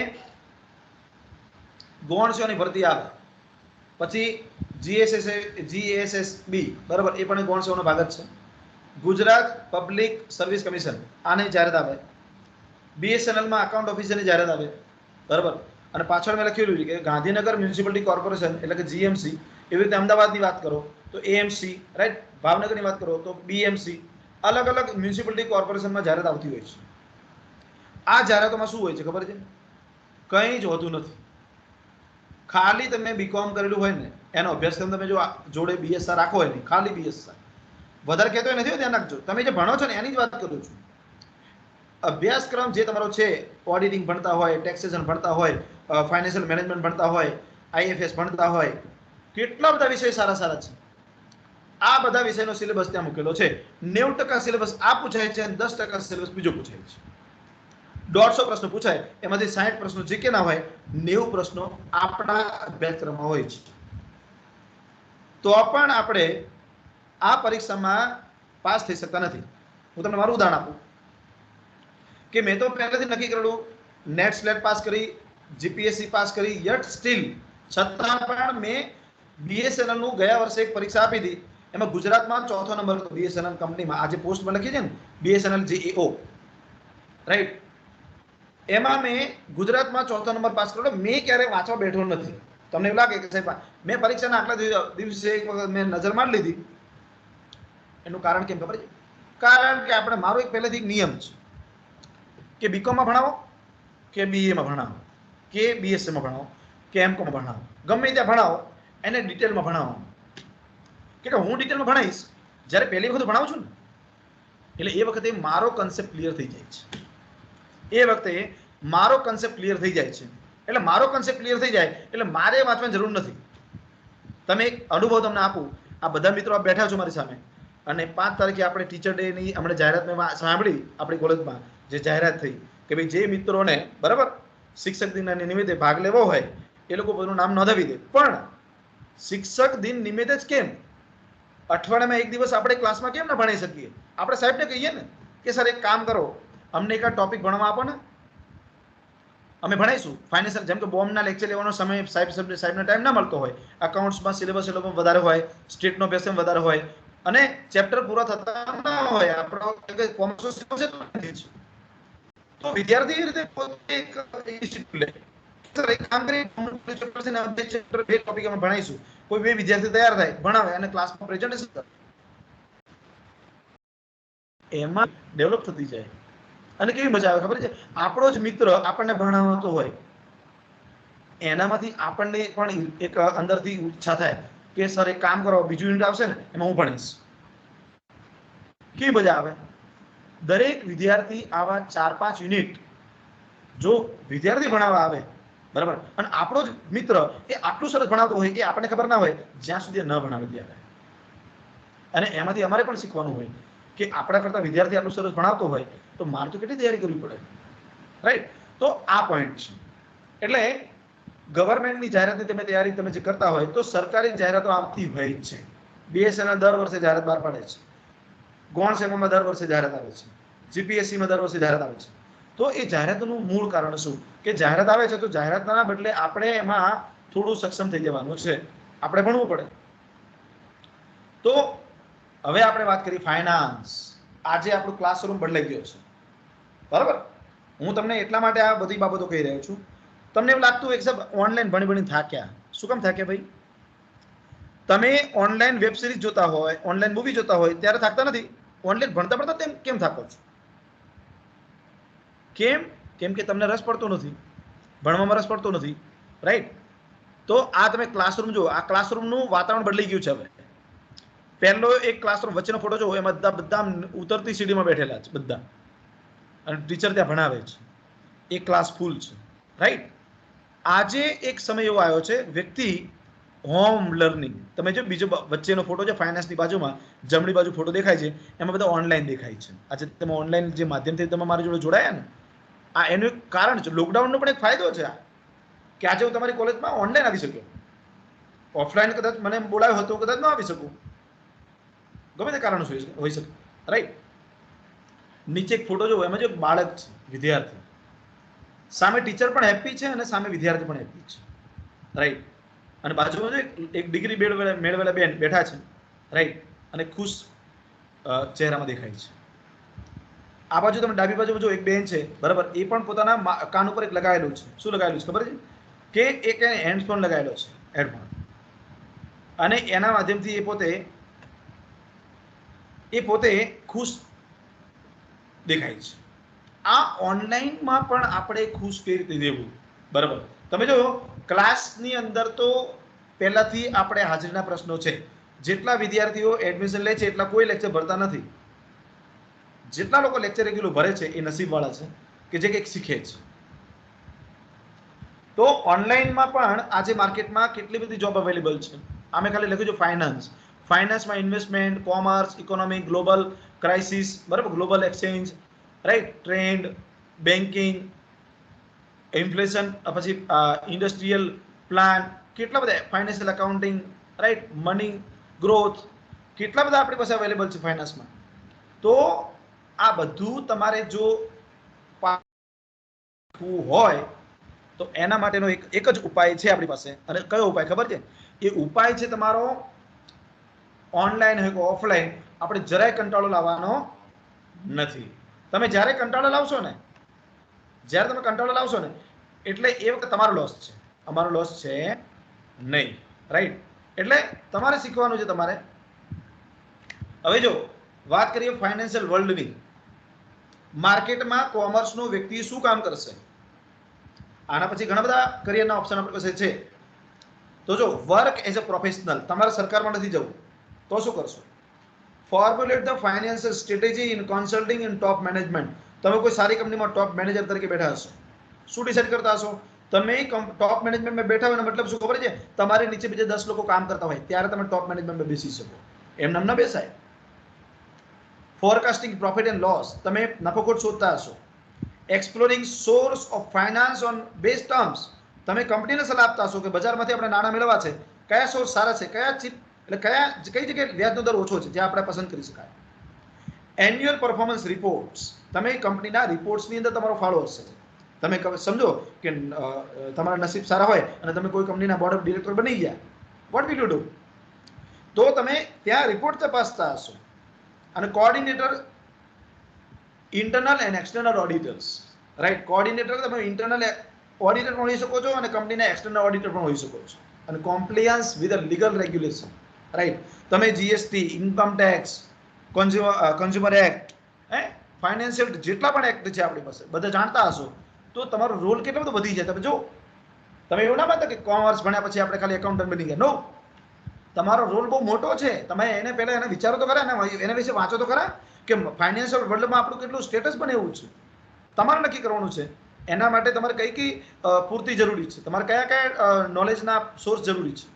ગૌણ ભરતી આવે પછી જીએસએસબી, બરાબર, એ પણ ગૌણ સેવાનો ભાગ જ છે. ગુજરાત પબ્લિક સર્વિસ કમિશન, આની જાહેરાત આવે. બીએસએનએલમાં અકાઉન્ટ ઓફિસરની જાહેરાત આવે, બરાબર. અને પાછળ મેં લખેલું છે કે ગાંધીનગર મ્યુનિસિપાલિટી કોર્પોરેશન એટલે કે જીએમસી, એવી રીતે અમદાવાદની વાત કરો તો એએમસી, રાઈટ, ભાવનગરની વાત કરો તો બીએમસી, અલગ અલગ મ્યુનિસિપાલિટી કોર્પોરેશનમાં જાહેરાત આવતી હોય છે. આ જાહેરાતોમાં શું હોય છે ખબર છે? કંઈ જ હોતું નથી. ખાલી તમે બીકોમ કરેલું હોય ને એનો અભ્યાસક્રમ તમે જો જોડે બીએસઆર રાખો હોય ને, ખાલી બીએસઆર, વધારે કહેતો નથી, ધ્યાન રાખજો. તમે જે ભણો છો ને એની જ વાત કરું છું. અભ્યાસક્રમ જે તમારો છે, ઓડિટિંગ ભણતા હોય, ટેક્સેશન ભણતા હોય, ફાઇનાન્શિયલ મેનેજમેન્ટ ભણતા હોય, આઈએફએસ ભણતા હોય, કેટલા બધા વિષય સારા છે. આ બધા વિષયનો સિલેબસ ત્યાં મૂકેલો છે. 90% સિલેબસ આ પૂછાય છે અને 10% સિલેબસ બીજો પૂછાય છે. 150 પ્રશ્નો પૂછાય, એમાંથી 60 પ્રશ્નો જે કે ના હોય, 90 પ્રશ્નો આપણા અભ્યાસક્રમમાં હોય છે. તો પણ આપણે આ પરીક્ષામાં પાસ થઈ શકતા નથી. હું તમને મારું ઉદાહરણ આપું કે મેં તો પહેલેથી નક્કી કરેલું, નેટ સ્લેટ પાસ કરી, જીપીએસસી પાસ કરી, યટ સ્ટીલ છતાં પણ મેં બીએસએનએલ નું ગયા વર્ષે એક પરીક્ષા આપી હતી. એમાં ગુજરાતમાં 4થો નંબર હતો. બીએસએનએલ કંપનીમાં આજે પોસ્ટમાં લખી છે ને, બીએસએનએલ જેઈઓ, રાઈટ, એમાં મેં ગુજરાતમાં 4થો નંબર પાસ કર્યો. મેં ક્યારે વાંચવા બેઠો નથી. તમને એવું લાગે કે સાહેબ મેં પરીક્ષાના આટલા દિવસે એક વખત મેં નજર મારી લીધી. એનું કારણ કેમ ખબર છે? કારણ કે આપણે મારો એક પહેલેથી એક નિયમ છે કે બીકોમમાં ભણાવો કે બીએમાં ભણાવો કે બીએસસીમાં ભણાવો કે એમકોમમાં ભણાવો, ગમે ત્યાં ભણાવો, એને ડિટેલમાં ભણાવો. કે હું ડિટેલમાં ભણાવીશ જ્યારે પહેલી વખત ભણાવું છું ને, એટલે એ વખતે મારો કન્સેપ્ટ ક્લિયર થઈ જાય છે. એટલે મારો કન્સેપ્ટ ક્લિયર થઈ જાય એટલે મારે વાંચવાની જરૂર નથી. તમે એક અનુભવ તમને આપું. આ બધા મિત્રો આપ બેઠા છો મારી સામે, અને 5 તારીખે આપણે ટીચર ડે ની હમણાં જાહેરાત મેં સાંભળી આપણી કોલેજમાં, જે જાહેરાત થઈ કે ભાઈ જે મિત્રોને બરાબર શિક્ષક દિનના નિમિત્તે ભાગ લેવો હોય એ લોકો પોતાનું નામ નોંધાવી દે. પણ શિક્ષક દિન નિમિત્તે જ કેમ, અઠવાડિયામાં એક દિવસ આપણે ક્લાસમાં કેમ ના ભણાઈ શકીએ? આપણે સાહેબને કહીએ ને કે સર એક કામ કરો, અમને એક ટોપિક ભણવા આપો ને, અમે ભણાઈશું. ફાઇનાન્શિયલ, જેમ કે બોમ્બના લેક્ચર લેવાનો સમય સાહેબને ટાઈમ ના મળતો હોય, અકાઉન્ટ્સમાં સિલેબસ એ લોકો વધારે હોય, સ્ટેટનો બેસમ વધારે હોય, અને ચેપ્ટર પૂરા થતા ના હોય, આપણો કોમર્સનો સિલેબસ એટલો છે, તો વિદ્યાર્થી એ રીતે પોતે એક ઇન્સ્ટિટ્યૂટ લે, સર એક કામ કરી ચેપ્ટર છે ને બે ચેપ્ટર બે ટોપિક અમે ભણાઈશું. કોઈ બે વિદ્યાર્થી તૈયાર થાય, ભણાવે અને ક્લાસમાં પ્રેઝન્ટેશન કરે, એમાં ડેવલપ થતી જાય. અને કેવી મજા આવે ખબર છે? આપણો જ મિત્ર આપણને ભણાવતો હોય, એનામાંથી આપણને પણ એક અંદરથી ઈચ્છા થાય કે સર એક કામ કરો, બીજું યુનિટ આવશે ને એમાં હું ભણીશ. કેવી મજા આવે? દરેક વિદ્યાર્થી આવા 4-5 યુનિટ જો વિદ્યાર્થી ભણાવવા આવે, બરાબર, અને આપણો જ મિત્ર એ આટલું સરસ ભણાવતો હોય કે આપણને ખબર ના હોય જ્યાં સુધી ન ભણાવે ત્યારે. અને એમાંથી અમારે પણ શીખવાનું હોય કે આપણા કરતા વિદ્યાર્થી આટલું સરસ ભણાવતો હોય તો મારે તો કેટલી તૈયારી કરવી પડે, રાઈટ? તો આ પોઈન્ટ છે. એટલે ગવર્મેન્ટની જાહેરાતની તમે તૈયારી તમે જે કરતા હોય તો સરકારી જાહેરાતો આવતી હોય જ છે. BSNL દર વર્ષે જાહેરાત બહાર પાડે છે, ગૌણ સેવામાં દર વર્ષે જાહેરાત આવે છે, GPSCમાં દર વર્ષે જાહેરાત આવે છે. તો એ જાહેરાતનું મૂળ કારણ શું? કે જાહેરાત આવે છે તો જાહેરાતના બદલે આપણે એમાં થોડું સક્ષમ થઈ જવાનું છે, આપણે ભણવું પડે. તો હવે આપણે વાત કરી ફાઇનાન્સ. આજે આપણું ક્લાસરૂમ બદલાઈ ગયો છે, બરાબર? હું તમને એટલા માટે આ બધી બાબતો કહી રહ્યો છું. તમને એવું લાગતું હોય કે સાહેબ ઓનલાઈન ભણી ભણી થાક્યા. શું કામ થાક્યા ભાઈ? તમે ઓનલાઈન વેબ સિરીઝ જોતા હોય, ઓનલાઈન મૂવી જોતા હોય ત્યારે થાકતા નથી. ઓનલાઈન ભણતા ભણતા કેમ થાકો છો? કેમ? કેમ કે તમને રસ પડતો નથી, ભણવામાં રસ પડતો નથી, રાઈટ? તો આ તમે ક્લાસરૂમ જુઓ, આ ક્લાસરૂમનું વાતાવરણ બદલાઈ ગયું છે. હવે પહેલો એક ક્લાસરૂમ વચ્ચેનો ફોટો જુઓ, એમાં બધા ઉતરતી સીડીમાં બેઠેલા છે બધા, અને ટીચર ત્યાં ભણાવે છે. એક ક્લાસ ફૂલ છે, રાઈટ? આજે એક સમય એવો આવ્યો છે, વ્યક્તિ હોમ લર્નિંગ. તમે જો બીજો વચ્ચેનો ફોટો છે ફાઇનાન્સની બાજુમાં, જમણી બાજુ ફોટો દેખાય છે, એમાં બધા ઓનલાઈન દેખાય છે. આજે તમે ઓનલાઈન જે માધ્યમથી તમે મારી જોડે જોડાયા ને, આ એનું એક કારણ છે. લોકડાઉનનો પણ એક ફાયદો છે કે આજે હું તમારી કોલેજમાં ઓનલાઈન આવી શક્યો. ઓફલાઈન કદાચ મને બોલાવ્યો હતો, કદાચ ન આવી શકું, ગમે તે કારણ હોઈ શકે, રાઈટ? નીચે એક ફોટો જોવો, એમાં જો બાળક છે, વિદ્યાર્થી, સામે ટીચર પણ હેપી છે અને સામે વિદ્યાર્થી પણ હેપી છે, રાઈટ? અને બાજુમાં જો એક ડિગ્રી મેળવેલા બેન બેઠા છે, રાઈટ? અને ખુશ ચહેરામાં દેખાય છે. આ બાજુ તમે ડાબી બાજુ જો એક બેન છે, બરાબર? એ પણ પોતાના કાન ઉપર એક લગાવેલું છે. શું લગાવેલું છે ખબર છે? કે એક હેન્ડફોન લગાવેલો છે, હેડફોન, અને એના માધ્યમથી એ પોતે ખુશ દેખાય છે. આ ઓનલાઈનમાં પણ આપણે ખુશ કેવી રીતે રહેવું, બરાબર? તમે જો ક્લાસની અંદર તો પહેલાથી આપણે હાજરીના પ્રશ્નો છે. જેટલા વિદ્યાર્થીઓ એડમિશન લે છે એટલા કોઈ લેક્ચર ભરતા નથી. જેટલા લોકો લેક્ચર રેગ્યુલર ભરે છે એ નસીબવાળા છે કે જે કંઈક શીખે છે. તો ઓનલાઈનમાં પણ આજે માર્કેટમાં કેટલી બધી જોબ અવેલેબલ છે. આમે ખાલી લખ્યું છે ફાઇનાન્સ. ફાઇનાન્સમાં investment, commerce, economic, global crisis, બરાબર? Global exchange, right? Trend, banking, inflation, પછી ઇન્ડસ્ટ્રીયલ પ્લાન, કેટલા બધા, financial accounting, right? Money growth, કેટલા બધા આપણી પાસે અવેલેબલ છે ફાઇનાન્સમાં. તો આ બધું તમારે જો હોય તો એના માટેનો એક જ ઉપાય છે આપણી પાસે. અને કયો ઉપાય ખબર છે? એ ઉપાય છે તમારો ઓનલાઈન હોય કે ઓફલાઈન, આપણે જરાય કંટાળો લાવવાનો નથી. તમે જ્યારે કંટાળો લાવશો ને, જ્યારે તમે કંટાળો લાવશો ને, એટલે એ વખતે તમારો લોસ છે, અમારો લોસ છે નહીં, રાઈટ? એટલે તમારે શીખવાનું છે. તમારે હવે જો વાત કરીએ ફાઇનાન્શિયલ વર્લ્ડની, માર્કેટમાં કોમર્સનો વ્યક્તિ શું કામ કરશે? આના પછી ઘણા બધા કરિયરના ઓપ્શન આપણી પાસે છે. તો જો વર્ક એઝ અ પ્રોફેશનલ, તમારે સરકારમાં નથી જવું તો શું કરશો? Formulate the financial strategy in consulting in top management. તમે કોઈ સારી કંપનીમાં ટોપ મેનેજર તરીકે બેઠા હશો, શું ડિસાઇડ કરતા હશો? તમે ટોપ મેનેજમેન્ટમાં બેઠા હોય, મતલબ શું ખબર છે? તમારી નીચે બીજા 10 લોકો કામ કરતા હોય ત્યારે તમે ટોપ મેનેજમેન્ટમાં બેસી શકો, એમ નામ ન બેસાય. ફોરકાસ્ટિંગ પ્રોફિટ એન્ડ લોસ, તમે નફો-ખોટ શોધતા હશો. Exploring source of finance on best terms, તમે કંપનીને સલાહ આપતા હશો કે બજારમાંથી આપણે નાણાં મેળવવા છે, કયા સોર્સ સારા છે, કયા ચીપ, એટલે કઈ જગ્યાએ વ્યાજનો દર ઓછો છે જ્યાં આપણે પસંદ કરી શકાય. એન્યુઅલ પરફોર્મન્સ રિપોર્ટ્સ, તમે કંપનીના રિપોર્ટ્સની અંદર તમારો ફાળો હશે. તમે સમજો કે તમારા નસીબ સારા હોય અને તમે કોઈ કંપનીના બોર્ડ ઓફ ડિરેક્ટર બની ગયા, વોટ વિલ યુ ડુ? તો તમે ત્યાં રિપોર્ટ તપાસતા હશો. અને coordinator, internal and external auditors, right? Coordinator તમે ઇન્ટરનલ ઓડિટર પણ હોઈ શકો છો અને કંપનીના એક્સટર્નલ ઓડિટર પણ હોઈ શકો છો. અને કોમ્પ્લિયન્સ વિથ લીગલ રેગ્યુલેશન, રાઈટ? તમે GST, income tax, consumer act, financial જેટલા પણ એક્ટ છે આપણી પાસે બધા જાણતા હશો, તો તમારો રોલ કેટલો બધો વધી જાય. તમે જો, તમે એવું ના માનતા કે કોમર્સ ભણ્યા પછી આપણે ખાલી એકાઉન્ટન્ટ બની ગયા. નો, તમારો રોલ બહુ મોટો છે. તમે એને પહેલા એને વિચારો તો ખરા, એના વિશે વાંચો તો ખરા કે ફાઇનાન્શિયલ વર્લ્ડમાં આપણું કેટલું સ્ટેટસ બને એવું છે. તમારે નક્કી કરવાનું છે. એના માટે તમારે કઈ પૂર્તિ જરૂરી છે, તમારે કયા નોલેજના સોર્સ જરૂરી છે.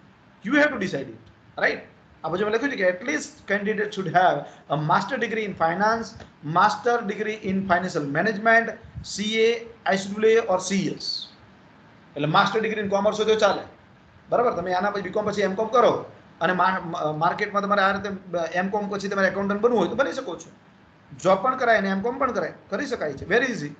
You have to decide it, right? આ બાજુ મેં લખ્યું છે કે at least candidate should have a master degree in finance, master degree in financial management, CA, ICWA or CS. એટલે માસ્ટર ડિગ્રી ઇન કોમર્સ હોય તો ચાલે, બરાબર. તમે આના પછી બીકોમ પછી એમકોમ કરો અને માર્કેટમાં તમારે આ રીતે એમકોમ પછી તમારે એકાઉન્ટન્ટ બનવું હોય તો બની શકો છો. જોબ પણ કરાય અને એમકોમ પણ કરાય, કરી શકાય છે, વેરી ઇઝી.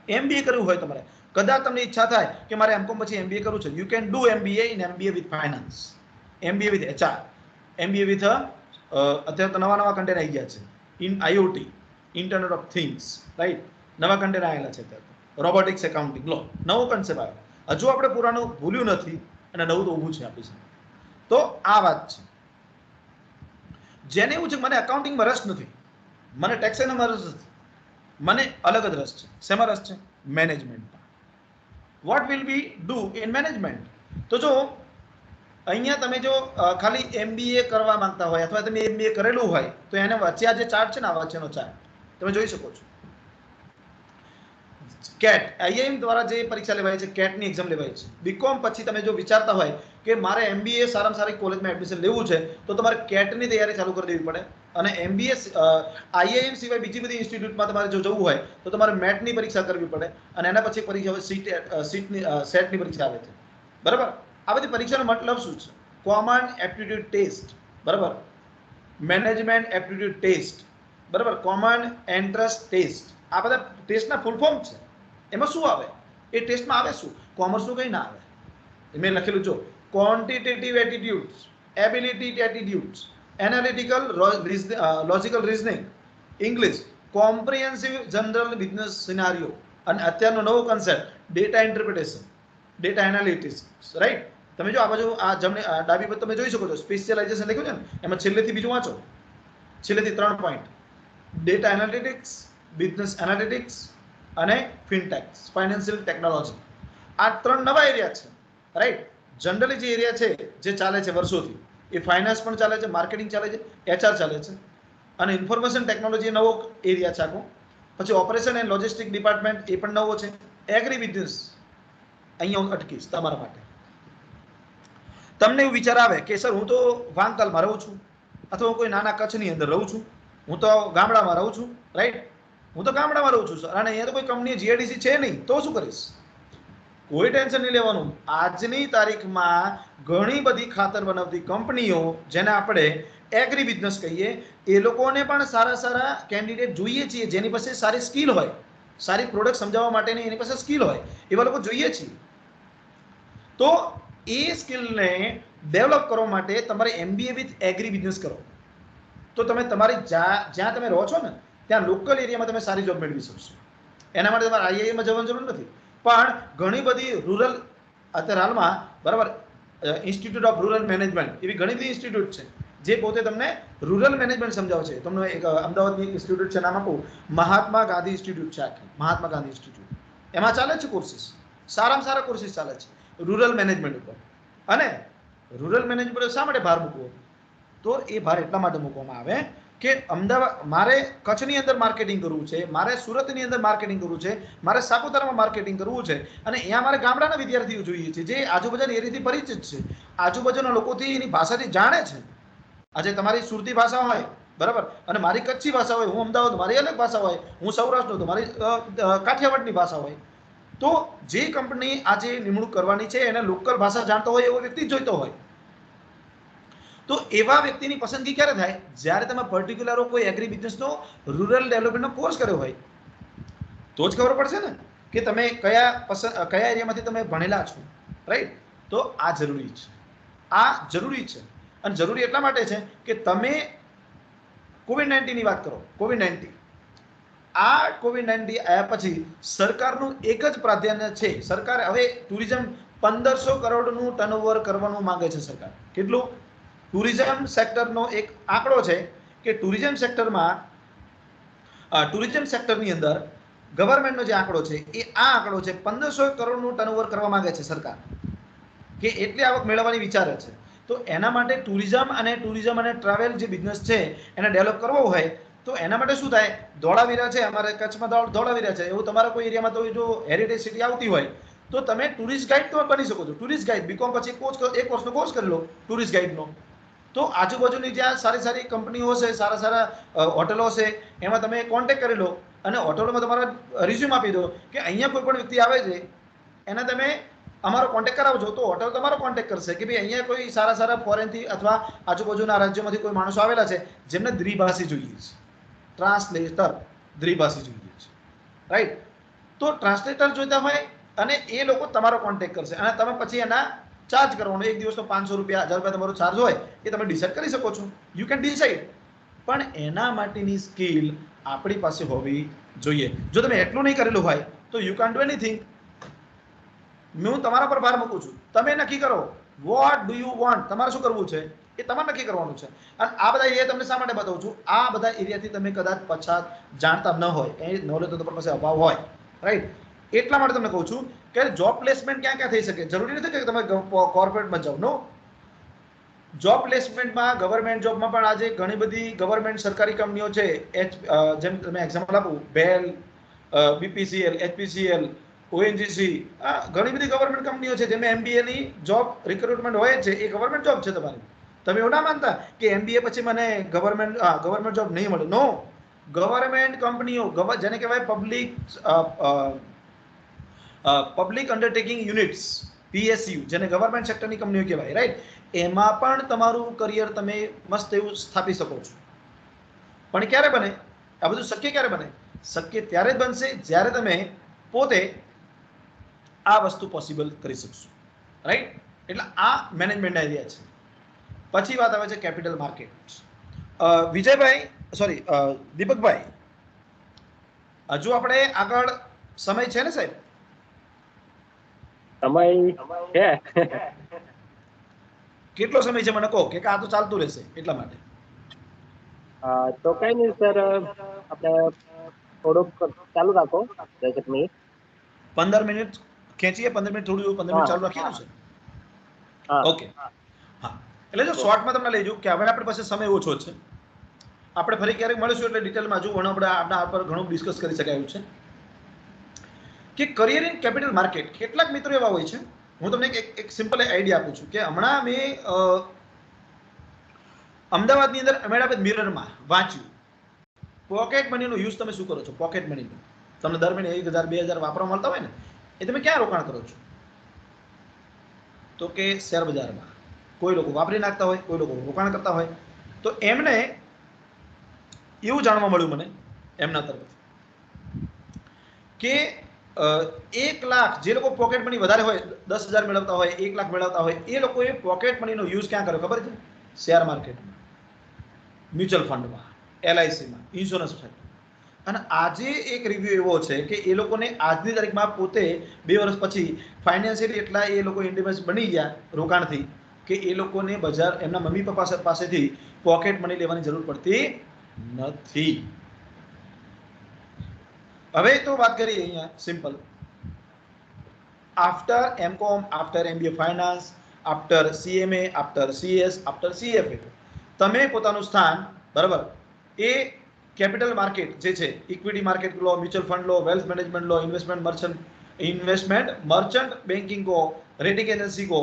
એમબીએ કરવું હોય તમારે, કદાચ તમને ઈચ્છા થાય કે મારે એમકોમ પછી એમબીએ કરવું છે, you can do MBA in MBA with finance, MBA with HR, MBA with અત્યારે તો નવા કન્ટેન્ટ આવી ગયા છે, in IoT, internet of things, right. નવા કન્ટેન્ટ આવેલા છે અત્યારે, રોબોટિક્સ એકાઉન્ટિંગ, લો નવો કન્સેપ્ટ આવ્યો. હજુ આપણે પુરાણું ભૂલ્યું નથી અને નવું તો ઊભું છે આપણી સામે. તો આ વાત છે. જેને એવું છે મને એકાઉન્ટિંગમાં રસ નથી, મને ટેક્સેશનમાં રસ નથી, મને અલગ જ રસ છે. શેમાં રસ છે? મેનેજમેન્ટમાં. What will be do in management? તો જો અહીંયા તમે જો ખાલી એમબીએ કરવા માંગતા હોય અથવા તમે એમબીએ કરેલું હોય તો એને વચ્ચે આ જે ચાર્ટ છે ને, આ વચ્ચેનો ચાર્ટ તમે જોઈ શકો છો. કેટ આઈઆઈએમ દ્વારા જે પરીક્ષા લેવાય છે, કેટની એક્ઝામ લેવાય છે. બીકોમ પછી તમે જો વિચારતા હોય કે મારે એમબીએ સારામાં સારી કોલેજમાં એડમિશન લેવું છે તો તમારે કેટની તૈયારી ચાલુ કરી દેવી પડે. અને એમબીએ આઈઆઈએમ સિવાય બીજી બધી ઇન્સ્ટિટ્યૂટમાં તમારે જો જવું હોય તો તમારે મેટની પરીક્ષા કરવી પડે અને એના પછી પરીક્ષા સેટની પરીક્ષા આવે છે, બરાબર. આ બધી પરીક્ષાનો મતલબ શું છે? કોમન એપ્ટિટ્યુડ ટેસ્ટ, બરાબર, મેનેજમેન્ટ એપ્ટિટ્યુડ ટેસ્ટ, બરાબર, કોમન એન્ટ્રન્સ ટેસ્ટ, આ બધા ટેસ્ટના ફૂલ ફોર્મ છે. એમાં શું આવે? એ ટેસ્ટમાં આવે શું? કોમર્સનું કંઈ ના આવે. મેં લખેલું જો quantitative એટીટ્યુડ્સ, ability એટીટ્યુડ્સ, analytical logical reasoning, English, comprehensive general business scenario, અને અત્યારનો નવો concept data interpretation, data analytics, right. તમે જો આ બાજુ આ જમણી ડાબી બાજુ તમે જોઈ શકો છો સ્પેશિયલાઇઝેશન લખ્યું છે ને, એમાં છેલ્લેથી બીજું વાંચો, છેલ્લેથી 3 point: data analytics, business analytics અને ફિનટેક્સ, ફાઇનાન્શિયલ ટેકનોલોજી. આ 3 નવા એરિયા છે, રાઈટ. જનરલી જે એરિયા છે જે ચાલે છે વર્ષોથી, એ ફાઇનાન્સ પણ ચાલે છે, માર્કેટિંગ ચાલે છે, એચઆર ચાલે છે, અને ઇન્ફોર્મેશન ટેકનોલોજી નવો એરિયા છે આખો. પછી ઓપરેશન એન્ડ લોજિસ્ટિક ડિપાર્ટમેન્ટ એ પણ નવો છે. એગ્રી બિઝનેસ, અહીંયા હું અટકીશ તમારા માટે. તમને એવું વિચાર આવે કે સર હું તો વાંકાલમાં રહું છું અથવા હું કોઈ નાના કચ્છની અંદર રહું છું, હું તો ગામડામાં રહું છું, રાઈટ. હું તો ગામડામાં રહું છું સર, અને અહીંયા તો કોઈ કંપની જીઆઈડીસી છે નહીં, તો શું કરીશ? કોઈ ટેન્શન નહીં લેવાનું. આજની તારીખમાં ઘણી બધી ખાતર બનાવતી કંપનીઓ, જેને આપણે એગ્રી બિઝનેસ કહીએ, એ લોકોને પણ સારા સારા કેન્ડિડેટ જોઈએ છીએ જેની પાસે સારી સ્કિલ હોય, સારી પ્રોડક્ટ સમજાવવા માટેની એની પાસે સ્કિલ હોય, એવા લોકો જોઈએ છીએ. તો એ સ્કિલને ડેવલપ કરવા માટે તમારે એમબીએ વિથ એગ્રી બિઝનેસ કરો તો તમે તમારી જ્યાં તમે રહો છો ને ત્યાં લોકલ એરિયામાં તમે સારી જોબ મેળવી શકશો. એના માટે તમારે આઈઆઈએમમાં જવાની જરૂર નથી, પણ ઘણી બધી રૂરલ અત્યારે હાલમાં, બરાબર, ઇન્સ્ટિટ્યૂટ ઓફ રૂરલ મેનેજમેન્ટ એવી ઘણી બધી ઇન્સ્ટિટ્યૂટ છે જે પોતે તમને રૂરલ મેનેજમેન્ટ સમજાવે છે. તમને એક અમદાવાદની ઇન્સ્ટિટ્યૂટ છે, નામ આપું, મહાત્મા ગાંધી ઇન્સ્ટિટ્યૂટ છે આખી, મહાત્મા ગાંધી ઇન્સ્ટિટ્યૂટ. એમાં ચાલે છે કોર્સિસ, સારામાં સારા કોર્સિસ ચાલે છે રૂરલ મેનેજમેન્ટ ઉપર. અને રૂરલ મેનેજમેન્ટ શા માટે ભાર મૂકવો? તો એ ભાર એટલા માટે મૂકવામાં આવે કે અમદાવાદ, મારે કચ્છની અંદર માર્કેટિંગ કરવું છે, મારે સુરતની અંદર માર્કેટિંગ કરવું છે, મારે સાપુતારામાં માર્કેટિંગ કરવું છે, અને અહીંયા મારે ગામડાના વિદ્યાર્થીઓ જોઈએ છે જે આજુબાજુના એરિયાથી પરિચિત છે, આજુબાજુના લોકોથી એની ભાષાથી જાણે છે. આજે તમારી સુરતી ભાષા હોય, બરાબર, અને મારી કચ્છી ભાષા હોય, હું અમદાવાદ, મારી અલગ ભાષા હોય, હું સૌરાષ્ટ્રનો તો મારી કાઠિયાવાડની ભાષા હોય. તો જે કંપની આજે નિમણૂક કરવાની છે એને લોકલ ભાષા જાણતો હોય એવો વ્યક્તિ જોઈતો હોય. તો એવા વ્યક્તિની પસંદગી ક્યારે થાય? જ્યારે તમે પર્ટિક્યુલર કોઈ એગ્રી બિઝનેસનો રૂરલ ડેવલપમેન્ટનો કોર્સ કર્યો હોય, તો જ ખબર પડશે ને કે તમે કયા એરિયામાંથી તમે ભણેલા છો, રાઈટ. તો આ જરૂરી છે, આ જરૂરી છે. અને જરૂરી એટલા માટે છે કે તમે કોવિડ-19ની વાત કરો, કોવિડ-19, આ કોવિડ-19 આવ્યા પછી સરકારનું એક જ પ્રાધાન્ય છે, સરકાર હવે ટુરિઝમ 1500 કરોડનું ટર્નઓવર કરવાનું માંગે છે સરકાર. કેટલું? ટુરિઝમ સેક્ટરનો એક આંકડો છે કે ટુરિઝમ સેક્ટરની અંદર ગવર્મેન્ટનો જે આંકડો છે એ આ આંકડો છે, 1500 કરોડનું ટર્નઓવર કરવા માંગે છે સરકાર, કે એટલી આવક મેળવવાની વિચારે છે. તો એના માટે ટુરિઝમ અને ટ્રાવેલ જે બિઝનેસ છે એને ડેવલપ કરવો હોય તો એના માટે શું થાય? ધોળાવીરા છે, અમારે કચ્છમાં ધોળાવીરા છે, એવું તમારા કોઈ એરિયામાં તો જો હેરિટેજ સિટી આવતી હોય તો તમે ટુરિસ્ટ ગાઈડ તો બની શકો છો. ટુરિસ્ટ ગાઈડ બીકોમ પછી એક વર્ષનો કોર્સ કરી લો ટુરિસ્ટ ગાઈડનો, તો આજુબાજુની જ્યાં સારી સારી કંપનીઓ છે, સારા સારા હોટલો છે, એમાં તમે કોન્ટેક્ટ કરી લો અને હોટલોમાં તમારા રિઝ્યુમ આપી દો કે અહીંયા કોઈ પણ વ્યક્તિ આવે છે એને તમે અમારો કોન્ટેક્ટ કરાવજો, તો હોટલ તમારો કોન્ટેક્ટ કરશે કે ભાઈ અહીંયા કોઈ સારા સારા ફોરેનથી અથવા આજુબાજુના રાજ્યોમાંથી કોઈ માણસો આવેલા છે જેમને દ્વિભાષી જોઈએ છે, ટ્રાન્સલેટર દ્વિભાષી જોઈએ છે, રાઈટ? તો ટ્રાન્સલેટર જોઈતા હોય અને એ લોકો તમારો કોન્ટેક્ટ કરશે અને તમે પછી એના ચાર્જ કરવાનો, એક દિવસનો 500 રૂપિયા 1000 રૂપિયા તમારો ચાર્જ હોય એ તમે ડિસાઇડ કરી શકો છો, યુ કેન ડિસાઇડ. પણ એના માટેની સ્કિલ આપણી પાસે હોવી જોઈએ. જો તમે એટલું નહીં કરેલું હોય તો યુ કેન ડુ એનીથિંગ. હું તમારા પર ભાર મૂકું છું, તમે નક્કી કરો વોટ ડુ યુ વોન્ટ, તમારે શું કરવું છે એ તમારે નક્કી કરવાનું છે. અને આ બધા એરિયા તમને શા માટે બતાવું છું, આ બધા એરિયાથી તમે કદાચ પછાત જાણતા ન હોય, એ નોલેજ તો તમારી પાસે અભાવ હોય, રાઈટ? એટલા માટે તમને કહું છું કે જોબ પ્લેસમેન્ટ ક્યાં ક્યાં થઈ શકે. જરૂરી નથી કે તમે કોર્પોરેટમાં જાઓ, નો. જોબ પ્લેસમેન્ટમાં, ગવર્મેન્ટ જોબમાં પણ આજે ઘણી બધી ગવર્મેન્ટ સરકારી કંપનીઓ છે. જેમ તમે એક્ઝામ્પલ આપું, બેલ, બીપીસીએલ, એચપીસીએલ, ઓએનજીસી, ઘણી બધી ગવર્મેન્ટ કંપનીઓ છે જેમાં MBA ની જોબ રિક્રુટમેન્ટ હોય છે. એ ગવર્મેન્ટ જોબ છે તમારી. તમે એવું ના માનતા કે MBA પછી મને ગવર્મેન્ટ જોબ નહીં મળે. નો, ગવર્મેન્ટ કંપનીઓ, જેને કહેવાય પબ્લિક અન્ડરટેકિંગ યુનિટ્સ, PSU, જેને ગવર્મેન્ટ સેક્ટરની કંપનીઓ કહેવાય, રાઈટ? એમાં પણ તમારું કરિયર તમે મસ્ત એવું સ્થાપી શકો છો. પણ ક્યારે બને આ બધું? શક્ય ક્યારે બને? શક્ય ત્યારે જ બનશે જ્યારે તમે પોતે આ વસ્તુ પોસિબલ કરી શકશો, રાઈટ? એટલે આ મેનેજમેન્ટના એરિયા છે. પછી વાત આવે છે કેપિટલ માર્કેટ. વિજયભાઈ, સોરી દીપકભાઈ, હજુ આપણે આગળ સમય છે ને સાહેબ? સમય છે. કેટલો સમય છે મને કહો, કે આ તો ચાલતું રહેશે એટલા માટે. તો કઈ નહીં સર, આપણે થોડુંક ચાલુ રાખો, 10 મિનિટ. 15 મિનિટ ખેંચીએ, 15 મિનિટ થોડું 15 મિનિટ ચાલુ રાખીએ છે. ઓકે, હા. એટલે જો શોર્ટમાં તમને લઈ જાઉં કે હવે આપણી પાસે સમય ઓછો છે, આપણે ફરી ક્યારેક મળીશું એટલે ડિટેલમાં હજુ આપણે આપણા પર ઘણું ડિસ્કસ કરી શકાયું છે કે કરિયર ઇન કેપિટલ માર્કેટ. કેટલાક મિત્રો એવા હોય છે, હું તમને એક સિમ્પલ આઈડિયા આપું છું કે હમણાં મેં અમદાવાદની અંદર અહેમદાબાદ મિરરમાં વાંચ્યું, પોકેટ મનીનો યુઝ તમે શું કરો છો? પોકેટ મનીનો તમને દર મહિને 1000 2000 વાપરવા મળતા હોય ને, એ તમે ક્યાં રોકાણ કરો છો? તો કે શેર બજારમાં. કોઈ લોકો વાપરી નાખતા હોય, કોઈ લોકો રોકાણ કરતા હોય. તો એમને એવું જાણવા મળ્યું મને એમના તરફથી કે 1 લાખ, જે લોકો પોકેટ મની વધારે હોય, 10,000 મેળવતા હોય, 1 લાખ મેળવતા હોય, એ લોકોએ પોકેટ મનીનો યુઝ ક્યાં કર્યો ખબર છે? શેર માર્કેટમાં, મ્યુચ્યુઅલ ફંડમાં, LICમાં, ઇન્સ્યોરન્સ સેક્ટર. અને આજે એક રિવ્યુ એવો છે કે એ લોકોને આજની તારીખમાં પોતે 2 વર્ષ પછી ફાઇનાન્શિયલી એટલા એ લોકો ઇન્ડિપેન્ડન્ટ બની ગયા રોકાણથી કે એ લોકોને બજાર, એમના મમ્મી પપ્પા પાસેથી પોકેટ મની લેવાની જરૂર પડતી નથી. હવે તો વાત કરીએ અહીંયા simple. After MCOM, after MBA finance, after CMA, after CS, after CFA, તમે પોતાનું સ્થાન, બરાબર, એ કેપિટલ માર્કેટ જે છે, ઇક્વિટી માર્કેટ લો, મ્યુચ્યુઅલ ફંડ લો, વેલ્થ મેનેજમેન્ટ લો, ઇન્વેસ્ટમેન્ટ મર્ચન્ટ બેન્કિંગ કો, રેટિંગ એજન્સી કો,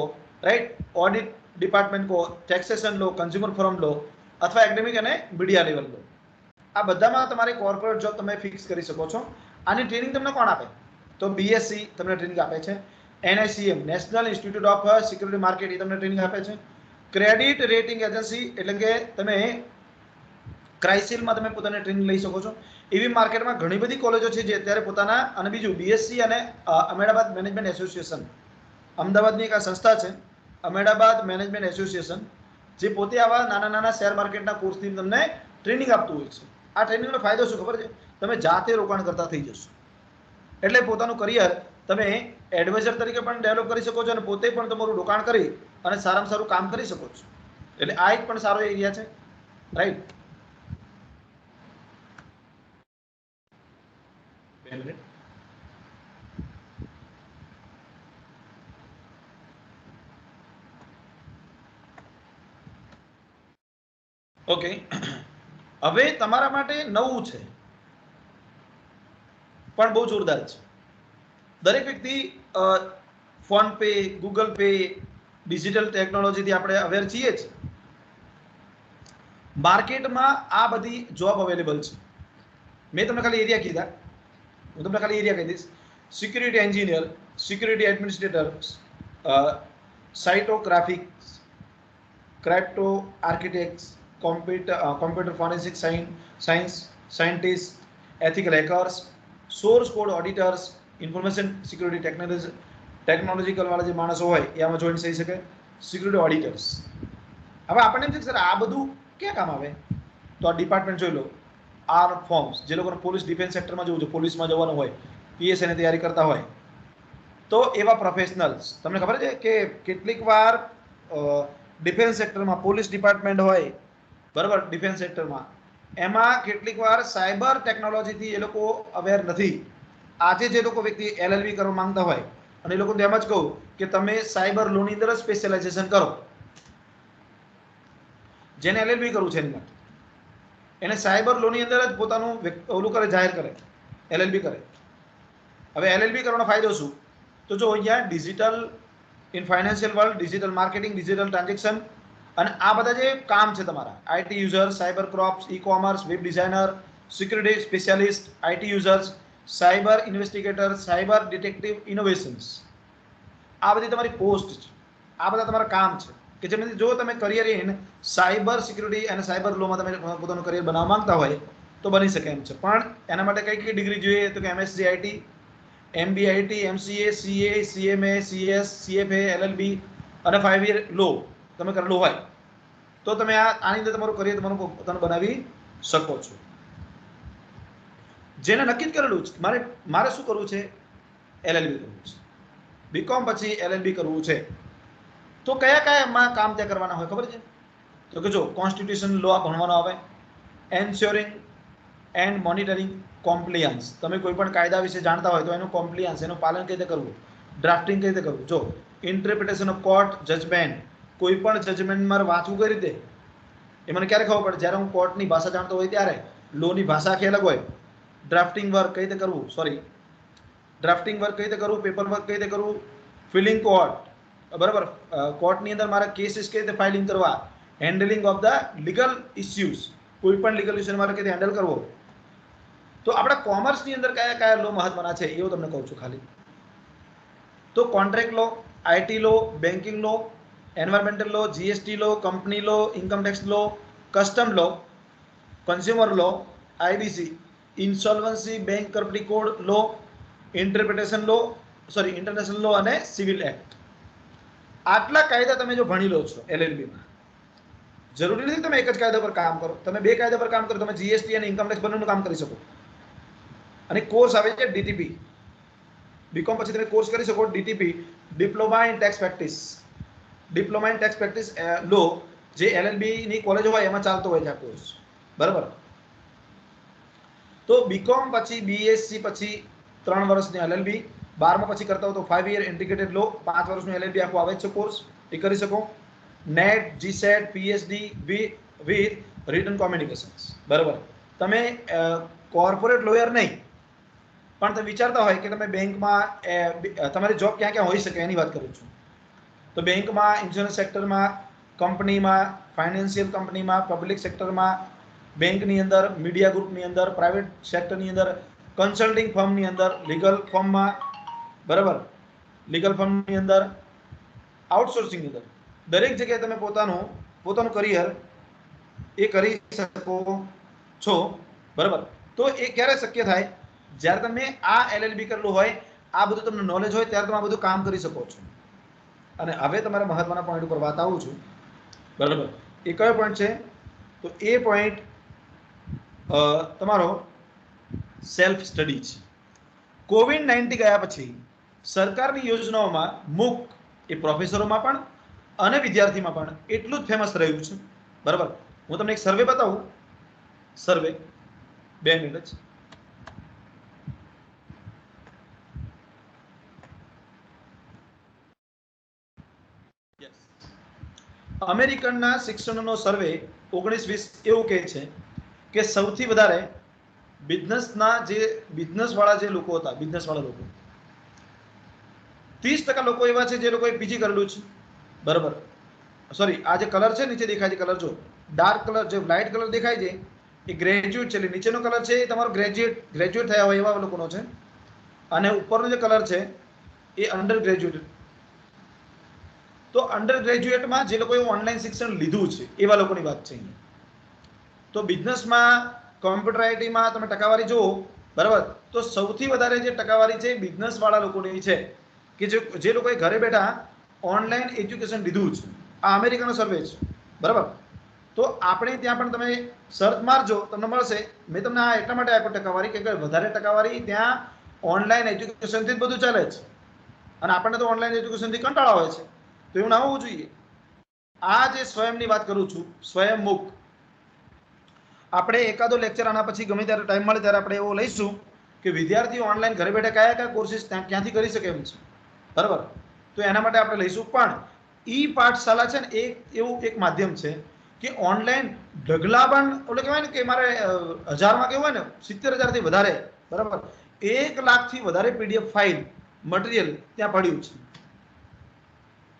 રાઈટ, ઓડિટ ડિપાર્ટમેન્ટ કો, ટેક્સેશન લો, કન્ઝ્યુમર ફોરમ લો, અથવા એકેડેમિક અને મીડિયા લેવલ લો. આ બધામાં તમારી કોર્પોરેટ જોબ તમે ફિક્સ કરી શકો છો. આની ટ્રેનિંગ તમને કોણ આપે? તો BSc તમને ટ્રેનિંગ આપે છે. NICM, national institute of security market, એ તમને ટ્રેનિંગ આપે છે. ક્રેડિટ રેટિંગ એજન્સી, એટલે કે તમે ક્રાઇસિલમાં તમે પોતાને ટ્રેનિંગ લઈ શકો છો. એવી માર્કેટમાં ઘણી બધી કોલેજો છે જે અત્યારે પોતાના, અને બીજું BSc અને અહેમદાબાદ મેનેજમેન્ટ એસોસિએશન, અમદાવાદની એક આ સંસ્થા છે, અહેમદાબાદ મેનેજમેન્ટ એસોસિએશન, જે પોતે આવા નાના નાના શેર માર્કેટના કોર્સની તમને ટ્રેનિંગ આપતું હોય છે. આ ટ્રેનિંગનો ફાયદો શું ખબર છે? તમે જાતે રોકાણ કરતા થઈ જશો. એટલે પોતાનું કરિયર તમે એડવાઇઝર તરીકે પણ ડેવલપ કરી શકો છો અને પોતે પણ તમારું રોકાણ કરી અને સારામાં સારું કામ કરી શકો છો. એટલે આ એક પણ સારો એરિયા છે, રાઈટ? ઓકે, હવે તમારા માટે નવું છે પણ બહુ જોરદાર છે. દરેક વ્યક્તિ phone pay, Google pay, digital ટેકનોલોજીથી આપણે અવેર છીએ જ. માર્કેટમાં આ બધી જોબ અવેલેબલ છે. મેં તમને ખાલી એરિયા કીધા, હું તમને ખાલી એરિયા કહી દઈશ. Security engineer, security administrator, cryptographics, crypto architects, computer forensic science scientist, ethical hackers, source code auditors, information security technological વાળા જે માણસો હોય એ આમાં જોઈન થઈ શકે. Security auditors. હવે આપણને એમ છે કે સર આ બધું ક્યાં કામ આવે? તો આ ડિપાર્ટમેન્ટ જોઈ લો. આર ફોર્મ્સ, જે લોકોને પોલીસ ડિફેન્સ સેક્ટરમાં જવું છે, પોલીસમાં જવાનું હોય, પીએસઆઈની તૈયારી કરતા હોય, તો એવા પ્રોફેશનલ્સ. તમને ખબર છે કે કેટલીક વાર ડિફેન્સ સેક્ટરમાં પોલીસ ડિપાર્ટમેન્ટ હોય, બરાબર, ડિફેન્સ સેક્ટરમાં એમાં કેટલીક વાર સાયબર ટેકનોલોજીથી એ લોકો અવેર નથી. આજે જે લોકો વ્યક્તિ એલએલબી કરવા માંગતા હોય અને એ લોકોને એમ જ કહું કે તમે સાયબર લોની અંદર સ્પેશિયલાઇઝેશન કરો. જેને એલએલબી કરવું છે એની માટે એને સાયબર લોની અંદર જ પોતાનું ઓલું કરે, જાહેર કરે, એલએલબી કરે. હવે એલએલબી કરવાનો ફાયદો શું? તો જો અહીંયા digital in financial world, digital marketing, digital transaction અને આ બધા જે કામ છે તમારા, IT user, cyber crops, e commerce, web designer, security specialist, IT users, cyber investigator, cyber detective innovations, આ બધી તમારી પોસ્ટ છે. આ બધા તમારા કામ છે કે જેમાંથી જો તમે કરિયર ઇન સાયબર સિક્યુરિટી અને સાયબર લોમાં તમે પોતાનું કરિયર બનાવવા માંગતા હોય તો બની શકે એમ છે. પણ એના માટે કઈ કઈ ડિગ્રી જોઈએ? તો કે MSc IT, MB IT, MCA, CA, CMA, CS, CFA, LLB અને 5 યર લો તમે કરેલું હોય તો તમે આની અંદર તમારું કરિયર તમારું પોતાનું બનાવી શકો છો. જેને નક્કી જ કરેલું છે મારે શું કરવું છે, એલએલબી કરવું છે, બીકોમ પછી એલએલબી કરવું છે, તો કયા કયા એમાં કામ ત્યાં કરવાના હોય ખબર છે? તો કે જો કોન્સ્ટિટ્યુશન લો ભણવાનો આવે, એન્શ્યોરિંગ એન્ડ મોનિટરિંગ કોમ્પ્લિયન્સ. તમે કોઈ પણ કાયદા વિશે જાણતા હોય તો એનું કોમ્પ્લિયન્સ, એનું પાલન કઈ રીતે કરવું, ડ્રાફ્ટિંગ કઈ રીતે કરવું. જો ઇન્ટરપ્રિટેશન ઓફ કોર્ટ જજમેન્ટ, કોઈ પણ જજમેન્ટ મારે વાંચવું કઈ રીતે એ મને ક્યારે ખબર પડે? જ્યારે હું કોર્ટની ભાષા જાણતો હોય ત્યારે. લોની ભાષા આખી અલગ હોય. ડ્રાફ્ટિંગ વર્ક કઈ રીતે કરવું, ડ્રાફ્ટિંગ વર્ક કઈ રીતે કરવું, પેપર વર્ક કઈ રીતે કરવું, ફિલિંગ કોર્ટ, બરાબર, કોર્ટની અંદર મારા કેસીસ કઈ રીતે ફાઇલિંગ કરવા, handling of the legal issues, કોઈ પણ લીગલ ઇસ્યુ મારે કઈ રીતે હેન્ડલ કરવો. તો આપણા કોમર્સની અંદર કયા કયા લો મહત્વના છે એવું તમને કહું છું ખાલી. તો contract law, IT law, banking law, environmental law, GST law, company law, income tax law, custom law, consumer law, IBC, insolvency bankruptcy code law, interpretation law, international law અને સિવિલ એક્ટ. આટલા કાયદા તમે જો ભણી લો છો એલએલબીમાં, જરૂરી નથી તમે એક જ કાયદા પર કામ કરો, તમે બે કાયદા પર કામ કરો, તમે જીએસટી અને ઇન્કમ ટેક્સ બંનેનું કામ કરી શકો. અને કોર્સ આવે છે ડીટીપી, બીકોમ પછી તમે કોર્સ કરી શકો DTP, diploma in tax practice. Diploma in tax practice law જે એલએલબી ની કોલેજ હોય એમાં ચાલતો હોય છે આ કોર્સ, બરાબર. તો બીકોમ પછી બીએસસી પછી 3 વર્ષની એલએલબી, 12મા પછી કરતા હો તો 5 યર ઇન્ટિગ્રેટેડ લો, 5 વર્ષનું એલએલબી આખું આવે છે કોર્સ, એ કરી શકો. Net, GSET, PhD with return communications, બરાબર. તમે કોર્પોરેટ લોયર નહીં, પણ તમે વિચારતા હોય કે તમે બેંકમાં તમારી જોબ ક્યાં ક્યાં હોઈ શકે એની વાત કરું છું. તો બેંકમાં, ઇન્સ્યોરન્સ સેક્ટરમાં, કંપનીમાં, ફાઇનાન્શિયલ કંપનીમાં, પબ્લિક સેક્ટરમાં, બેંકની અંદર, મીડિયા ગ્રુપની અંદર, પ્રાઇવેટ સેક્ટરની અંદર, કન્સલ્ટિંગ ફર્મની અંદર, લીગલ ફર્મમાં, બરાબર, લીગલ ફર્મની અંદર, આઉટસોર્સિંગની અંદર, દરેક જગ્યાએ તમે પોતાનું કરિયર એ કરી શકો છો, બરાબર. તો એ ક્યારે શક્ય થાય? જ્યારે તમે આ એલએલબી કરેલું હોય, આ બધું તમને નોલેજ હોય ત્યારે તમે આ બધું કામ કરી શકો છો. અને હવે તમારા મહત્વના પોઈન્ટ ઉપર વાત આવું છું, બરાબર. એ કયો પોઈન્ટ છે? તો એ પોઈન્ટ તમારો સેલ્ફ સ્ટડી છે. કોવિડ-19 ગયા પછી સરકારની યોજનાઓમાં MOOC એ પ્રોફેસરોમાં પણ અને વિદ્યાર્થીમાં પણ એટલું જ ફેમસ રહ્યું છે, બરાબર. હું તમને એક સર્વે બતાવું, સર્વે 2 મિનિટ જ. અમેરિકનના શિક્ષણનો સર્વે 19-20 એવું કહે છે કે સૌથી વધારે બિઝનેસવાળા જે લોકો હતા, બિઝનેસવાળા લોકો 30% લોકો એવા છે જે લોકોએ પીજી કરેલું છે, બરાબર. આ જે કલર છે નીચે દેખાય છે કલર, જો ડાર્ક કલર જે લાઇટ કલર દેખાય છે એ ગ્રેજ્યુએટ છે, એટલે નીચેનો કલર છે એ તમારો ગ્રેજ્યુએટ થયા હોય એવા લોકોનો છે, અને ઉપરનો જે કલર છે એ અંડર ગ્રેજ્યુએટ. તો અંડર ગ્રેજ્યુએટમાં જે લોકોએ ઓનલાઈન શિક્ષણ લીધું છે એવા લોકોની વાત છે. તો બિઝનેસમાં કોમ્પ્યુટર આઈટીમાં તમે ટકાવારી જુઓ, બરાબર, તો સૌથી વધારે જે ટકાવારી છે બિઝનેસ વાળા લોકોની છે, કે જે લોકોએ ઘરે બેઠા ઓનલાઈન એજ્યુકેશન લીધું છે. આ અમેરિકાનો સર્વે છે, બરાબર. તો આપણે ત્યાં પણ તમે સર્ચ મારજો તમને મળશે. મેં તમને આ એટલા માટે આપ્યો ટકાવારી કે વધારે ટકાવારી ત્યાં ઓનલાઈન એજ્યુકેશનથી જ બધું ચાલે છે, અને આપણને તો ઓનલાઈન એજ્યુકેશનથી કંટાળો આવે છે, તો એવું ના હોવું જોઈએ. આ જે સ્વયંની વાત કરું છું, સ્વયંમુખ, આપણે એકાદો લેક્ચર આના પછી ગમે ત્યારે ટાઈમ મળે ત્યારે આપણે એવો લઈશું કે વિદ્યાર્થીઓ ઓનલાઈન ઘરે બેઠા કયા કયા કોર્સિસ ક્યાંથી કરી શકે એમ છે, બરાબર. તો એના માટે આપણે લઈશું. પણ ઈ પાઠશાલા છે ને એ એવું એક માધ્યમ છે કે ઓનલાઈન ઢગલાબંધ, એટલે કહેવાય ને કે મારે 1000માં કેવું હોય ને 70,000 થી વધારે, બરાબર, 1 લાખથી વધારે પીડીએફ ફાઇલ મટીરિયલ ત્યાં પડ્યું છે.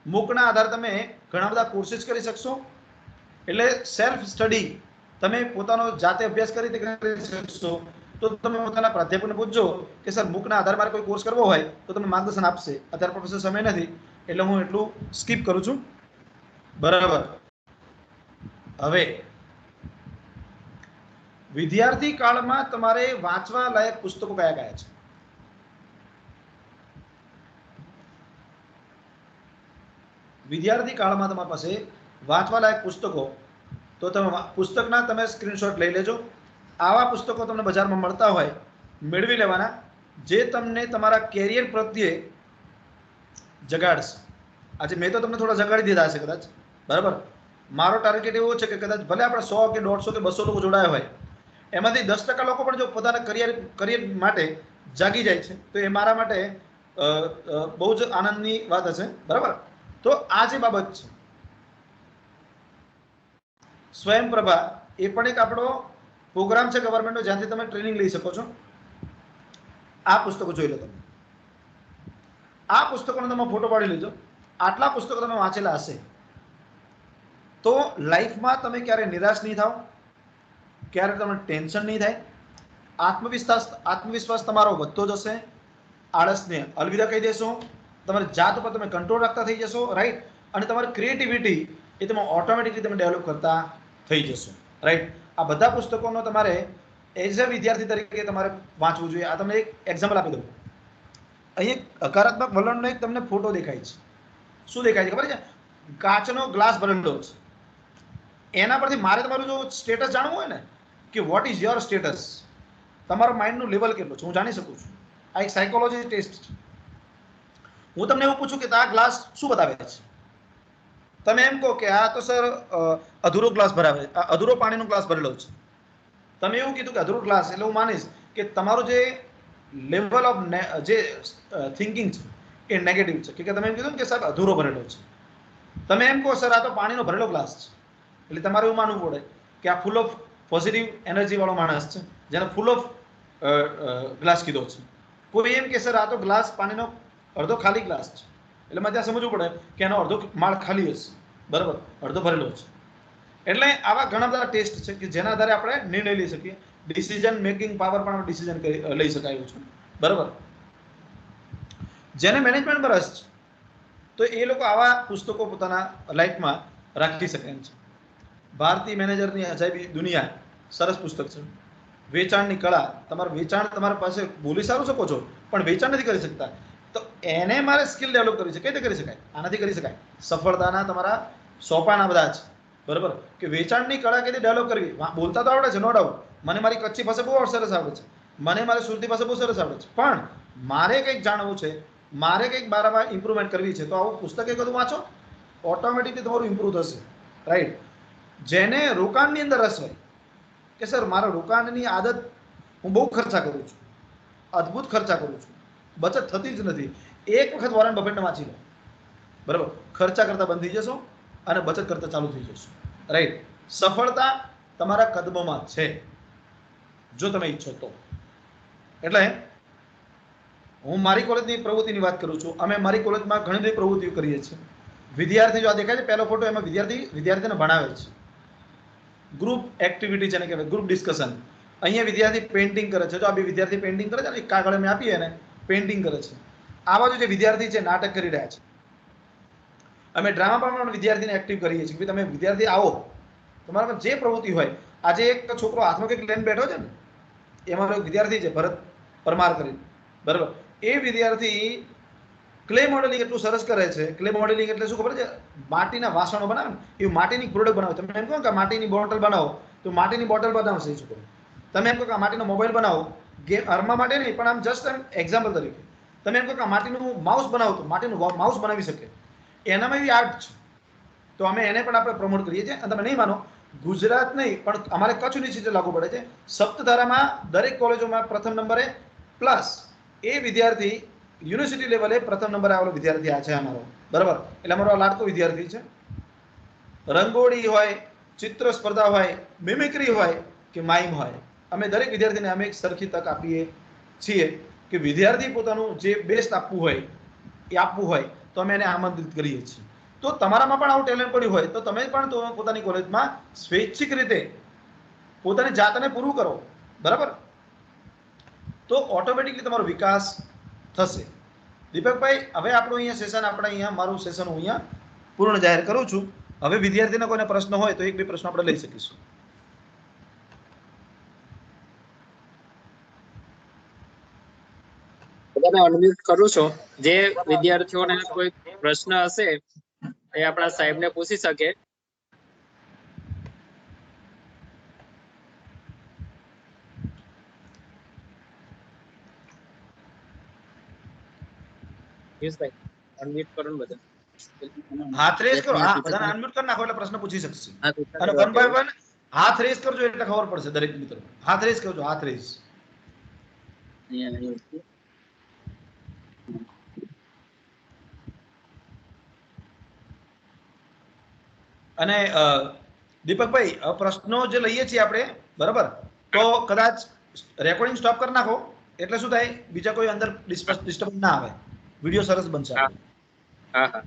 મૂકના આધારે તમે ઘણા બધા કોર્સિસ કરી શકશો. એટલે સેલ્ફ સ્ટડી તમે પોતાનો જાતે અભ્યાસ કરી શકશો. તો તમે પોતાના પ્રાધ્યાપકને પૂછજો કે સર મૂકના આધારે મારે કોઈ કોર્સ કરવો હોય તો તમને માર્ગદર્શન આપશે. અત્યારે પ્રોફેસર સમય નથી એટલે હું એટલું સ્કીપ કરું છું, બરાબર. હવે વિદ્યાર્થી કાળમાં તમારે વાંચવા લાયક પુસ્તકો કયા કયા છે? વિદ્યાર્થી કાળમાં તમારી પાસે વાંચવા લાયક પુસ્તકો, તો તમે પુસ્તકના તમે સ્ક્રીનશોટ લઈ લેજો. આવા પુસ્તકો તમને બજારમાં મળતા હોય મેળવી લેવાના, જે તમને તમારા કેરિયર પ્રત્યે જગાડશે. આજે મેં તો તમને થોડા જગાડી દીધા હશે કદાચ, બરાબર. મારો ટાર્ગેટ એવો છે કે કદાચ ભલે આપણે 100 કે 150 કે 200 લોકો જોડાયા હોય, એમાંથી 10% લોકો પણ જો પોતાના કરિયર માટે જાગી જાય છે તો એ મારા માટે બહુ જ આનંદની વાત હશે, બરાબર. તો આ જે બાબત છે સ્વયંપ્રભા, એ પણ એક આપણો પ્રોગ્રામ છે ગવર્મેન્ટનો, જ્યાંથી તમે ટ્રેનિંગ લઈ શકો છો. આ પુસ્તકો જોઈ લો તમે. આ પુસ્તકોનો તમે ફોટો પાડી લેજો. આટલા પુસ્તકો તમે વાંચેલા હશે તો લાઈફમાં તમે ક્યારે નિરાશ નહીં થાવ, ક્યારે તમને ટેન્શન નહીં થાય, આત્મવિશ્વાસ તમારો વધતો જશે, આળસને અલવિદા કહી દેશો, તમારી જાત ઉપર તમે કંટ્રોલ રાખતા થઈ જશો, રાઈટ. અને તમારી ક્રિએટિવિટી એ તમે ઓટોમેટિકલી તમે ડેવલપ કરતા થઈ જશો, રાઈટ. આ બધા પુસ્તકોનો તમારે એઝ અ વિદ્યાર્થી તરીકે તમારે વાંચવું જોઈએ. આ તમને એક એક્ઝામ્પલ આપી દઉં. અહીં હકારાત્મક વલણનો એક તમને ફોટો દેખાય છે. શું દેખાય છે ખબર છે? કાચનો ગ્લાસ ભરેલો છે. એના પરથી મારે તમારું જો સ્ટેટસ જાણવું હોય ને કે વોટ ઇઝ યોર સ્ટેટસ, તમારો માઇન્ડનું લેવલ કેટલું છે, હું જાણી શકું છું. આ એક સાયકોલોજી ટેસ્ટ છે. હું તમને એવું પૂછું કે આ ગ્લાસ શું બતાવે છે, તમે એમ કહો કે આ તો સર અધૂરો ગ્લાસ ભરાવે, આ અધૂરો પાણીનો ગ્લાસ ભરેલો છે. તમે એવું કીધું કે અધૂરો ગ્લાસ, એટલે હું માનીશ કે તમારું જે લેવલ ઓફ જે થિંકિંગ છે એ નેગેટિવ છે, કે તમે એમ કીધું કે સાહેબ અધૂરો ભરેલો છે. તમે એમ કહો સર આ તો પાણીનો ભરેલો ગ્લાસ છે, એટલે તમારે એવું માનવું પડે કે આ ફૂલ ઓફ પોઝિટિવ એનર્જી વાળો માણસ છે, જેને ફૂલ ઓફ ગ્લાસ કીધો છે. કોઈ એમ કે સર આ તો ગ્લાસ પાણીનો અડધો ખાલી ગ્લાસ છે, એટલે મારે ત્યાં સમજવું પડે કે એનો અડધો માળ ખાલી હશે, બરાબર, અડધો ભરેલો છે. એટલે આવા ઘણા બધા ટેસ્ટ છે કે જેના આધારે આપણે નિર્ણય લઈ શકીએ. ડિસિઝન મેકિંગ પાવર પણ ડિસિઝન લઈ શકાય છે, બરાબર. જેને મેનેજમેન્ટમાં રસ છે તો એ લોકો આવા પુસ્તકો પોતાના લાઈફમાં રાખી શકે એમ છે. ભારતીય મેનેજરની અજાયબી દુનિયા સરસ પુસ્તક છે. વેચાણની કળા, તમારું વેચાણ તમારી પાસે બોલી સારું શકો છો પણ વેચાણ નથી કરી શકતા, તો એને મારે સ્કિલ ડેવલપ કરવી છે. કઈ રીતે કરી શકાય? આનાથી કરી શકાય. સફળતાના તમારા સોપાના બધા છે, બરાબર, કે વેચાણની કળા કઈ રીતે ડેવલપ કરવી. બોલતા તો આવડે છે, નો ડાઉટ. મને મારી કચ્છી ભાષા બહુ સરસ આવડે છે, મને મારી સુરતી ભાષા બહુ સરસ આવડે છે, પણ મારે કંઈક જાણવું છે, મારે કંઈક બારામાં ઇમ્પ્રુવમેન્ટ કરવી છે, તો આવું પુસ્તક એક બધું વાંચો, ઓટોમેટિકલી તમારું ઇમ્પ્રુવ થશે, રાઈટ. જેને રોકાણની અંદર રસ હોય કે સર મારા રોકાણની આદત, હું બહુ ખર્ચા કરું છું, અદ્ભુત ખર્ચા કરું છું, બચત થતી જ નથી, એક વખત વોરેન બફેટને વાંચી લો, બરાબર, ખર્ચા કરતા બંધ થઈ જશો અને બચત કરતા ચાલુ થઈ જશો, રાઈટ. સફળતા તમારા કદમોમાં છે જો તમે ઈચ્છો તો. એટલે હું મારી કોલેજની પ્રવૃત્તિની વાત કરું છું. અમે મારી કોલેજમાં ઘણી બધી પ્રવૃત્તિઓ કરીએ છીએ. વિદ્યાર્થી જો આ દેખાય છે પહેલો ફોટો, એમાં વિદ્યાર્થીને ભણાવે છે. ગ્રુપ એક્ટિવિટી જેને કહેવાય, ગ્રુપ ડિસ્કશન. અહીંયા વિદ્યાર્થી પેઇન્ટિંગ કરે છે. જો આ બે વિદ્યાર્થી પેઇન્ટિંગ કરે છે ને, એક કાગળ અમે આપીએ ને, પેઇન્ટિંગ કરે છે. આ બાજુ જે વિદ્યાર્થી છે નાટક કરી રહ્યા છે. અમે ડ્રામા પણ વિદ્યાર્થીને એક્ટિવ કરીએ છીએ કે તમે વિદ્યાર્થી આવો, તમારામાં જે પ્રવૃત્તિ હોય. આજે એક છોકરો હાથમાં કંઈક લઈને બેઠો છે ને, એમાં એક વિદ્યાર્થી છે ભરત પરમાર કરી, બરાબર. એ વિદ્યાર્થી ક્લે મોડેલિંગ એટલું સરસ કરે છે. ક્લે મોડેલિંગ એટલે શું ખબર છે? માટીના વાસણો બનાવે ને, એ માટીની પ્રોડક્ટ બનાવે. તમે એમ કહો કે માટીની બોટલ બનાવો, તો માટીની બોટલ બનાવશે એ છોકરો. તમે એમ કહો કે માટીનો મોબાઈલ બનાવો, ગેમ રમવા માટે નહીં, પણ આમ જસ્ટ એમ એક્ઝામ્પલ તરીકે. તમે એમ કહો કે માટીનું માઉસ બનાવો, તો માટીનું માઉસ બનાવી શકે. એનામાં એવી આર્ટ છે. તો અમે એને પણ આપણે પ્રમોટ કરીએ છીએ. અને તમે નહીં માનો, ગુજરાત નહીં પણ અમારે કચ્છ યુનિવર્સિટી લાગુ પડે છે. સપ્તધારામાં દરેક કોલેજોમાં પ્રથમ નંબરે, પ્લસ એ વિદ્યાર્થી યુનિવર્સિટી લેવલે પ્રથમ નંબરે આવેલો વિદ્યાર્થી આ છે અમારો, બરાબર. એટલે અમારો આ લાડકો વિદ્યાર્થી છે. રંગોળી હોય, ચિત્ર સ્પર્ધા હોય, મિમિક્રી હોય કે માઇમ હોય, અમે દરેક વિદ્યાર્થીને અમે એક સરખી તક આપીએ છીએ કે વિદ્યાર્થી પોતાનું જે બેસ્ટ આપવું હોય એ આપવું હોય તો અમે એને આમંત્રિત કરીએ છીએ. તો તમારામાં પણ આવું ટેલેન્ટ પડ્યું હોય તો તમે પણ પોતાની કોલેજમાં સ્વૈચ્છિક રીતે પોતાની જાતને પૂરું કરો, બરાબર. તો ઓટોમેટિકલી તમારો વિકાસ થશે. દીપકભાઈ, હવે આપણું અહીંયા સેશન, આપણે અહીંયા મારું સેશન હું અહીંયા પૂર્ણ જાહેર કરું છું. હવે વિદ્યાર્થીના કોઈને પ્રશ્ન હોય તો એક બે પ્રશ્ન આપણે લઈ શકીશું. બધાને અનમ્યુટ કરું છું. જે વિદ્યાર્થીઓને કોઈ પ્રશ્ન હશે એ આપણા સાહેબને પૂછી શકે. યસભાઈ, અનમ્યુટ કરો ને બધા. હાથ રેસ કરો. હા, બધાને અનમ્યુટ કરી નાખો એટલે પ્રશ્ન પૂછી શકશે. અને વન બાય વન હાથ રેસ કરજો એટલે ખબર પડશે દરેક મિત્રો. હાથ રેસ કરજો, હાથ રેસ. અને દીપકભાઈ, પ્રશ્નો જે લઈએ છીએ આપણે, બરાબર, તો કદાચ રેકોર્ડિંગ સ્ટોપ કરી નાખો એટલે શું થાય, બીજા કોઈ અંદર ડિસ્ટર્બન્સ ના આવે, વિડીયો સરસ બનશે. હા હા.